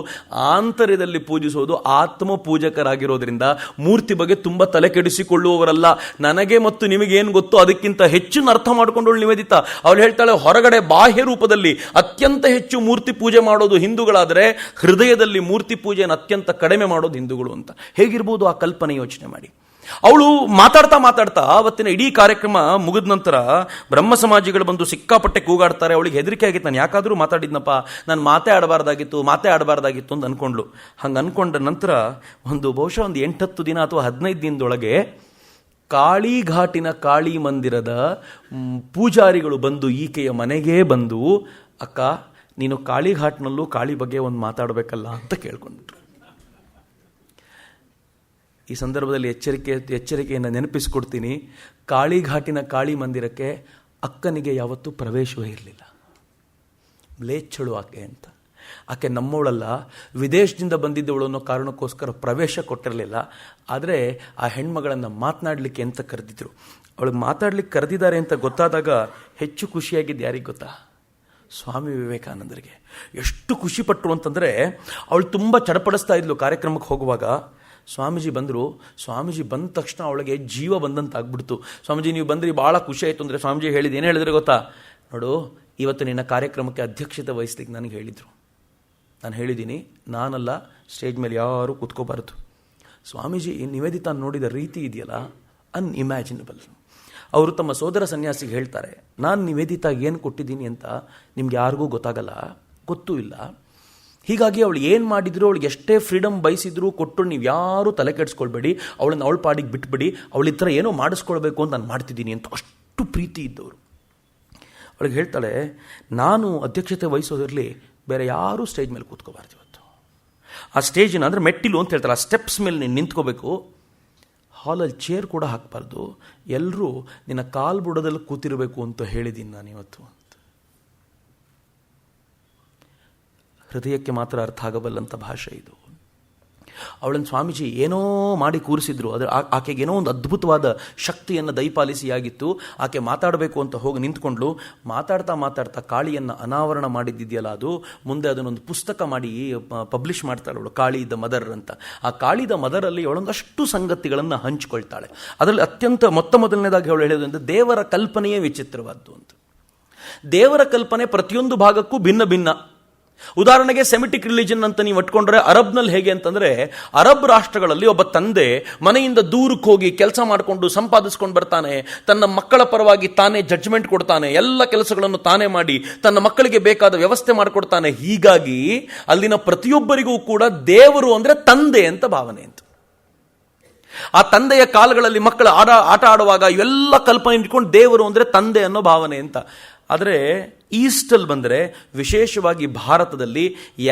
ಆಂತರ್ಯದಲ್ಲಿ ಪೂಜಿಸೋದು ಆತ್ಮ ಪೂಜಕರಾಗಿರೋದ್ರಿಂದ ಮೂರ್ತಿ ಬಗ್ಗೆ ತುಂಬ ತಲೆ ಕೆಡಿಸಿಕೊಳ್ಳುವವರಲ್ಲ. ನನಗೆ ಮತ್ತು ನಿಮಗೇನು ಗೊತ್ತೋ ಅದಕ್ಕಿಂತ ಹೆಚ್ಚಿನ ಅರ್ಥ ಮಾಡ್ಕೊಂಡವಳು ನಿವೇದಿತಾ. ಅವಳು ಹೇಳ್ತಾಳೆ, ಹೊರಗಡೆ ಬಾಹ್ಯ ರೂಪದಲ್ಲಿ ಅತ್ಯಂತ ಹೆಚ್ಚು ಮೂರ್ತಿ ಪೂಜೆ ಮಾಡೋದು ಹಿಂದೂಗಳಾದರೆ, ಹೃದಯದಲ್ಲಿ ಮೂರ್ತಿ ಪೂಜೆಯನ್ನು ಅತ್ಯಂತ ಕಡಿಮೆ ಮಾಡೋದು ಹಿಂದೂಗಳು ಅಂತ. ಹೇಗಿರ್ಬೋದು ಆ ಕಲ್ಪನೆ, ಯೋಚನೆ ಮಾಡಿ. ಅವಳು ಮಾತಾಡ್ತಾ ಅವತ್ತಿನ ಇಡೀ ಕಾರ್ಯಕ್ರಮ ಮುಗಿದ ನಂತರ ಬ್ರಹ್ಮ ಸಮಾಜಿಗಳು ಬಂದು ಸಿಕ್ಕಾಪಟ್ಟೆ ಕೂಗಾಡ್ತಾರೆ. ಅವಳಿಗೆ ಹೆದರಿಕೆ ಆಗಿತ್ತು, ನಾನು ಯಾಕಾದರೂ ಮಾತಾಡಿದ್ನಪ್ಪ, ನಾನು ಮಾತೇ ಆಡಬಾರ್ದಾಗಿತ್ತು ಅಂತ ಅನ್ಕೊಂಡ್ಲು. ಹಂಗೆ ಅನ್ಕೊಂಡ ನಂತರ ಬಹುಶಃ 8-10 ದಿನ ಅಥವಾ 15 ದಿನದೊಳಗೆ ಕಾಳಿಘಾಟಿನ ಕಾಳಿ ಮಂದಿರದ ಪೂಜಾರಿಗಳು ಬಂದು ಈಕೆಯ ಮನೆಗೇ ಬಂದು, ಅಕ್ಕ ನೀನು ಕಾಳಿಘಾಟ್ನಲ್ಲೂ ಕಾಳಿ ಬಗ್ಗೆ ಒಂದು ಮಾತಾಡಬೇಕಲ್ಲ ಅಂತ ಕೇಳ್ಕೊಂಡ್ಬಿಟ್ರು. ಈ ಸಂದರ್ಭದಲ್ಲಿ ಎಚ್ಚರಿಕೆಯನ್ನು ನೆನಪಿಸ್ಕೊಡ್ತೀನಿ. ಕಾಳಿಘಾಟಿನ ಕಾಳಿ ಮಂದಿರಕ್ಕೆ ಅಕ್ಕನಿಗೆ ಯಾವತ್ತೂ ಪ್ರವೇಶವೇ ಇರಲಿಲ್ಲ. ಮ್ಲೇಚ್ಛಳು ಆಕೆ ಅಂತ. ಆಕೆ ನಮ್ಮವಳಲ್ಲ, ವಿದೇಶದಿಂದ ಬಂದಿದ್ದವಳು ಅನ್ನೋ ಕಾರಣಕ್ಕೋಸ್ಕರ ಪ್ರವೇಶ ಕೊಟ್ಟಿರಲಿಲ್ಲ. ಆದರೆ ಆ ಹೆಣ್ಮಗಳನ್ನು ಮಾತನಾಡಲಿಕ್ಕೆ ಅಂತ ಕರೆದಿದ್ರು. ಅವಳಿಗೆ ಮಾತಾಡ್ಲಿಕ್ಕೆ ಕರೆದಿದ್ದಾರೆ ಅಂತ ಗೊತ್ತಾದಾಗ ಹೆಚ್ಚು ಖುಷಿಯಾಗಿದ್ದು ಯಾರಿಗೆ ಗೊತ್ತಾ? ಸ್ವಾಮಿ ವಿವೇಕಾನಂದರಿಗೆ. ಎಷ್ಟು ಖುಷಿಪಟ್ಟರು ಅಂತಂದರೆ, ಅವಳು ತುಂಬ ಚಡಪಡಿಸ್ತಾ ಇದ್ಲು ಕಾರ್ಯಕ್ರಮಕ್ಕೆ ಹೋಗುವಾಗ. ಸ್ವಾಮೀಜಿ ಬಂದರು. ಸ್ವಾಮೀಜಿ ಬಂದ ತಕ್ಷಣ ಅವಳಿಗೆ ಜೀವ ಬಂದಂತ ಆಗ್ಬಿಡ್ತು. ಸ್ವಾಮೀಜಿ ನೀವು ಬಂದ್ರಿ, ಭಾಳ ಖುಷಿ ಆಯಿತು ಅಂದರೆ ಸ್ವಾಮೀಜಿ ಏನು ಹೇಳಿದ್ರೆ ಗೊತ್ತಾ? ನೋಡು, ಇವತ್ತು ನಿನ್ನ ಕಾರ್ಯಕ್ರಮಕ್ಕೆ ಅಧ್ಯಕ್ಷತೆ ವಹಿಸ್ಲಿಕ್ಕೆ ನನಗೆ ಹೇಳಿದರು. ನಾನು ಹೇಳಿದ್ದೀನಿ, ನಾನಲ್ಲ, ಸ್ಟೇಜ್ ಮೇಲೆ ಯಾರೂ ಕೂತ್ಕೋಬಾರದು. ಸ್ವಾಮೀಜಿ ನಿವೇದಿತಾ ನೋಡಿದ ರೀತಿ ಇದೆಯಲ್ಲ, ಅನ್ಇಮ್ಯಾಜಿನಬಲ್. ಅವರು ತಮ್ಮ ಸೋದರ ಸನ್ಯಾಸಿಗೆ ಹೇಳ್ತಾರೆ, ನಾನು ನಿವೇದಿತಾಗೆ ಏನು ಕೊಟ್ಟಿದ್ದೀನಿ ಅಂತ ನಿಮ್ಗೆ ಯಾರಿಗೂ ಗೊತ್ತಾಗಲ್ಲ, ಗೊತ್ತೂ ಇಲ್ಲ. ಹೀಗಾಗಿ ಅವಳು ಏನು ಮಾಡಿದ್ರು, ಅವಳಿಗೆ ಎಷ್ಟೇ ಫ್ರೀಡಮ್ ಬಯಸಿದ್ರು ಕೊಟ್ಟು ನೀವು ಯಾರೂ ತಲೆ ಕೆಡಿಸ್ಕೊಳ್ಬೇಡಿ, ಅವಳನ್ನು ಅವಳ ಪಾಡಿಗೆ ಬಿಟ್ಬಿಡಿ, ಅವಳ ಥರ ಏನೋ ಮಾಡಿಸ್ಕೊಳ್ಬೇಕು ಅಂತ ನಾನು ಮಾಡ್ತಿದ್ದೀನಿ ಅಂತ ಅಷ್ಟು ಪ್ರೀತಿ ಇದ್ದವರು. ಅವಳಿಗೆ ಹೇಳ್ತಾಳೆ, ನಾನು ಅಧ್ಯಕ್ಷತೆ ವಹಿಸೋದ್ರಲ್ಲಿ ಬೇರೆ ಯಾರೂ ಸ್ಟೇಜ್ ಮೇಲೆ ಕೂತ್ಕೋಬಾರ್ದು ಇವತ್ತು. ಆ ಸ್ಟೇಜಿನ ಅಂದರೆ ಮೆಟ್ಟಿಲು ಅಂತ ಹೇಳ್ತಾರೆ, ಆ ಸ್ಟೆಪ್ಸ್ ಮೇಲೆ ನೀನು ನಿಂತ್ಕೋಬೇಕು. ಹಾಲಲ್ಲಿ ಚೇರ್ ಕೂಡ ಹಾಕಬಾರ್ದು, ಎಲ್ಲರೂ ನಿನ್ನ ಕಾಲು ಬುಡದಲ್ಲಿ ಕೂತಿರಬೇಕು ಅಂತ ಹೇಳಿದ್ದೀನಿ ನಾನು ಇವತ್ತು. ಹೃದಯಕ್ಕೆ ಮಾತ್ರ ಅರ್ಥ ಆಗಬಲ್ಲಂಥ ಭಾಷೆ ಇದು. ಅವಳನ್ನು ಸ್ವಾಮೀಜಿ ಏನೋ ಮಾಡಿ ಕೂರಿಸಿದ್ರು, ಆದರೆ ಆಕೆಗೆ ಏನೋ ಒಂದು ಅದ್ಭುತವಾದ ಶಕ್ತಿಯನ್ನು ದಯಪಾಲಿಸಿಯಾಗಿತ್ತು. ಆಕೆ ಮಾತಾಡಬೇಕು ಅಂತ ಹೋಗಿ ನಿಂತ್ಕೊಂಡ್ಲು. ಮಾತಾಡ್ತಾ ಮಾತಾಡ್ತಾ ಕಾಳಿಯನ್ನು ಅನಾವರಣ ಮಾಡಿದ್ದಿದೆಯಲ್ಲ, ಅದು ಮುಂದೆ ಅದನ್ನೊಂದು ಪುಸ್ತಕ ಮಾಡಿ ಪಬ್ಲಿಷ್ ಮಾಡ್ತಾಳೆ ಅವಳು, ಕಾಳಿ ದ ಮದರ್ ಅಂತ. ಆ ಕಾಳಿ ದ ಮದರಲ್ಲಿ ಅವಳೊಂದಷ್ಟು ಸಂಗತಿಗಳನ್ನು ಹಂಚಿಕೊಳ್ತಾಳೆ. ಅದರಲ್ಲಿ ಅತ್ಯಂತ ಮೊದಲನೇದಾಗಿ ಅವಳು ಹೇಳೋದು ಅಂದರೆ ದೇವರ ಕಲ್ಪನೆಯೇ ವಿಚಿತ್ರವಾದ್ದು ಅಂತ. ದೇವರ ಕಲ್ಪನೆ ಪ್ರತಿಯೊಂದು ಭಾಗಕ್ಕೂ ಭಿನ್ನ ಭಿನ್ನ. ಉದಾಹರಣೆಗೆ ಸೆಮಿಟಿಕ್ ರಿಲಿಜನ್ ಅಂತ ನೀವು ಇಟ್ಕೊಂಡ್ರೆ ಅರಬ್ನಲ್ಲಿ ಹೇಗೆ ಅಂತಂದ್ರೆ, ಅರಬ್ ರಾಷ್ಟ್ರಗಳಲ್ಲಿ ಒಬ್ಬ ತಂದೆ ಮನೆಯಿಂದ ದೂರಕ್ಕೆ ಹೋಗಿ ಕೆಲಸ ಮಾಡಿಕೊಂಡು ಸಂಪಾದಿಸ್ಕೊಂಡು ಬರ್ತಾನೆ, ತನ್ನ ಮಕ್ಕಳ ಪರವಾಗಿ ತಾನೇ ಜಡ್ಜ್ಮೆಂಟ್ ಕೊಡ್ತಾನೆ, ಎಲ್ಲ ಕೆಲಸಗಳನ್ನು ತಾನೇ ಮಾಡಿ ತನ್ನ ಮಕ್ಕಳಿಗೆ ಬೇಕಾದ ವ್ಯವಸ್ಥೆ ಮಾಡಿಕೊಡ್ತಾನೆ. ಹೀಗಾಗಿ ಅಲ್ಲಿನ ಪ್ರತಿಯೊಬ್ಬರಿಗೂ ಕೂಡ ದೇವರು ಅಂದ್ರೆ ತಂದೆ ಅಂತ ಭಾವನೆ ಅಂತ. ಆ ತಂದೆಯ ಕಾಲಗಳಲ್ಲಿ ಮಕ್ಕಳ ಆಟ ಆಡುವಾಗ ಇವೆಲ್ಲ ಕಲ್ಪನೆ ಇಟ್ಕೊಂಡು ದೇವರು ಅಂದ್ರೆ ತಂದೆ ಅನ್ನೋ ಭಾವನೆ ಅಂತ. ಆದರೆ ಈಸ್ಟಲ್ಲಿ ಬಂದರೆ, ವಿಶೇಷವಾಗಿ ಭಾರತದಲ್ಲಿ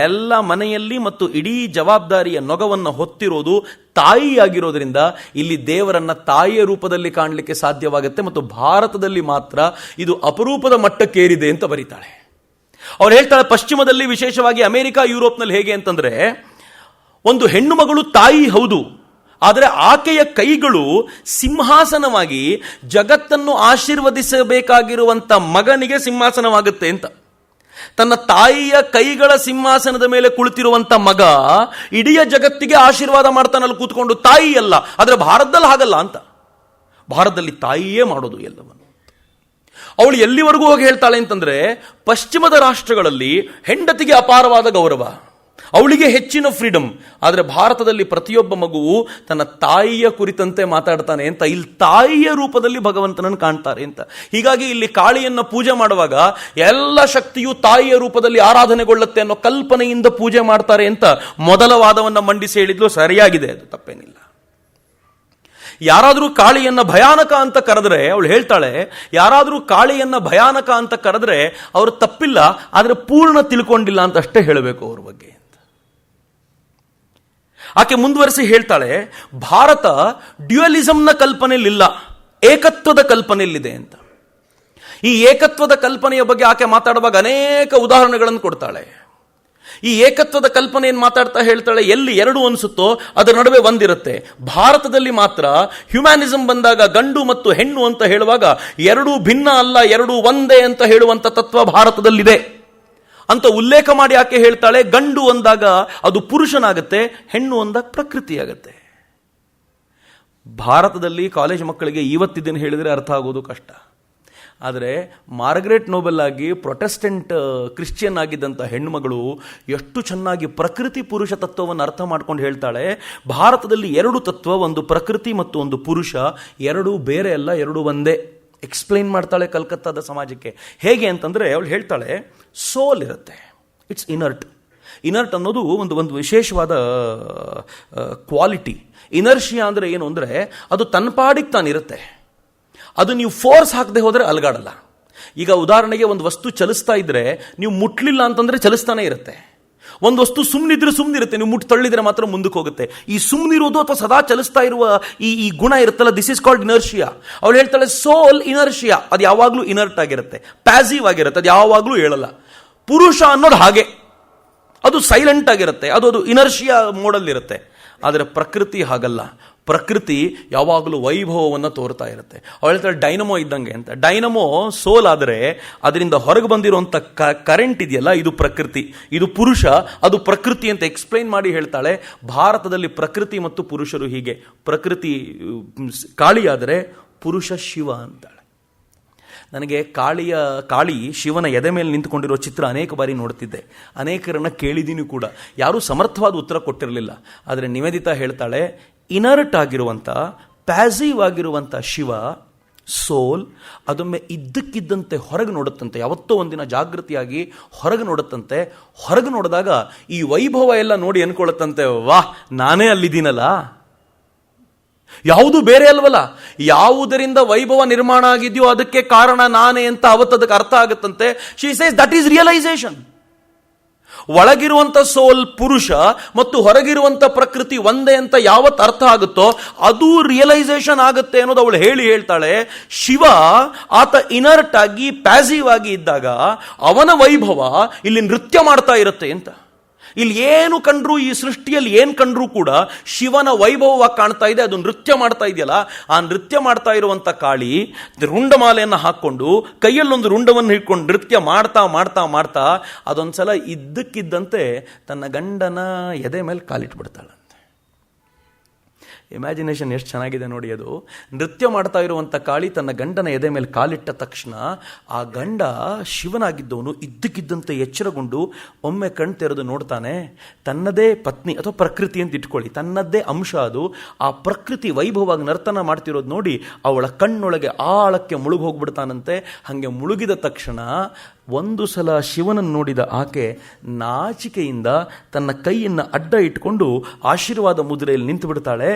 ಎಲ್ಲ ಮನೆಯಲ್ಲಿ ಮತ್ತು ಇಡೀ ಜವಾಬ್ದಾರಿಯ ನೊಗವನ್ನು ಹೊತ್ತಿರೋದು ತಾಯಿಯಾಗಿರೋದ್ರಿಂದ ಇಲ್ಲಿ ದೇವರನ್ನ ತಾಯಿಯ ರೂಪದಲ್ಲಿ ಕಾಣಲಿಕ್ಕೆ ಸಾಧ್ಯವಾಗುತ್ತೆ. ಮತ್ತು ಭಾರತದಲ್ಲಿ ಮಾತ್ರ ಇದು ಅಪರೂಪದ ಮಟ್ಟಕ್ಕೇರಿದೆ ಅಂತ ಬರೀತಾಳೆ. ಅವ್ರು ಹೇಳ್ತಾಳೆ, ಪಶ್ಚಿಮದಲ್ಲಿ ವಿಶೇಷವಾಗಿ ಅಮೆರಿಕ ಯುರೋಪ್ನಲ್ಲಿ ಹೇಗೆ ಅಂತಂದ್ರೆ, ಒಂದು ಹೆಣ್ಣು ಮಗಳು ತಾಯಿ ಹೌದು, ಆದರೆ ಆಕೆಯ ಕೈಗಳು ಸಿಂಹಾಸನವಾಗಿ ಜಗತ್ತನ್ನು ಆಶೀರ್ವದಿಸಬೇಕಾಗಿರುವಂಥ ಮಗನಿಗೆ ಸಿಂಹಾಸನವಾಗುತ್ತೆ ಅಂತ. ತನ್ನ ತಾಯಿಯ ಕೈಗಳ ಸಿಂಹಾಸನದ ಮೇಲೆ ಕುಳಿತಿರುವಂಥ ಮಗ ಇಡೀ ಜಗತ್ತಿಗೆ ಆಶೀರ್ವಾದ ಮಾಡ್ತಾನಲ್ಲಿ ಕೂತ್ಕೊಂಡು, ತಾಯಿ ಅಲ್ಲ. ಆದರೆ ಭಾರತದಲ್ಲಿ ಹಾಗಲ್ಲ ಅಂತ. ಭಾರತದಲ್ಲಿ ತಾಯಿಯೇ ಮಾಡೋದು ಎಲ್ಲವನ್ನು. ಅವಳು ಎಲ್ಲಿವರೆಗೂ ಹೋಗಿ ಹೇಳ್ತಾಳೆ ಅಂತಂದ್ರೆ, ಪಶ್ಚಿಮದ ರಾಷ್ಟ್ರಗಳಲ್ಲಿ ಹೆಂಡತಿಗೆ ಅಪಾರವಾದ ಗೌರವ, ಅವಳಿಗೆ ಹೆಚ್ಚಿನ ಫ್ರೀಡಮ್. ಆದರೆ ಭಾರತದಲ್ಲಿ ಪ್ರತಿಯೊಬ್ಬ ಮಗುವು ತನ್ನ ತಾಯಿಯ ಕುರಿತಂತೆ ಮಾತಾಡ್ತಾನೆ ಅಂತ. ಇಲ್ಲಿ ತಾಯಿಯ ರೂಪದಲ್ಲಿ ಭಗವಂತನನ್ನು ಕಾಣ್ತಾರೆ ಅಂತ. ಹೀಗಾಗಿ ಇಲ್ಲಿ ಕಾಳಿಯನ್ನು ಪೂಜೆ ಮಾಡುವಾಗ ಎಲ್ಲ ಶಕ್ತಿಯು ತಾಯಿಯ ರೂಪದಲ್ಲಿ ಆರಾಧನೆಗೊಳ್ಳುತ್ತೆ ಅನ್ನೋ ಕಲ್ಪನೆಯಿಂದ ಪೂಜೆ ಮಾಡ್ತಾರೆ ಅಂತ ಮೊದಲ ವಾದವನ್ನು ಮಂಡಿಸಿ ಹೇಳಿದ್ಲು. ಸರಿಯಾಗಿದೆ, ಅದು ತಪ್ಪೇನಿಲ್ಲ. ಯಾರಾದರೂ ಕಾಳಿಯನ್ನ ಭಯಾನಕ ಅಂತ ಕರೆದ್ರೆ, ಅವಳು ಹೇಳ್ತಾಳೆ, ಯಾರಾದರೂ ಕಾಳಿಯನ್ನ ಭಯಾನಕ ಅಂತ ಕರೆದ್ರೆ ಅವರು ತಪ್ಪಿಲ್ಲ, ಆದರೆ ಪೂರ್ಣ ತಿಳ್ಕೊಂಡಿಲ್ಲ ಅಂತ ಅಷ್ಟೇ ಹೇಳಬೇಕು ಅವ್ರ ಬಗ್ಗೆ. ಆಕೆ ಮುಂದುವರಿಸಿ ಹೇಳ್ತಾಳೆ, ಭಾರತ ಡ್ಯುಯಲಿಸಂನ ಕಲ್ಪನೆಯಲ್ಲಿಲ್ಲ, ಏಕತ್ವದ ಕಲ್ಪನೆಯಲ್ಲಿದೆ ಅಂತ. ಈ ಏಕತ್ವದ ಕಲ್ಪನೆಯ ಬಗ್ಗೆ ಆಕೆ ಮಾತಾಡುವಾಗ ಅನೇಕ ಉದಾಹರಣೆಗಳನ್ನು ಕೊಡ್ತಾಳೆ. ಈ ಏಕತ್ವದ ಕಲ್ಪನೆಯನ್ನು ಮಾತಾಡ್ತಾ ಹೇಳ್ತಾಳೆ, ಎಲ್ಲಿ ಎರಡು ಅನಿಸುತ್ತೋ ಅದರ ನಡುವೆ ಒಂದಿರುತ್ತೆ. ಭಾರತದಲ್ಲಿ ಮಾತ್ರ ಹ್ಯುಮ್ಯಾನಿಸಂ ಬಂದಾಗ ಗಂಡು ಮತ್ತು ಹೆಣ್ಣು ಅಂತ ಹೇಳುವಾಗ ಎರಡೂ ಭಿನ್ನ ಅಲ್ಲ, ಎರಡೂ ಒಂದೇ ಅಂತ ಹೇಳುವಂಥ ತತ್ವ ಭಾರತದಲ್ಲಿದೆ ಅಂತ ಉಲ್ಲೇಖ ಮಾಡಿ ಆಕೆ ಹೇಳ್ತಾಳೆ, ಗಂಡು ಅಂದಾಗ ಅದು ಪುರುಷನಾಗುತ್ತೆ, ಹೆಣ್ಣು ಅಂದಾಗ ಪ್ರಕೃತಿ ಆಗುತ್ತೆ. ಭಾರತದಲ್ಲಿ ಕಾಲೇಜ್ ಮಕ್ಕಳಿಗೆ ಇವತ್ತಿದ್ದೇನೆ ಹೇಳಿದರೆ ಅರ್ಥ ಆಗೋದು ಕಷ್ಟ. ಆದರೆ ಮಾರ್ಗರೆಟ್ ನೋಬೆಲ್ ಆಗಿ ಪ್ರೊಟೆಸ್ಟೆಂಟ್ ಕ್ರಿಶ್ಚಿಯನ್ ಆಗಿದ್ದಂಥ ಹೆಣ್ಣುಮಗಳು ಎಷ್ಟು ಚೆನ್ನಾಗಿ ಪ್ರಕೃತಿ ಪುರುಷ ತತ್ವವನ್ನು ಅರ್ಥ ಮಾಡ್ಕೊಂಡು ಹೇಳ್ತಾಳೆ, ಭಾರತದಲ್ಲಿ ಎರಡು ತತ್ವ, ಒಂದು ಪ್ರಕೃತಿ ಮತ್ತು ಒಂದು ಪುರುಷ, ಎರಡೂ ಬೇರೆ ಅಲ್ಲ, ಎರಡೂ ಒಂದೇ. ಎಕ್ಸ್ಪ್ಲೈನ್ ಮಾಡ್ತಾಳೆ ಕಲ್ಕತ್ತಾದ ಸಮಾಜಕ್ಕೆ. ಹೇಗೆ ಅಂತಂದರೆ ಅವಳು ಹೇಳ್ತಾಳೆ, ಸೋಲ್ ಇರುತ್ತೆ, ಇಟ್ಸ್ ಇನರ್ಟ್. ಇನರ್ಟ್ ಅನ್ನೋದು ಒಂದು ವಿಶೇಷವಾದ ಕ್ವಾಲಿಟಿ. ಇನರ್ಷಿಯಾ ಅಂದರೆ ಏನು ಅಂದರೆ, ಅದು ತನ್ನ ಪಾಡಿಗೆ ತಾನಿರುತ್ತೆ, ಅದು ನೀವು ಫೋರ್ಸ್ ಹಾಕದೆ ಹೋದರೆ ಅಲಗಾಡಲ್ಲ. ಈಗ ಉದಾಹರಣೆಗೆ ಒಂದು ವಸ್ತು ಚಲಿಸ್ತಾ ಇದ್ರೆ ನೀವು ಮುಟ್ಲಿಲ್ಲ ಅಂತಂದ್ರೆ ಚಲಿಸ್ತಾನೆ ಇರುತ್ತೆ. ಒಂದು ವಸ್ತು ಸುಮ್ಮನಿದ್ರೆ ಸುಮ್ಮನಿರುತ್ತೆ, ನೀವು ಮುಟ್ಟು ತಳ್ಳಿದ್ರೆ ಮಾತ್ರ ಮುಂದಕ್ಕೆ ಹೋಗುತ್ತೆ. ಈ ಸುಮ್ಮನಿರೋದು ಅಥವಾ ಸದಾ ಚಲಿಸ್ತಾ ಇರುವ ಈ ಗುಣ ಇರುತ್ತಲ್ಲ, ದಿಸ್ ಇಸ್ ಕಾಲ್ಡ್ ಇನರ್ಷಿಯಾ. ಅವಳು ಹೇಳ್ತಾಳೆ, ಸೋಲ್ ಇನರ್ಷಿಯಾ, ಅದು ಯಾವಾಗಲೂ ಇನರ್ಟ್ ಆಗಿರುತ್ತೆ, ಪ್ಯಾಸಿವ್ ಆಗಿರುತ್ತೆ, ಅದು ಯಾವಾಗಲೂ ಹೇಳಲ್ಲ. ಪುರುಷ ಅನ್ನೋದು ಹಾಗೆ, ಅದು ಸೈಲೆಂಟ್ ಆಗಿರುತ್ತೆ, ಅದು ಇನರ್ಷಿಯಾ ಮೋಡಲ್ಲಿರುತ್ತೆ. ಆದರೆ ಪ್ರಕೃತಿ ಹಾಗಲ್ಲ. ಪ್ರಕೃತಿ ಯಾವಾಗಲೂ ವೈಭವವನ್ನು ತೋರ್ತಾ ಇರುತ್ತೆ. ಅವಳು ಹೇಳ್ತಾಳೆ, ಡೈನಮೋ ಇದ್ದಂಗೆ ಅಂತ. ಡೈನಮೋ ಸೋಲ್ ಆದರೆ ಅದರಿಂದ ಹೊರಗೆ ಬಂದಿರುವಂಥ ಕರೆಂಟ್ ಇದೆಯಲ್ಲ, ಇದು ಪ್ರಕೃತಿ, ಇದು ಪುರುಷ, ಅದು ಪ್ರಕೃತಿ ಅಂತ ಎಕ್ಸ್ಪ್ಲೈನ್ ಮಾಡಿ ಹೇಳ್ತಾಳೆ. ಭಾರತದಲ್ಲಿ ಪ್ರಕೃತಿ ಮತ್ತು ಪುರುಷರು ಹೀಗೆ. ಪ್ರಕೃತಿ ಕಾಳಿಯಾದರೆ ಪುರುಷ ಶಿವ ಅಂತಾಳೆ. ನನಗೆ ಕಾಳಿ ಶಿವನ ಎದೆ ಮೇಲೆ ನಿಂತುಕೊಂಡಿರೋ ಚಿತ್ರ ಅನೇಕ ಬಾರಿ ನೋಡ್ತಿದ್ದೆ, ಅನೇಕರನ್ನ ಕೇಳಿದ್ದೀನಿ ಕೂಡ. ಯಾರೂ ಸಮರ್ಥವಾದ ಉತ್ತರ ಕೊಟ್ಟಿರಲಿಲ್ಲ. ಆದರೆ ನಿವೇದಿತಾ ಹೇಳ್ತಾಳೆ, ಇನರ್ಟ್ ಆಗಿರುವಂಥ, ಪ್ಯಾಸಿವ್ ಆಗಿರುವಂಥ ಶಿವ, ಸೋಲ್, ಅದೊಮ್ಮೆ ಇದ್ದಕ್ಕಿದ್ದಂತೆ ಹೊರಗೆ ನೋಡುತ್ತಂತೆ. ಯಾವತ್ತೋ ಒಂದಿನ ಜಾಗೃತಿಯಾಗಿ ಹೊರಗೆ ನೋಡುತ್ತಂತೆ. ಹೊರಗೆ ನೋಡಿದಾಗ ಈ ವೈಭವ ಎಲ್ಲ ನೋಡಿ ಅನ್ಕೊಳ್ಳುತ್ತಂತೆ, ವಾಹ್, ನಾನೇ ಅಲ್ಲಿದ್ದೀನಲ್ಲ, ಯಾವುದು ಬೇರೆ ಅಲ್ವಲ್ಲ, ಯಾವುದರಿಂದ ವೈಭವ ನಿರ್ಮಾಣ ಆಗಿದೆಯೋ ಅದಕ್ಕೆ ಕಾರಣ ನಾನೇ ಅಂತ ಅವತ್ತದಕ್ಕೆ ಅರ್ಥ ಆಗುತ್ತಂತೆ. She says that is realisation. ಒಳಗಿರುವಂಥ ಸೋಲ್ ಪುರುಷ ಮತ್ತು ಹೊರಗಿರುವಂಥ ಪ್ರಕೃತಿ ಒಂದೇ ಅಂತ ಯಾವತ್ತು ಅರ್ಥ ಆಗುತ್ತೋ ಅದು ರಿಯಲೈಸೇಷನ್ ಆಗುತ್ತೆ ಅನ್ನೋದು ಅವಳು ಹೇಳ್ತಾಳೆ. ಶಿವ ಆತ ಇನರ್ಟ್ ಆಗಿ ಪ್ಯಾಸಿವ್ ಆಗಿ ಇದ್ದಾಗ ಅವನ ವೈಭವ ಇಲ್ಲಿ ನೃತ್ಯ ಮಾಡ್ತಾ ಇರುತ್ತೆ ಅಂತ. ಇಲ್ಲಿ ಏನು ಕಂಡ್ರು, ಈ ಸೃಷ್ಟಿಯಲ್ಲಿ ಏನು ಕಂಡ್ರು ಕೂಡ ಶಿವನ ವೈಭವವಾಗಿ ಕಾಣ್ತಾ ಇದೆ. ಅದು ನೃತ್ಯ ಮಾಡ್ತಾ ಇದೆಯಲ್ಲ, ಆ ನೃತ್ಯ ಮಾಡ್ತಾ ಇರುವಂತ ಕಾಳಿ ರುಂಡಮಾಲೆಯನ್ನು ಹಾಕೊಂಡು ಕೈಯಲ್ಲೊಂದು ರುಂಡವನ್ನು ಹಿಡ್ಕೊಂಡು ನೃತ್ಯ ಮಾಡ್ತಾ ಮಾಡ್ತಾ ಮಾಡ್ತಾ ಅದೊಂದ್ಸಲ ಇದ್ದಕ್ಕಿದ್ದಂತೆ ತನ್ನ ಗಂಡನ ಎದೆ ಮೇಲೆ ಕಾಲಿಟ್ಬಿಡ್ತಾಳೆ. ಇಮ್ಯಾಜಿನೇಷನ್ ಎಷ್ಟು ಚೆನ್ನಾಗಿದೆ ನೋಡಿ. ಅದು ನೃತ್ಯ ಮಾಡ್ತಾ ಇರುವಂಥ ಕಾಳಿ ತನ್ನ ಗಂಡನ ಎದೆ ಮೇಲೆ ಕಾಲಿಟ್ಟ ತಕ್ಷಣ ಆ ಗಂಡ ಶಿವನಾಗಿದ್ದವನು ಇದ್ದಕ್ಕಿದ್ದಂತೆ ಎಚ್ಚರಗೊಂಡು ಒಮ್ಮೆ ಕಣ್ ತೆರೆದು ನೋಡ್ತಾನೆ. ತನ್ನದೇ ಪತ್ನಿ ಅಥವಾ ಪ್ರಕೃತಿ ಅಂತ ಇಟ್ಕೊಳ್ಳಿ, ತನ್ನದ್ದೇ ಅಂಶ ಅದು. ಆ ಪ್ರಕೃತಿ ವೈಭವವಾಗಿ ನರ್ತನ ಮಾಡ್ತಿರೋದು ನೋಡಿ ಅವಳ ಕಣ್ಣೊಳಗೆ ಆಳಕ್ಕೆ ಮುಳುಗಿ ಹೋಗ್ಬಿಡ್ತಾನಂತೆ. ಹಾಗೆ ಮುಳುಗಿದ ತಕ್ಷಣ ಒಂದು ಸಲ ಶಿವನನ್ನು ನೋಡಿದ ಆಕೆ ನಾಚಿಕೆಯಿಂದ ತನ್ನ ಕೈಯನ್ನು ಅಡ್ಡ ಇಟ್ಕೊಂಡು ಆಶೀರ್ವಾದ ಮುದ್ರೆಯಲ್ಲಿ ನಿಂತು ಬಿಡ್ತಾಳೆ.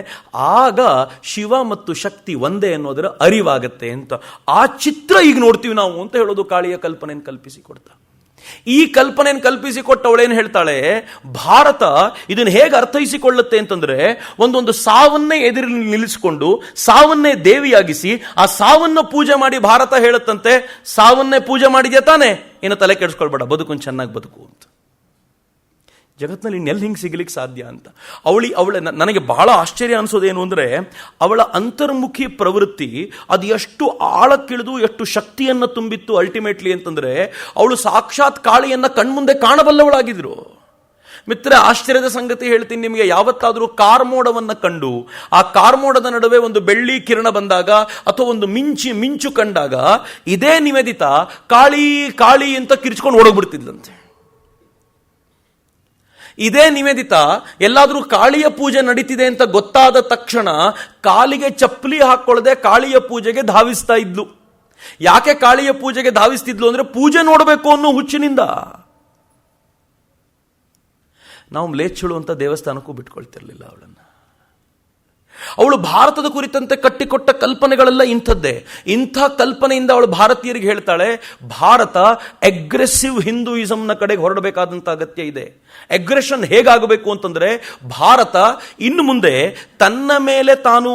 ಆಗ ಶಿವ ಮತ್ತು ಶಕ್ತಿ ಒಂದೇ ಅನ್ನೋದರ ಅರಿವಾಗತ್ತೆ ಅಂತ. ಆ ಚಿತ್ರ ಈಗ ನೋಡ್ತೀವಿ ನಾವು ಅಂತ ಹೇಳೋದು ಕಾಳಿಯ ಕಲ್ಪನೆಯನ್ನು ಕಲ್ಪಿಸಿಕೊಡ್ತಾ. ಈ ಕಲ್ಪನೆಯನ್ನು ಕಲ್ಪಿಸಿಕೊಟ್ಟು ಅವಳೇನು ಹೇಳ್ತಾಳೆ, ಭಾರತ ಇದನ್ನು ಹೇಗೆ ಅರ್ಥೈಸಿಕೊಳ್ಳುತ್ತೆ ಅಂತಂದ್ರೆ, ಒಂದೊಂದು ಸಾವನ್ನೇ ಎದುರಲ್ಲಿ ನಿಲ್ಲಿಸಿಕೊಂಡು ಸಾವನ್ನೇ ದೇವಿಯಾಗಿಸಿ ಆ ಸಾವನ್ನ ಪೂಜೆ ಮಾಡಿ ಭಾರತ ಹೇಳುತ್ತಂತೆ, ಸಾವನ್ನೇ ಪೂಜೆ ಮಾಡಿದ್ಯಾ ತಾನೆ, ಏನು ತಲೆ ಕೆಡಿಸ್ಕೊಳ್ಬೇಡ, ಬದುಕು ಚೆನ್ನಾಗಿ ಬದುಕು ಅಂತ. ಜಗತ್ತಿನಲ್ಲಿ ಇನ್ನೆಲ್ಲಿ ಹಿಂಗೆ ಸಿಗ್ಲಿಕ್ಕೆ ಸಾಧ್ಯ ಅಂತ. ಅವಳ ನನಗೆ ಬಹಳ ಆಶ್ಚರ್ಯ ಅನಿಸೋದೇನು ಅಂದರೆ, ಅವಳ ಅಂತರ್ಮುಖಿ ಪ್ರವೃತ್ತಿ ಅದು ಎಷ್ಟು ಆಳಕ್ಕಿಳಿದು ಎಷ್ಟು ಶಕ್ತಿಯನ್ನು ತುಂಬಿತ್ತು ಅಲ್ಟಿಮೇಟ್ಲಿ ಅಂತಂದರೆ, ಅವಳು ಸಾಕ್ಷಾತ್ ಕಾಳಿಯನ್ನು ಕಣ್ಮುಂದೆ ಕಾಣಬಲ್ಲವಳಾಗಿದ್ರು. ಮಿತ್ರ, ಆಶ್ಚರ್ಯದ ಸಂಗತಿ ಹೇಳ್ತೀನಿ ನಿಮಗೆ. ಯಾವತ್ತಾದರೂ ಕಾರ್ಮೋಡವನ್ನು ಕಂಡು ಆ ಕಾರ್ಮೋಡದ ನಡುವೆ ಒಂದು ಬೆಳ್ಳಿ ಕಿರಣ ಬಂದಾಗ ಅಥವಾ ಒಂದು ಮಿಂಚು ಕಂಡಾಗ ಇದೇ ನಿವೇದಿತ ಕಾಳಿ ಕಾಳಿ ಅಂತ ಕಿರ್ಚ್ಕೊಂಡು ಓಡೋಗ್ಬಿಡ್ತಿದ್ಲಂತೆ. ಇದೇ ನಿವೇದಿತ ಎಲ್ಲಾದರೂ ಕಾಳಿಯ ಪೂಜೆ ನಡೀತಿದೆ ಅಂತ ಗೊತ್ತಾದ ತಕ್ಷಣ ಕಾಲಿಗೆ ಚಪ್ಪಲಿ ಹಾಕೊಳ್ಳದೆ ಕಾಳಿಯ ಪೂಜೆಗೆ ಧಾವಿಸ್ತಾ ಇದ್ಲು. ಯಾಕೆ ಕಾಳಿಯ ಪೂಜೆಗೆ ಧಾವಿಸ್ತಿದ್ಲು ಅಂದ್ರೆ, ಪೂಜೆ ನೋಡಬೇಕು ಅನ್ನೋ ಹುಚ್ಚಿನಿಂದ. ನಾವು ಮ್ಲೇಚ್ಛಳು ಅಂತ ದೇವಸ್ಥಾನಕ್ಕೂ ಬಿಟ್ಕೊಳ್ತಿರ್ಲಿಲ್ಲ ಅವಳನ್ನು. ಅವಳು ಭಾರತದ ಕುರಿತಂತೆ ಕಟ್ಟಿಕೊಟ್ಟ ಕಲ್ಪನೆಗಳೆಲ್ಲ ಇಂಥದ್ದೇ. ಇಂಥ ಕಲ್ಪನೆಯಿಂದ ಅವಳು ಭಾರತೀಯರಿಗೆ ಹೇಳ್ತಾಳೆ, ಭಾರತ ಅಗ್ರೆಸಿವ್ ಹಿಂದೂಯಿಸಂನ ಕಡೆಗೆ ಹೊರಡಬೇಕಾದಂಥ ಅಗತ್ಯ ಇದೆ. ಅಗ್ರೆಷನ್ ಹೇಗಾಗಬೇಕು ಅಂತಂದ್ರೆ, ಭಾರತ ಇನ್ನು ಮುಂದೆ ತನ್ನ ಮೇಲೆ ತಾನು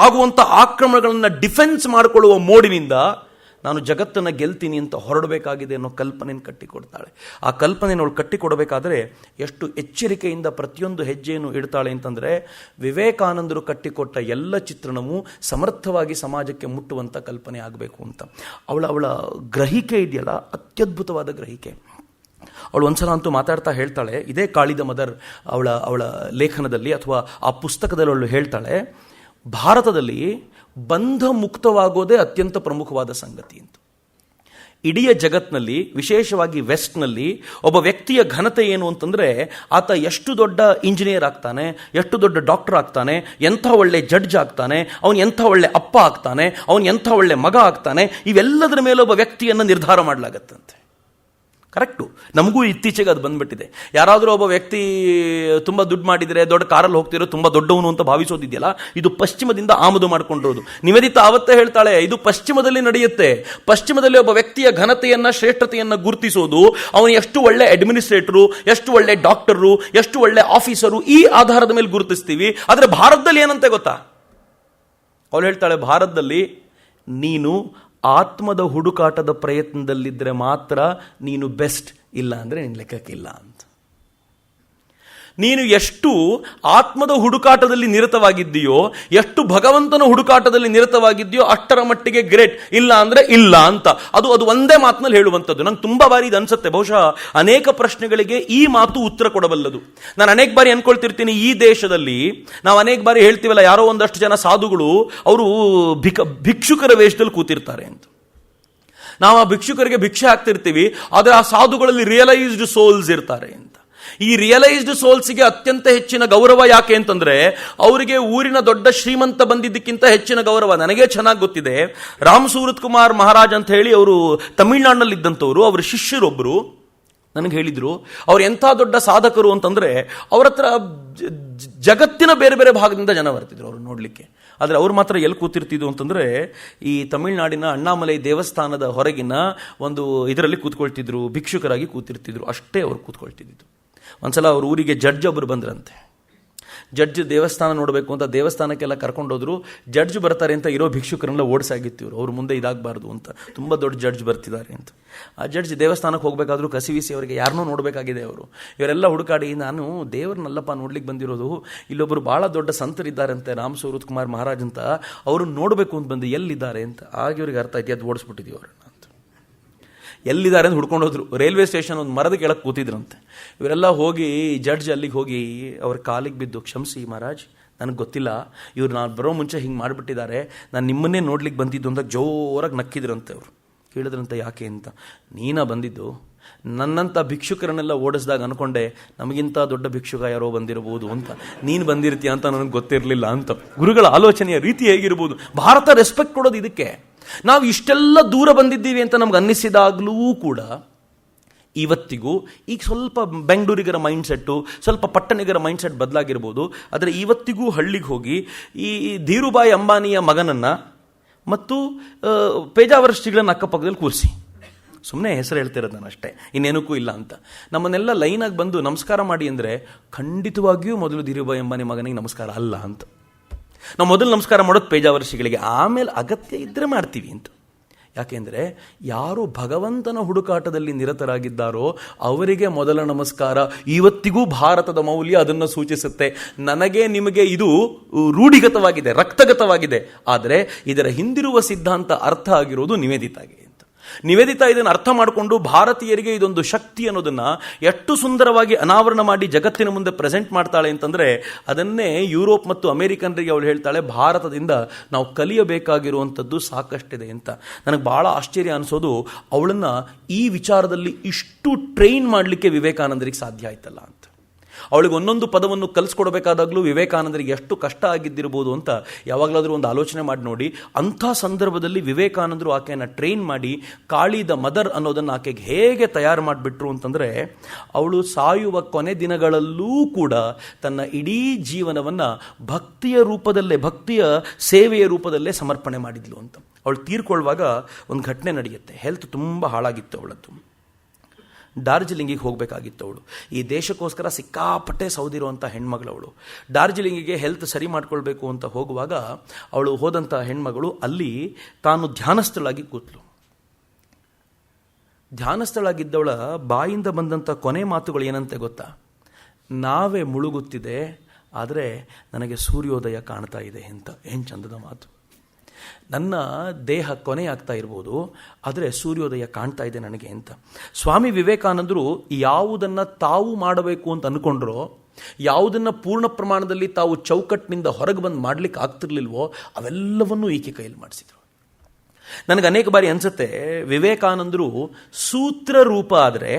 ಆಗುವಂಥ ಆಕ್ರಮಣಗಳನ್ನು ಡಿಫೆನ್ಸ್ ಮಾಡಿಕೊಳ್ಳುವ ಮೋಡಿನಿಂದ ನಾನು ಜಗತ್ತನ್ನು ಗೆಲ್ತೀನಿ ಅಂತ ಹೊರಡಬೇಕಾಗಿದೆ ಅನ್ನೋ ಕಲ್ಪನೆಯನ್ನು ಕಟ್ಟಿಕೊಡ್ತಾಳೆ. ಆ ಕಲ್ಪನೆಯನ್ನು ಅವಳು ಕಟ್ಟಿಕೊಡಬೇಕಾದ್ರೆ ಎಷ್ಟು ಎಚ್ಚರಿಕೆಯಿಂದ ಪ್ರತಿಯೊಂದು ಹೆಜ್ಜೆಯನ್ನು ಇಡ್ತಾಳೆ ಅಂತಂದರೆ, ವಿವೇಕಾನಂದರು ಕಟ್ಟಿಕೊಟ್ಟ ಎಲ್ಲ ಚಿತ್ರಣವೂ ಸಮರ್ಥವಾಗಿ ಸಮಾಜಕ್ಕೆ ಮುಟ್ಟುವಂಥ ಕಲ್ಪನೆ ಆಗಬೇಕು ಅಂತ. ಅವಳ ಗ್ರಹಿಕೆ ಇದೆಯಲ್ಲ, ಅತ್ಯದ್ಭುತವಾದ ಗ್ರಹಿಕೆ. ಅವಳು ಒಂದ್ಸಲ ಅಂತೂ ಮಾತಾಡ್ತಾ ಹೇಳ್ತಾಳೆ, ಇದೇ ಕಾಳಿದ ಮದರ್ ಅವಳ ಲೇಖನದಲ್ಲಿ ಅಥವಾ ಆ ಪುಸ್ತಕದಲ್ಲಿ ಅವಳು ಹೇಳ್ತಾಳೆ, ಭಾರತದಲ್ಲಿ ಬಂಧ ಮುಕ್ತವಾಗೋದೇ ಅತ್ಯಂತ ಪ್ರಮುಖವಾದ ಸಂಗತಿ ಅಂತ. ಇಡೀ ಜಗತ್ನಲ್ಲಿ, ವಿಶೇಷವಾಗಿ ವೆಸ್ಟ್ನಲ್ಲಿ ಒಬ್ಬ ವ್ಯಕ್ತಿಯ ಘನತೆ ಏನು ಅಂತಂದರೆ, ಆತ ಎಷ್ಟು ದೊಡ್ಡ ಇಂಜಿನಿಯರ್ ಆಗ್ತಾನೆ, ಎಷ್ಟು ದೊಡ್ಡ ಡಾಕ್ಟರ್ ಆಗ್ತಾನೆ, ಎಂಥ ಒಳ್ಳೆ ಜಡ್ಜ್ ಆಗ್ತಾನೆ, ಅವನು ಎಂಥ ಒಳ್ಳೆ ಅಪ್ಪ ಆಗ್ತಾನೆ, ಅವನು ಎಂಥ ಒಳ್ಳೆ ಮಗ ಆಗ್ತಾನೆ, ಇವೆಲ್ಲದರ ಮೇಲೆ ಒಬ್ಬ ವ್ಯಕ್ತಿಯನ್ನು ನಿರ್ಧಾರ ಮಾಡಲಾಗತ್ತಂತೆ. ಕರೆಕ್ಟು. ನಮಗೂ ಇತ್ತೀಚೆಗೆ ಅದು ಬಂದ್ಬಿಟ್ಟಿದೆ. ಯಾರಾದರೂ ಒಬ್ಬ ವ್ಯಕ್ತಿ ತುಂಬ ದುಡ್ಡು ಮಾಡಿದರೆ, ದೊಡ್ಡ ಕಾರಲ್ಲಿ ಹೋಗ್ತಿರೋ ತುಂಬ ದೊಡ್ಡವನು ಅಂತ ಭಾವಿಸೋದಿದೆಯಲ್ಲ, ಇದು ಪಶ್ಚಿಮದಿಂದ ಆಮದು ಮಾಡಿಕೊಂಡಿರೋದು. ನಿವೇದಿತ ಆವತ್ತೇ ಹೇಳ್ತಾಳೆ, ಇದು ಪಶ್ಚಿಮದಲ್ಲಿ ನಡೆಯುತ್ತೆ. ಪಶ್ಚಿಮದಲ್ಲಿ ಒಬ್ಬ ವ್ಯಕ್ತಿಯ ಘನತೆಯನ್ನ, ಶ್ರೇಷ್ಠತೆಯನ್ನು ಗುರುತಿಸೋದು ಅವನು ಎಷ್ಟು ಒಳ್ಳೆ ಅಡ್ಮಿನಿಸ್ಟ್ರೇಟರು, ಎಷ್ಟು ಒಳ್ಳೆ ಡಾಕ್ಟರು, ಎಷ್ಟು ಒಳ್ಳೆ ಆಫೀಸರು, ಈ ಆಧಾರದ ಮೇಲೆ ಗುರುತಿಸ್ತೀವಿ. ಆದರೆ ಭಾರತದಲ್ಲಿ ಏನಂತೆ ಗೊತ್ತಾ? ಅವಳು ಹೇಳ್ತಾಳೆ, ಭಾರತದಲ್ಲಿ ನೀನು ಆತ್ಮದ ಹುಡುಕಾಟದ ಪ್ರಯತ್ನದಲ್ಲಿದ್ದರೆ ಮಾತ್ರ ನೀನು ಬೆಸ್ಟ್, ಇಲ್ಲ ಅಂದರೆ ನಿನ್ನ ಲೆಕ್ಕಕ್ಕಿಲ್ಲ ಅಂತ. ನೀನು ಎಷ್ಟು ಆತ್ಮದ ಹುಡುಕಾಟದಲ್ಲಿ ನಿರತವಾಗಿದ್ದೀಯೋ, ಎಷ್ಟು ಭಗವಂತನ ಹುಡುಕಾಟದಲ್ಲಿ ನಿರತವಾಗಿದ್ದೀಯೋ ಅಷ್ಟರ ಮಟ್ಟಿಗೆ ಗ್ರೇಟ್, ಇಲ್ಲ ಅಂದರೆ ಇಲ್ಲ ಅಂತ. ಅದು ಒಂದೇ ಮಾತಿನಲ್ಲಿ ಹೇಳುವಂಥದ್ದು. ನಂಗೆ ತುಂಬ ಬಾರಿ ಇದು ಅನ್ಸುತ್ತೆ, ಬಹುಶಃ ಅನೇಕ ಪ್ರಶ್ನೆಗಳಿಗೆ ಈ ಮಾತು ಉತ್ತರ ಕೊಡಬಲ್ಲದು. ನಾನು ಅನೇಕ ಬಾರಿ ಅನ್ಕೊಳ್ತಿರ್ತೀನಿ, ಈ ದೇಶದಲ್ಲಿ ನಾವು ಅನೇಕ ಬಾರಿ ಹೇಳ್ತೀವಲ್ಲ, ಯಾರೋ ಒಂದಷ್ಟು ಜನ ಸಾಧುಗಳು ಅವರು ಭಿಕ್ಷುಕರ ವೇಷದಲ್ಲಿ ಕೂತಿರ್ತಾರೆ ಅಂತ. ನಾವು ಆ ಭಿಕ್ಷುಕರಿಗೆ ಭಿಕ್ಷೆ ಹಾಕ್ತಿರ್ತೀವಿ, ಆದರೆ ಆ ಸಾಧುಗಳಲ್ಲಿ ರಿಯಲೈಸ್ಡ್ ಸೋಲ್ಸ್ ಇರ್ತಾರೆ ಅಂತ. ಈ ರಿಯಲೈಸ್ಡ್ ಸೋಲ್ಸ್ಗೆ ಅತ್ಯಂತ ಹೆಚ್ಚಿನ ಗೌರವ ಯಾಕೆ ಅಂತಂದ್ರೆ, ಅವರಿಗೆ ಊರಿನ ದೊಡ್ಡ ಶ್ರೀಮಂತ ಬಂದಿದ್ದಕ್ಕಿಂತ ಹೆಚ್ಚಿನ ಗೌರವ. ನನಗೆ ಚೆನ್ನಾಗಿ ಗೊತ್ತಿದೆ, ರಾಮ್ ಸೂರತ್ ಕುಮಾರ್ ಮಹಾರಾಜ್ ಅಂತ ಹೇಳಿ ಅವರು ತಮಿಳುನಾಡಿನಲ್ಲಿ ಇದ್ದಂಥವ್ರು, ಅವರ ಶಿಷ್ಯರೊಬ್ಬರು ನನಗೆ ಹೇಳಿದ್ರು, ಅವ್ರು ಎಂಥ ದೊಡ್ಡ ಸಾಧಕರು ಅಂತಂದ್ರೆ, ಅವ್ರ ಹತ್ರ ಜಗತ್ತಿನ ಬೇರೆ ಬೇರೆ ಭಾಗದಿಂದ ಜನ ಬರ್ತಿದ್ರು ಅವ್ರು ನೋಡ್ಲಿಕ್ಕೆ. ಆದರೆ ಅವ್ರು ಮಾತ್ರ ಎಲ್ಲಿ ಕೂತಿರ್ತಿದ್ರು ಅಂತಂದರೆ ಈ ತಮಿಳುನಾಡಿನ ಅಣ್ಣಾಮಲೈ ದೇವಸ್ಥಾನದ ಹೊರಗಿನ ಒಂದು ಇದರಲ್ಲಿ ಕೂತ್ಕೊಳ್ತಿದ್ರು, ಭಿಕ್ಷುಕರಾಗಿ ಕೂತಿರ್ತಿದ್ರು, ಅಷ್ಟೇ ಅವ್ರು ಕೂತ್ಕೊಳ್ತಿದ್ದು. ಒಂದ್ಸಲ ಅವ್ರ ಊರಿಗೆ ಜಡ್ಜ್ ಒಬ್ಬರು ಬಂದ್ರಂತೆ. ಜಡ್ಜ್ ದೇವಸ್ಥಾನ ನೋಡಬೇಕು ಅಂತ ದೇವಸ್ಥಾನಕ್ಕೆಲ್ಲ ಕರ್ಕೊಂಡೋದ್ರು. ಜಡ್ಜ್ ಬರ್ತಾರೆ ಅಂತ ಇರೋ ಭಿಕ್ಷುಕರನ್ನೆಲ್ಲ ಓಡಿಸಾಗಿತ್ತು ಇವರು, ಅವ್ರ ಮುಂದೆ ಇದಾಗಬಾರ್ದು ಅಂತ, ತುಂಬ ದೊಡ್ಡ ಜಡ್ಜ್ ಬರ್ತಿದ್ದಾರೆ ಅಂತ. ಆ ಜಡ್ಜ್ ದೇವಸ್ಥಾನಕ್ಕೆ ಹೋಗಬೇಕಾದ್ರೂ ಕಸಿವಿಸಿ ಅವರಿಗೆ ಯಾರನ್ನೂ ನೋಡಬೇಕಾಗಿದೆ ಅವರು. ಇವರೆಲ್ಲ ಹುಡುಕಾಡಿ, ನಾನು ದೇವ್ರನ್ನಲ್ಲಪ್ಪ ನೋಡ್ಲಿಕ್ಕೆ ಬಂದಿರೋದು, ಇಲ್ಲೊಬ್ಬರು ಭಾಳ ದೊಡ್ಡ ಸಂತರಿದ್ದಾರಂತೆ ರಾಮ್ ಸ್ವರೂಪ್ ಕುಮಾರ್ ಮಹಾರಾಜ್ ಅಂತ, ಅವ್ರನ್ನ ನೋಡಬೇಕು ಅಂತ ಬಂದು ಎಲ್ಲಿದ್ದಾರೆ ಅಂತ. ಆಗ ಇವ್ರಿಗೆ ಅರ್ಥ ಆಯ್ತು, ಅದು ಓಡಿಸ್ಬಿಟ್ಟಿದ್ದೀವಿ ಅವ್ರನ್ನ ಅಂತ. ಎಲ್ಲಿದ್ದಾರೆ ಅಂತ ಹುಡ್ಕೊಂಡು ಹೋದ್ರು. ರೈಲ್ವೆ ಸ್ಟೇಷನ್ ಒಂದು ಮರದ ಕೆಳಗೆ ಕೂತಿದ್ರಂತೆ. ಇವರೆಲ್ಲ ಹೋಗಿ ಜಡ್ಜ್ ಅಲ್ಲಿಗೆ ಹೋಗಿ ಅವ್ರ ಕಾಲಿಗೆ ಬಿದ್ದು, ಕ್ಷಮಿಸಿ ಮಹಾರಾಜ್, ನನಗೆ ಗೊತ್ತಿಲ್ಲ, ಇವ್ರು ನಾನು ಬರೋ ಮುಂಚೆ ಹಿಂಗೆ ಮಾಡಿಬಿಟ್ಟಿದ್ದಾರೆ, ನಾನು ನಿಮ್ಮನ್ನೇ ನೋಡ್ಲಿಕ್ಕೆ ಬಂದಿದ್ದು ಅಂತ ಜೋರಾಗಿ ನಕ್ಕಿದ್ರಂತೆ. ಅವರು ಕೇಳಿದ್ರಂತೆ, ಯಾಕೆ ಅಂತ. ನೀನಾ ಬಂದಿದ್ದು? ನನ್ನಂಥ ಭಿಕ್ಷುಕರನ್ನೆಲ್ಲ ಓಡಿಸಿದಾಗ ಅನ್ಕೊಂಡೆ ನಮಗಿಂತ ದೊಡ್ಡ ಭಿಕ್ಷುಕ ಯಾರೋ ಬಂದಿರಬಹುದು ಅಂತ, ನೀನು ಬಂದಿರ್ತೀಯ ಅಂತ ನನಗೆ ಗೊತ್ತಿರಲಿಲ್ಲ ಅಂತ. ಗುರುಗಳ ಆಲೋಚನೆಯ ರೀತಿ ಹೇಗಿರ್ಬೋದು. ಭಾರತ ರೆಸ್ಪೆಕ್ಟ್ ಕೊಡೋದು ಇದಕ್ಕೆ. ನಾವು ಇಷ್ಟೆಲ್ಲ ದೂರ ಬಂದಿದ್ದೀವಿ ಅಂತ ನಮ್ಗೆ ಅನ್ನಿಸಿದಾಗಲೂ ಕೂಡ ಇವತ್ತಿಗೂ ಈಗ ಸ್ವಲ್ಪ ಬೆಂಗಳೂರಿಗರ ಮೈಂಡ್ಸೆಟ್ಟು, ಸ್ವಲ್ಪ ಪಟ್ಟಣಿಗರ ಮೈಂಡ್ಸೆಟ್ ಬದಲಾಗಿರ್ಬೋದು, ಆದರೆ ಇವತ್ತಿಗೂ ಹಳ್ಳಿಗೆ ಹೋಗಿ ಈ ಧೀರುಭಾಯಿ ಅಂಬಾನಿಯ ಮಗನನ್ನು ಮತ್ತು ಪೇಜಾವರ ಶ್ರೀಗಳನ್ನು ಅಕ್ಕಪಕ್ಕದಲ್ಲಿ ಕೂರಿಸಿ, ಸುಮ್ಮನೆ ಹೆಸರು ಹೇಳ್ತಿರೋದು ನಾನು ಅಷ್ಟೇ, ಇನ್ನೇನಕ್ಕೂ ಇಲ್ಲ ಅಂತ, ನಮ್ಮನ್ನೆಲ್ಲ ಲೈನಾಗಿ ಬಂದು ನಮಸ್ಕಾರ ಮಾಡಿ ಅಂದರೆ ಖಂಡಿತವಾಗಿಯೂ ಮೊದಲು ಧೀರುಭಾಯಿ ಅಂಬಾನಿ ಮಗನಿಗೆ ನಮಸ್ಕಾರ ಅಲ್ಲ ಅಂತ. ನಾವು ಮೊದಲು ನಮಸ್ಕಾರ ಮಾಡೋದು ಪೇಜಾವರ ಶ್ರೀಗಳಿಗೆ, ಆಮೇಲೆ ಅಗತ್ಯ ಇದ್ದರೆ ಮಾಡ್ತೀವಿ ಅಂತ. ಯಾಕೆಂದರೆ ಯಾರು ಭಗವಂತನ ಹುಡುಕಾಟದಲ್ಲಿ ನಿರತರಾಗಿದ್ದಾರೋ ಅವರಿಗೆ ಮೊದಲ ನಮಸ್ಕಾರ. ಇವತ್ತಿಗೂ ಭಾರತದ ಮೌಲ್ಯ ಅದನ್ನು ಸೂಚಿಸುತ್ತೆ. ನನಗೆ ನಿಮಗೆ ಇದು ರೂಢಿಗತವಾಗಿದೆ, ರಕ್ತಗತವಾಗಿದೆ. ಆದರೆ ಇದರ ಹಿಂದಿರುವ ಸಿದ್ಧಾಂತ ಅರ್ಥ ಆಗಿರೋದು ನಿವೇದಿತಾಗೆ. ನಿವೇದಿತಾ ಇದನ್ನು ಅರ್ಥ ಮಾಡಿಕೊಂಡು ಭಾರತೀಯರಿಗೆ ಇದೊಂದು ಶಕ್ತಿ ಅನ್ನೋದನ್ನು ಎಷ್ಟು ಸುಂದರವಾಗಿ ಅನಾವರಣ ಮಾಡಿ ಜಗತ್ತಿನ ಮುಂದೆ ಪ್ರೆಸೆಂಟ್ ಮಾಡ್ತಾಳೆ ಅಂತಂದರೆ, ಅದನ್ನೇ ಯುರೋಪ್ ಮತ್ತು ಅಮೆರಿಕನ್ರಿಗೆ ಅವಳು ಹೇಳ್ತಾಳೆ, ಭಾರತದಿಂದ ನಾವು ಕಲಿಯಬೇಕಾಗಿರುವಂಥದ್ದು ಸಾಕಷ್ಟಿದೆ ಅಂತ. ನನಗೆ ಭಾಳ ಆಶ್ಚರ್ಯ ಅನಿಸೋದು, ಅವಳನ್ನು ಈ ವಿಚಾರದಲ್ಲಿ ಇಷ್ಟು ಟ್ರೈನ್ ಮಾಡಲಿಕ್ಕೆ ವಿವೇಕಾನಂದರಿಗೆ ಸಾಧ್ಯ ಆಯ್ತಲ್ಲ ಅಂತ. ಅವಳಿಗೆ ಒಂದೊಂದು ಪದವನ್ನು ಕಲಿಸ್ಕೊಡ್ಬೇಕಾದಾಗಲೂ ವಿವೇಕಾನಂದರಿಗೆ ಎಷ್ಟು ಕಷ್ಟ ಆಗಿದ್ದಿರ್ಬೋದು ಅಂತ ಯಾವಾಗಲಾದರೂ ಒಂದು ಆಲೋಚನೆ ಮಾಡಿ ನೋಡಿ. ಅಂಥ ಸಂದರ್ಭದಲ್ಲಿ ವಿವೇಕಾನಂದರು ಆಕೆಯನ್ನು ಟ್ರೈನ್ ಮಾಡಿ ಕಾಳಿ ದ ಮದರ್ ಅನ್ನೋದನ್ನು ಆಕೆಗೆ ಹೇಗೆ ತಯಾರು ಮಾಡಿಬಿಟ್ರು ಅಂತಂದರೆ, ಅವಳು ಸಾಯುವ ಕೊನೆ ದಿನಗಳಲ್ಲೂ ಕೂಡ ತನ್ನ ಇಡೀ ಜೀವನವನ್ನು ಭಕ್ತಿಯ ರೂಪದಲ್ಲೇ, ಭಕ್ತಿಯ ಸೇವೆಯ ರೂಪದಲ್ಲೇ ಸಮರ್ಪಣೆ ಮಾಡಿದ್ಲು ಅಂತ. ಅವಳು ತೀರ್ಕೊಳ್ಳುವಾಗ ಒಂದು ಘಟನೆ ನಡೆಯುತ್ತೆ. ಹೆಲ್ತ್ ತುಂಬ ಹಾಳಾಗಿತ್ತು ಅವಳದ್ದು. ಡಾರ್ಜಿಲಿಂಗಿಗೆ ಹೋಗಬೇಕಾಗಿತ್ತು ಅವಳು. ಈ ದೇಶಕ್ಕೋಸ್ಕರ ಸಿಕ್ಕಾಪಟ್ಟೆ ಸೌದಿರುವಂಥ ಹೆಣ್ಮಗಳವಳು. ಡಾರ್ಜಿಲಿಂಗಿಗೆ ಹೆಲ್ತ್ ಸರಿ ಮಾಡ್ಕೊಳ್ಬೇಕು ಅಂತ ಹೋಗುವಾಗ ಅವಳು ಹೋದಂಥ ಹೆಣ್ಮಗಳು ಅಲ್ಲಿ ತಾನು ಧ್ಯಾನಸ್ಥಳಾಗಿ ಕೂತ್ಲು. ಧ್ಯಾನಸ್ಥಳಾಗಿದ್ದವಳ ಬಾಯಿಂದ ಬಂದಂಥ ಕೊನೆ ಮಾತುಗಳು ಏನಂತೆ ಗೊತ್ತಾ? ನಾವೇ ಮುಳುಗುತ್ತಿದೆ, ಆದರೆ ನನಗೆ ಸೂರ್ಯೋದಯ ಕಾಣ್ತಾ ಇದೆ ಅಂತ. ಏನು ಚಂದದ ಮಾತು. ನನ್ನ ದೇಹ ಕೊನೆಯಾಗ್ತಾ ಇರ್ಬೋದು, ಆದರೆ ಸೂರ್ಯೋದಯ ಕಾಣ್ತಾ ಇದೆ ನನಗೆ ಅಂತ. ಸ್ವಾಮಿ ವಿವೇಕಾನಂದರು ಯಾವುದನ್ನು ತಾವು ಮಾಡಬೇಕು ಅಂತ ಅಂದ್ಕೊಂಡ್ರೋ, ಯಾವುದನ್ನು ಪೂರ್ಣ ಪ್ರಮಾಣದಲ್ಲಿ ತಾವು ಚೌಕಟ್ಟಿನಿಂದ ಹೊರಗೆ ಬಂದು ಮಾಡಲಿಕ್ಕೆ ಆಗ್ತಿರ್ಲಿಲ್ವೋ ಅವೆಲ್ಲವನ್ನೂ ಈಕೆ ಕೈಯಲ್ಲಿ ಮಾಡಿಸಿದ್ರು. ನನಗೆ ಅನೇಕ ಬಾರಿ ಅನಿಸುತ್ತೆ, ವಿವೇಕಾನಂದರು ಸೂತ್ರ ರೂಪ ಆದರೆ,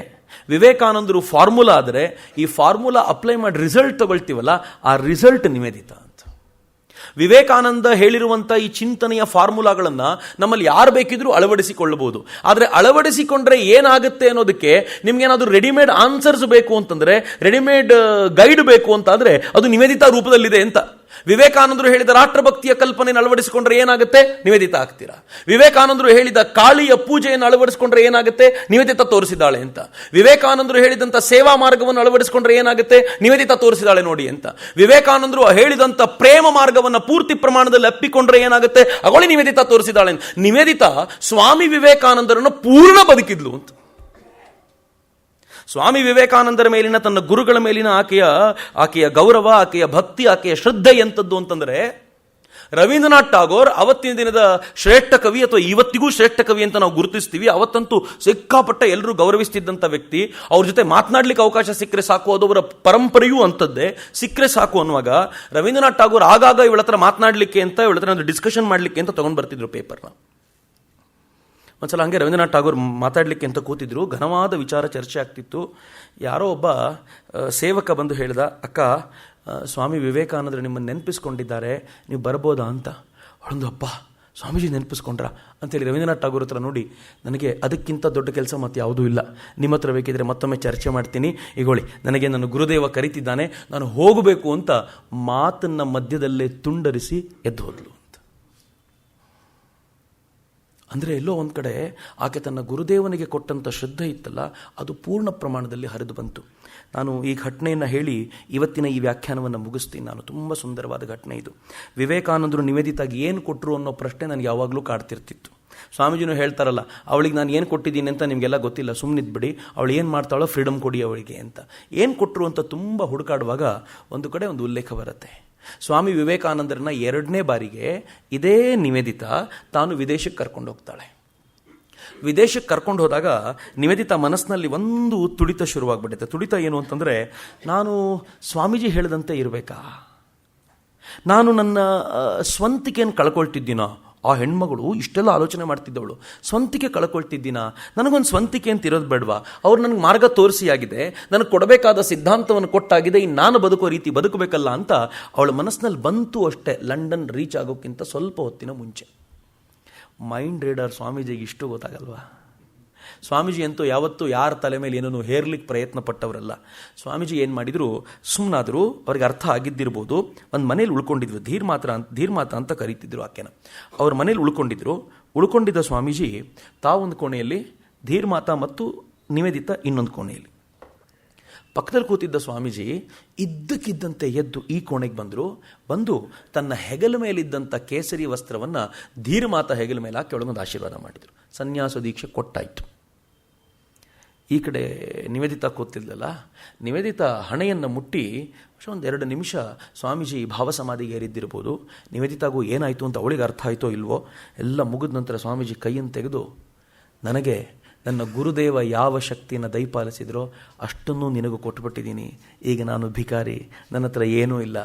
ವಿವೇಕಾನಂದರು ಫಾರ್ಮುಲಾ ಆದರೆ, ಈ ಫಾರ್ಮುಲಾ ಅಪ್ಲೈ ಮಾಡಿ ರಿಸಲ್ಟ್ ತಗೊಳ್ತೀವಲ್ಲ, ಆ ರಿಸಲ್ಟ್ ನಿವೇದಿತ ಅಂತ. ವಿವೇಕಾನಂದ ಹೇಳಿರುವಂಥ ಈ ಚಿಂತನೆಯ ಫಾರ್ಮುಲಾಗಳನ್ನು ನಮ್ಮಲ್ಲಿ ಯಾರು ಬೇಕಿದ್ರೂ ಅಳವಡಿಸಿಕೊಳ್ಳಬಹುದು. ಆದರೆ ಅಳವಡಿಸಿಕೊಂಡ್ರೆ ಏನಾಗುತ್ತೆ ಅನ್ನೋದಕ್ಕೆ ನಿಮ್ಗೇನಾದರೂ ರೆಡಿಮೇಡ್ ಆನ್ಸರ್ಸ್ ಬೇಕು ಅಂತಂದರೆ, ರೆಡಿಮೇಡ್ ಗೈಡ್ ಬೇಕು ಅಂತಾದರೆ ಅದು ನಿವೇದಿತಾ ರೂಪದಲ್ಲಿದೆ ಅಂತ. ವಿವೇಕಾನಂದರು ಹೇಳಿದ ರಾಷ್ಟ್ರಭಕ್ತಿಯ ಕಲ್ಪನೆಯನ್ನು ಅಳವಡಿಸಿಕೊಂಡ್ರೆ ಏನಾಗುತ್ತೆ? ನಿವೇದಿತ ಆಗ್ತೀರಾ. ವಿವೇಕಾನಂದರು ಹೇಳಿದ ಕಾಳಿಯ ಪೂಜೆಯನ್ನು ಅಳವಡಿಸಿಕೊಂಡ್ರೆ ಏನಾಗುತ್ತೆ? ನಿವೇದಿತ ತೋರಿಸಿದಾಳೆ ಅಂತ. ವಿವೇಕಾನಂದರು ಹೇಳಿದಂಥ ಸೇವಾ ಮಾರ್ಗವನ್ನು ಅಳವಡಿಸಿಕೊಂಡ್ರೆ ಏನಾಗುತ್ತೆ? ನಿವೇದಿತ ತೋರಿಸಿದಾಳೆ ನೋಡಿ ಅಂತ. ವಿವೇಕಾನಂದರು ಹೇಳಿದಂಥ ಪ್ರೇಮ ಮಾರ್ಗವನ್ನು ಪೂರ್ತಿ ಪ್ರಮಾಣದಲ್ಲಿ ಅಪ್ಪಿಕೊಂಡ್ರೆ ಏನಾಗುತ್ತೆ? ಅವಳಿ ನಿವೇದಿತ ತೋರಿಸಿದಾಳೆ. ನಿವೇದಿತ ಸ್ವಾಮಿ ವಿವೇಕಾನಂದರನ್ನು ಪೂರ್ಣ ಬದುಕಿದ್ಲು ಅಂತ. ಸ್ವಾಮಿ ವಿವೇಕಾನಂದರ ಮೇಲಿನ, ತನ್ನ ಗುರುಗಳ ಮೇಲಿನ ಆಕೆಯ ಗೌರವ, ಆಕೆಯ ಭಕ್ತಿ, ಆಕೆಯ ಶ್ರದ್ಧೆ ಎಂಥದ್ದು ಅಂತಂದರೆ, ರವೀಂದ್ರನಾಥ್ ಟಾಗೋರ್ ಅವತ್ತಿನ ದಿನದ ಶ್ರೇಷ್ಠ ಕವಿ, ಅಥವಾ ಇವತ್ತಿಗೂ ಶ್ರೇಷ್ಠ ಕವಿ ಅಂತ ನಾವು ಗುರುತಿಸ್ತೀವಿ. ಅವತ್ತಂತೂ ಸಿಕ್ಕಾಪಟ್ಟ ಎಲ್ಲರೂ ಗೌರವಿಸ್ತಿದ್ದಂಥ ವ್ಯಕ್ತಿ. ಅವ್ರ ಜೊತೆ ಮಾತನಾಡ್ಲಿಕ್ಕೆ ಅವಕಾಶ ಸಿಕ್ಕರೆ ಸಾಕು, ಅದವರ ಪರಂಪರೆಯೂ ಅಂಥದ್ದೇ, ಸಿಕ್ಕರೆ ಸಾಕು ಅನ್ನುವಾಗ ರವೀಂದ್ರನಾಥ್ ಟಾಗೋರ್ ಆಗಾಗ ಇವಳ ಹತ್ರ ಮಾತನಾಡಲಿಕ್ಕೆ ಅಂತ, ಇವಳ ಹತ್ರ ಒಂದು ಡಿಸ್ಕಷನ್ ಮಾಡಲಿಕ್ಕೆ ಅಂತ ತೊಗೊಂಡು ಬರ್ತಿದ್ರು ಪೇಪರ್ನ. ಒಂದ್ಸಲ ಹಾಗೆ ರವೀಂದ್ರನಾಥ್ ಟಾಗೋರ್ ಮಾತಾಡಲಿಕ್ಕೆ ಅಂತ ಕೂತಿದ್ರು. ಘನವಾದ ವಿಚಾರ ಚರ್ಚೆ ಆಗ್ತಿತ್ತು. ಯಾರೋ ಒಬ್ಬ ಸೇವಕ ಬಂದು ಹೇಳ್ದ, ಅಕ್ಕ, ಸ್ವಾಮಿ ವಿವೇಕಾನಂದರು ನಿಮ್ಮನ್ನು ನೆನಪಿಸ್ಕೊಂಡಿದ್ದಾರೆ, ನೀವು ಬರ್ಬೋದಾ ಅಂತ. ಅವಳೊಂದು, ಅಪ್ಪ ಸ್ವಾಮೀಜಿ ನೆನಪಿಸ್ಕೊಂಡ್ರ ಅಂತೇಳಿ ರವೀಂದ್ರನಾಥ್ ಠಾಗೂರ್ ಹತ್ರ ನೋಡಿ, ನನಗೆ ಅದಕ್ಕಿಂತ ದೊಡ್ಡ ಕೆಲಸ ಮತ್ತೆ ಯಾವುದೂ ಇಲ್ಲ, ನಿಮ್ಮ ಹತ್ರ ಬೇಕಿದ್ರೆ ಮತ್ತೊಮ್ಮೆ ಚರ್ಚೆ ಮಾಡ್ತೀನಿ, ಈಗೋಳಿ ನನಗೆ ನನ್ನ ಗುರುದೇವ ಕರೀತಿದ್ದಾನೆ, ನಾನು ಹೋಗಬೇಕು ಅಂತ ಮಾತನ್ನ ಮಧ್ಯದಲ್ಲೇ ತುಂಡರಿಸಿ ಎದ್ದು ಹೋದ್ಲು ಅಂತ. ಅಂದರೆ ಎಲ್ಲೋ ಒಂದು ಕಡೆ ಆಕೆ ತನ್ನ ಗುರುದೇವನಿಗೆ ಕೊಟ್ಟಂಥ ಶ್ರದ್ಧೆ ಇತ್ತಲ್ಲ, ಅದು ಪೂರ್ಣ ಪ್ರಮಾಣದಲ್ಲಿ ಹರಿದು ಬಂತು. ನಾನು ಈ ಘಟನೆಯನ್ನು ಹೇಳಿ ಇವತ್ತಿನ ಈ ವ್ಯಾಖ್ಯಾನವನ್ನು ಮುಗಿಸ್ತೀನಿ. ನಾನು ತುಂಬ ಸುಂದರವಾದ ಘಟನೆ ಇದು. ವಿವೇಕಾನಂದರು ನಿವೇದಿತಾಗಿ ಏನು ಕೊಟ್ಟರು ಅನ್ನೋ ಪ್ರಶ್ನೆ ನನಗೆ ಯಾವಾಗಲೂ ಕಾಡ್ತಿರ್ತಿತ್ತು. ಸ್ವಾಮೀಜಿನೂ ಹೇಳ್ತಾರಲ್ಲ, ಅವಳಿಗೆ ನಾನು ಏನು ಕೊಟ್ಟಿದ್ದೀನಿ ಅಂತ ನಿಮಗೆಲ್ಲ ಗೊತ್ತಿಲ್ಲ, ಸುಮ್ಮನಿದ್ಬಿಡಿ, ಅವಳು ಏನು ಮಾಡ್ತಾಳೋ ಫ್ರೀಡಮ್ ಕೊಡಿ ಅವಳಿಗೆ ಅಂತ. ಏನು ಕೊಟ್ಟರು ಅಂತ ತುಂಬ ಹುಡುಕಾಡುವಾಗ ಒಂದು ಕಡೆ ಒಂದು ಉಲ್ಲೇಖ ಬರುತ್ತೆ. ಸ್ವಾಮಿ ವಿವೇಕಾನಂದರನ್ನ 2ನೇ ಬಾರಿಗೆ ಇದೇ ನಿವೇದಿತಾ ತಾನು ವಿದೇಶಕ್ಕೆ ಕರ್ಕೊಂಡು ಹೋಗ್ತಾಳೆ. ವಿದೇಶಕ್ಕೆ ಕರ್ಕೊಂಡು ಹೋದಾಗ ನಿವೇದಿತಾ ಮನಸ್ಸಿನಲ್ಲಿ ಒಂದು ತುಡಿತ ಶುರುವಾಗ್ಬಿಡುತ್ತೆ. ತುಡಿತ ಏನು ಅಂತಂದರೆ, ನಾನು ಸ್ವಾಮೀಜಿ ಹೇಳಿದಂತೆ ಇರಬೇಕಾ, ನಾನು ನನ್ನ ಸ್ವಂತಿಕೆಯನ್ನು ಕಳ್ಕೊಳ್ತಿದ್ದೀನೋ, ಆ ಹೆಣ್ಮಗಳು ಇಷ್ಟೆಲ್ಲ ಆಲೋಚನೆ ಮಾಡ್ತಿದ್ದವಳು, ಸ್ವಂತಿಕೆ ಕಳ್ಕೊಳ್ತಿದ್ದೀನಾ, ನನಗೊಂದು ಸ್ವಂತಿಕೆ ಅಂತ ಇರೋದು ಬೇಡವಾ, ಅವ್ರು ನನಗೆ ಮಾರ್ಗ ತೋರಿಸಿಯಾಗಿದೆ, ನನಗೆ ಕೊಡಬೇಕಾದ ಸಿದ್ಧಾಂತವನ್ನು ಕೊಟ್ಟಾಗಿದೆ, ಇನ್ನು ನಾನು ಬದುಕೋ ರೀತಿ ಬದುಕಬೇಕಲ್ಲ ಅಂತ ಅವಳ ಮನಸ್ಸಿನಲ್ಲಿ ಬಂತು ಅಷ್ಟೇ. ಲಂಡನ್ ರೀಚ್ ಆಗೋಕ್ಕಿಂತ ಸ್ವಲ್ಪ ಹೊತ್ತಿನ ಮುಂಚೆ. ಮೈಂಡ್ ರೀಡರ್ ಸ್ವಾಮೀಜಿಗೆ ಇಷ್ಟು ಗೊತ್ತಾಗಲ್ವಾ? ಸ್ವಾಮೀಜಿ ಅಂತೂ ಯಾವತ್ತೂ ಯಾರ ತಲೆ ಮೇಲೆ ಏನೂ ಹೇರ್ಲಿಕ್ಕೆ ಪ್ರಯತ್ನ ಪಟ್ಟವರಲ್ಲ. ಸ್ವಾಮೀಜಿ ಏನು ಮಾಡಿದ್ರು, ಸುಮ್ಮನಾದರೂ ಅವ್ರಿಗೆ ಅರ್ಥ ಆಗಿದ್ದಿರ್ಬೋದು. ಒಂದು ಮನೇಲಿ ಉಳ್ಕೊಂಡಿದ್ರು, ಧೀರ್ಮಾತ ಅಂತ ಕರೀತಿದ್ರು ಆಕೆನ. ಅವ್ರ ಮನೇಲಿ ಉಳ್ಕೊಂಡಿದ್ದ ಸ್ವಾಮೀಜಿ ತಾವೊಂದು ಕೋಣೆಯಲ್ಲಿ, ಧೀರ್ಮಾತ ಮತ್ತು ನಿವೇದಿತಾ ಇನ್ನೊಂದು ಕೋಣೆಯಲ್ಲಿ. ಪಕ್ಕದಲ್ಲಿ ಕೂತಿದ್ದ ಸ್ವಾಮೀಜಿ ಇದ್ದಕ್ಕಿದ್ದಂತೆ ಎದ್ದು ಈ ಕೋಣೆಗೆ ಬಂದು ತನ್ನ ಹೆಗಲ ಮೇಲಿದ್ದಂಥ ಕೇಸರಿ ವಸ್ತ್ರವನ್ನು ಧೀರ್ಮಾತ ಹೆಗಲ ಮೇಲೆ ಹಾಕಿ ಒಳಗೊಂದು ಆಶೀರ್ವಾದ ಮಾಡಿದರು. ಸನ್ಯಾಸ ದೀಕ್ಷೆ ಕೊಟ್ಟಾಯಿತು. ಈ ಕಡೆ ನಿವೇದಿತಾ ಕೂತಿದ್ದಲ್ಲ, ನಿವೇದಿತಾ ಹಣೆಯನ್ನು ಮುಟ್ಟಿ ಒಂದು 2 ನಿಮಿಷ ಸ್ವಾಮೀಜಿ ಭಾವಸಮಾಧಿಗೆ ಏರಿದ್ದಿರ್ಬೋದು. ನಿವೇದಿತಾಗೂ ಏನಾಯಿತು ಅಂತ ಅವಳಿಗೆ ಅರ್ಥ ಆಯಿತೋ ಇಲ್ವೋ. ಎಲ್ಲ ಮುಗಿದ ನಂತರ ಸ್ವಾಮೀಜಿ ಕೈಯನ್ನು ತೆಗೆದು, ನನಗೆ ನನ್ನ ಗುರುದೇವ ಯಾವ ಶಕ್ತಿಯನ್ನು ದಯಪಾಲಿಸಿದ್ರೋ ಅಷ್ಟನ್ನು ನಿನಗೂ ಕೊಟ್ಟುಬಿಟ್ಟಿದ್ದೀನಿ. ಈಗ ನಾನು ಭಿಕಾರಿ, ನನ್ನ ಹತ್ರ ಏನೂ ಇಲ್ಲ,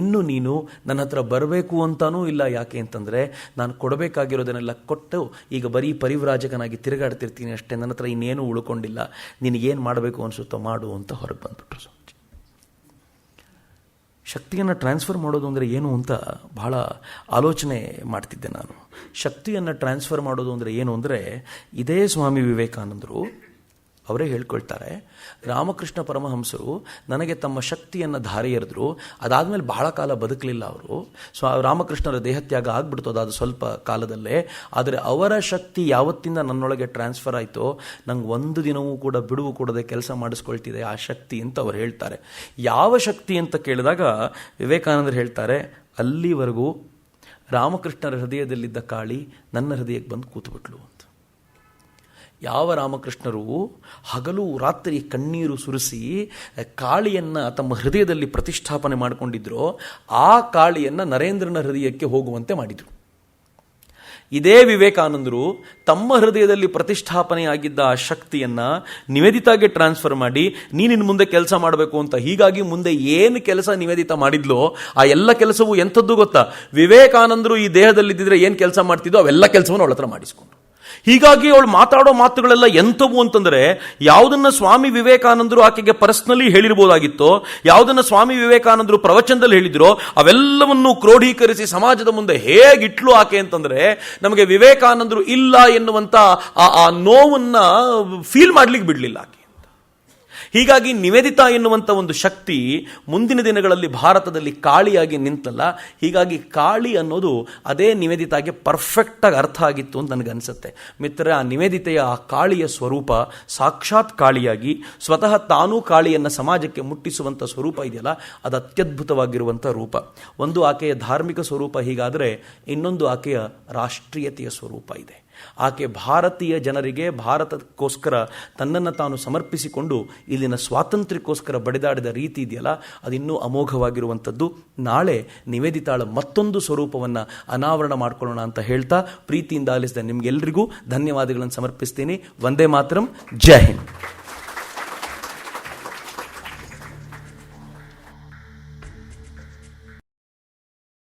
ಇನ್ನು ನೀನು ನನ್ನ ಹತ್ರ ಬರಬೇಕು ಅಂತಾನೂ ಇಲ್ಲ. ಯಾಕೆ ಅಂತಂದರೆ ನಾನು ಕೊಡಬೇಕಾಗಿರೋದನ್ನೆಲ್ಲ ಕೊಟ್ಟು ಈಗ ಬರೀ ಪರಿವ್ರಾಜಕನಾಗಿ ತಿರುಗಾಡ್ತಿರ್ತೀನಿ ಅಷ್ಟೇ, ನನ್ನ ಹತ್ರ ಇನ್ನೇನೂ ಉಳ್ಕೊಂಡಿಲ್ಲ, ನಿನಗೇನು ಮಾಡಬೇಕು ಅನಿಸುತ್ತೋ ಮಾಡು ಅಂತ ಹೊರಗೆ ಬಂದುಬಿಟ್ರು ಸ್ವಾಮೀಜಿ. ಶಕ್ತಿಯನ್ನು ಟ್ರಾನ್ಸ್ಫರ್ ಮಾಡೋದು ಅಂದರೆ ಏನು ಅಂತ ಬಹಳ ಆಲೋಚನೆ ಮಾಡ್ತಿದ್ದೆ ನಾನು. ಶಕ್ತಿಯನ್ನು ಟ್ರಾನ್ಸ್ಫರ್ ಮಾಡೋದು ಅಂದರೆ ಏನು ಅಂದರೆ, ಇದೇ ಸ್ವಾಮಿ ವಿವೇಕಾನಂದರು ಅವರೇ ಹೇಳ್ಕೊಳ್ತಾರೆ, ರಾಮಕೃಷ್ಣ ಪರಮಹಂಸರು ನನಗೆ ತಮ್ಮ ಶಕ್ತಿಯನ್ನು ಧಾರೆ ಎರೆದ್ರು. ಅದಾದಮೇಲೆ ಬಹಳ ಕಾಲ ಬದುಕಲಿಲ್ಲ ಅವರು. ರಾಮಕೃಷ್ಣರ ದೇಹತ್ಯಾಗ ಆಗ್ಬಿಡ್ತು ಅದಾದ ಸ್ವಲ್ಪ ಕಾಲದಲ್ಲೇ. ಆದರೆ ಅವರ ಶಕ್ತಿ ಯಾವತ್ತಿಂದ ನನ್ನೊಳಗೆ ಟ್ರಾನ್ಸ್ಫರ್ ಆಯಿತೋ, ನಂಗೆ ಒಂದು ದಿನವೂ ಕೂಡ ಬಿಡುವು ಕೊಡದೆ ಕೆಲಸ ಮಾಡಿಸ್ಕೊಳ್ತಿದೆ ಆ ಶಕ್ತಿ ಅಂತ ಅವ್ರು ಹೇಳ್ತಾರೆ. ಯಾವ ಶಕ್ತಿ ಅಂತ ಕೇಳಿದಾಗ ವಿವೇಕಾನಂದರು ಹೇಳ್ತಾರೆ, ಅಲ್ಲಿವರೆಗೂ ರಾಮಕೃಷ್ಣರ ಹೃದಯದಲ್ಲಿದ್ದ ಕಾಳಿ ನನ್ನ ಹೃದಯಕ್ಕೆ ಬಂದು ಕೂತುಬಿಟ್ಲು ಅಂತ. ಯಾವ ರಾಮಕೃಷ್ಣರು ಹಗಲು ರಾತ್ರಿ ಕಣ್ಣೀರು ಸುರಿಸಿ ಕಾಳಿಯನ್ನು ತಮ್ಮ ಹೃದಯದಲ್ಲಿ ಪ್ರತಿಷ್ಠಾಪನೆ ಮಾಡಿಕೊಂಡಿದ್ರೋ, ಆ ಕಾಳಿಯನ್ನು ನರೇಂದ್ರನ ಹೃದಯಕ್ಕೆ ಹೋಗುವಂತೆ ಮಾಡಿದರು. ಇದೇ ವಿವೇಕಾನಂದರು ತಮ್ಮ ಹೃದಯದಲ್ಲಿ ಪ್ರತಿಷ್ಠಾಪನೆಯಾಗಿದ್ದ ಆ ಶಕ್ತಿಯನ್ನು ನಿವೇದಿತಾಗೆ ಟ್ರಾನ್ಸ್ಫರ್ ಮಾಡಿ, ನೀನಿನ್ನು ಮುಂದೆ ಕೆಲಸ ಮಾಡಬೇಕು ಅಂತ. ಹೀಗಾಗಿ ಮುಂದೆ ಏನು ಕೆಲಸ ನಿವೇದಿತಾ ಮಾಡಿದ್ಲೋ ಆ ಎಲ್ಲ ಕೆಲಸವೂ ಎಂಥದ್ದು ಗೊತ್ತಾ, ವಿವೇಕಾನಂದರು ಈ ದೇಹದಲ್ಲಿದ್ದರೆ ಏನು ಕೆಲಸ ಮಾಡ್ತಿದ್ದೋ ಅವೆಲ್ಲ ಕೆಲಸವನ್ನು ಅವಳ ಹತ್ರ ಮಾಡಿಸ್ಕೊಂಡು. ಹೀಗಾಗಿ ಅವಳು ಮಾತಾಡೋ ಮಾತುಗಳೆಲ್ಲ ಎಂಥವು ಅಂತಂದರೆ, ಯಾವುದನ್ನು ಸ್ವಾಮಿ ವಿವೇಕಾನಂದರು ಆಕೆಗೆ ಪರ್ಸ್ನಲಿ ಹೇಳಿರ್ಬೋದಾಗಿತ್ತೋ, ಯಾವುದನ್ನು ಸ್ವಾಮಿ ವಿವೇಕಾನಂದರು ಪ್ರವಚನದಲ್ಲಿ ಹೇಳಿದ್ರೋ ಅವೆಲ್ಲವನ್ನು ಕ್ರೋಢೀಕರಿಸಿ ಸಮಾಜದ ಮುಂದೆ ಹೇಗಿಟ್ಲು ಆಕೆ ಅಂತಂದರೆ, ನಮಗೆ ವಿವೇಕಾನಂದರು ಇಲ್ಲ ಎನ್ನುವಂಥ ಆ ನೋವನ್ನು ಫೀಲ್ ಮಾಡ್ಲಿಕ್ಕೆ ಬಿಡಲಿಲ್ಲ ಆಕೆ. ಹೀಗಾಗಿ ನಿವೇದಿತಾ ಎನ್ನುವಂಥ ಒಂದು ಶಕ್ತಿ ಮುಂದಿನ ದಿನಗಳಲ್ಲಿ ಭಾರತದಲ್ಲಿ ಕಾಳಿಯಾಗಿ ನಿಂತಲ್ಲ. ಹೀಗಾಗಿ ಕಾಳಿ ಅನ್ನೋದು ಅದೇ ನಿವೇದಿತಾಗೆ ಪರ್ಫೆಕ್ಟಾಗಿ ಅರ್ಥ ಆಗಿತ್ತು ಅಂತ ನನಗನ್ಸುತ್ತೆ. ಮಿತ್ರರೇ, ಆ ನಿವೇದಿತೆಯ ಆ ಕಾಳಿಯ ಸ್ವರೂಪ ಸಾಕ್ಷಾತ್ ಕಾಳಿಯಾಗಿ ಸ್ವತಃ ತಾನೂ ಕಾಳಿಯನ್ನು ಸಮಾಜಕ್ಕೆ ಮುಟ್ಟಿಸುವಂಥ ಸ್ವರೂಪ ಇದೆಯಲ್ಲ, ಅದು ಅತ್ಯದ್ಭುತವಾಗಿರುವಂಥ ರೂಪ. ಒಂದು ಆಕೆಯ ಧಾರ್ಮಿಕ ಸ್ವರೂಪ ಹೀಗಾದರೆ, ಇನ್ನೊಂದು ಆಕೆಯ ರಾಷ್ಟ್ರೀಯತೆಯ ಸ್ವರೂಪ ಇದೆ. ಆಕೆ ಭಾರತೀಯ ಜನರಿಗೆ ಭಾರತಕ್ಕೋಸ್ಕರ ತನ್ನನ್ನು ತಾನು ಸಮರ್ಪಿಸಿಕೊಂಡು ಇಲ್ಲಿನ ಸ್ವಾತಂತ್ರ್ಯಕ್ಕೋಸ್ಕರ ಬಡಿದಾಡಿದ ರೀತಿ ಇದೆಯಲ್ಲ, ಅದಿನ್ನೂ ಅಮೋಘವಾಗಿರುವಂಥದ್ದು. ನಾಳೆ ನಿವೇದಿತಾಳ ಮತ್ತೊಂದು ಸ್ವರೂಪವನ್ನು ಅನಾವರಣ ಮಾಡ್ಕೊಳ್ಳೋಣ ಅಂತ ಹೇಳ್ತಾ ಪ್ರೀತಿಯಿಂದ ಆಲಿಸಿದ ನಿಮಗೆಲ್ಲರಿಗೂ ಧನ್ಯವಾದಗಳನ್ನು ಸಮರ್ಪಿಸ್ತೀನಿ. ವಂದೇ ಮಾತರಂ. ಜೈ ಹಿಂದ್.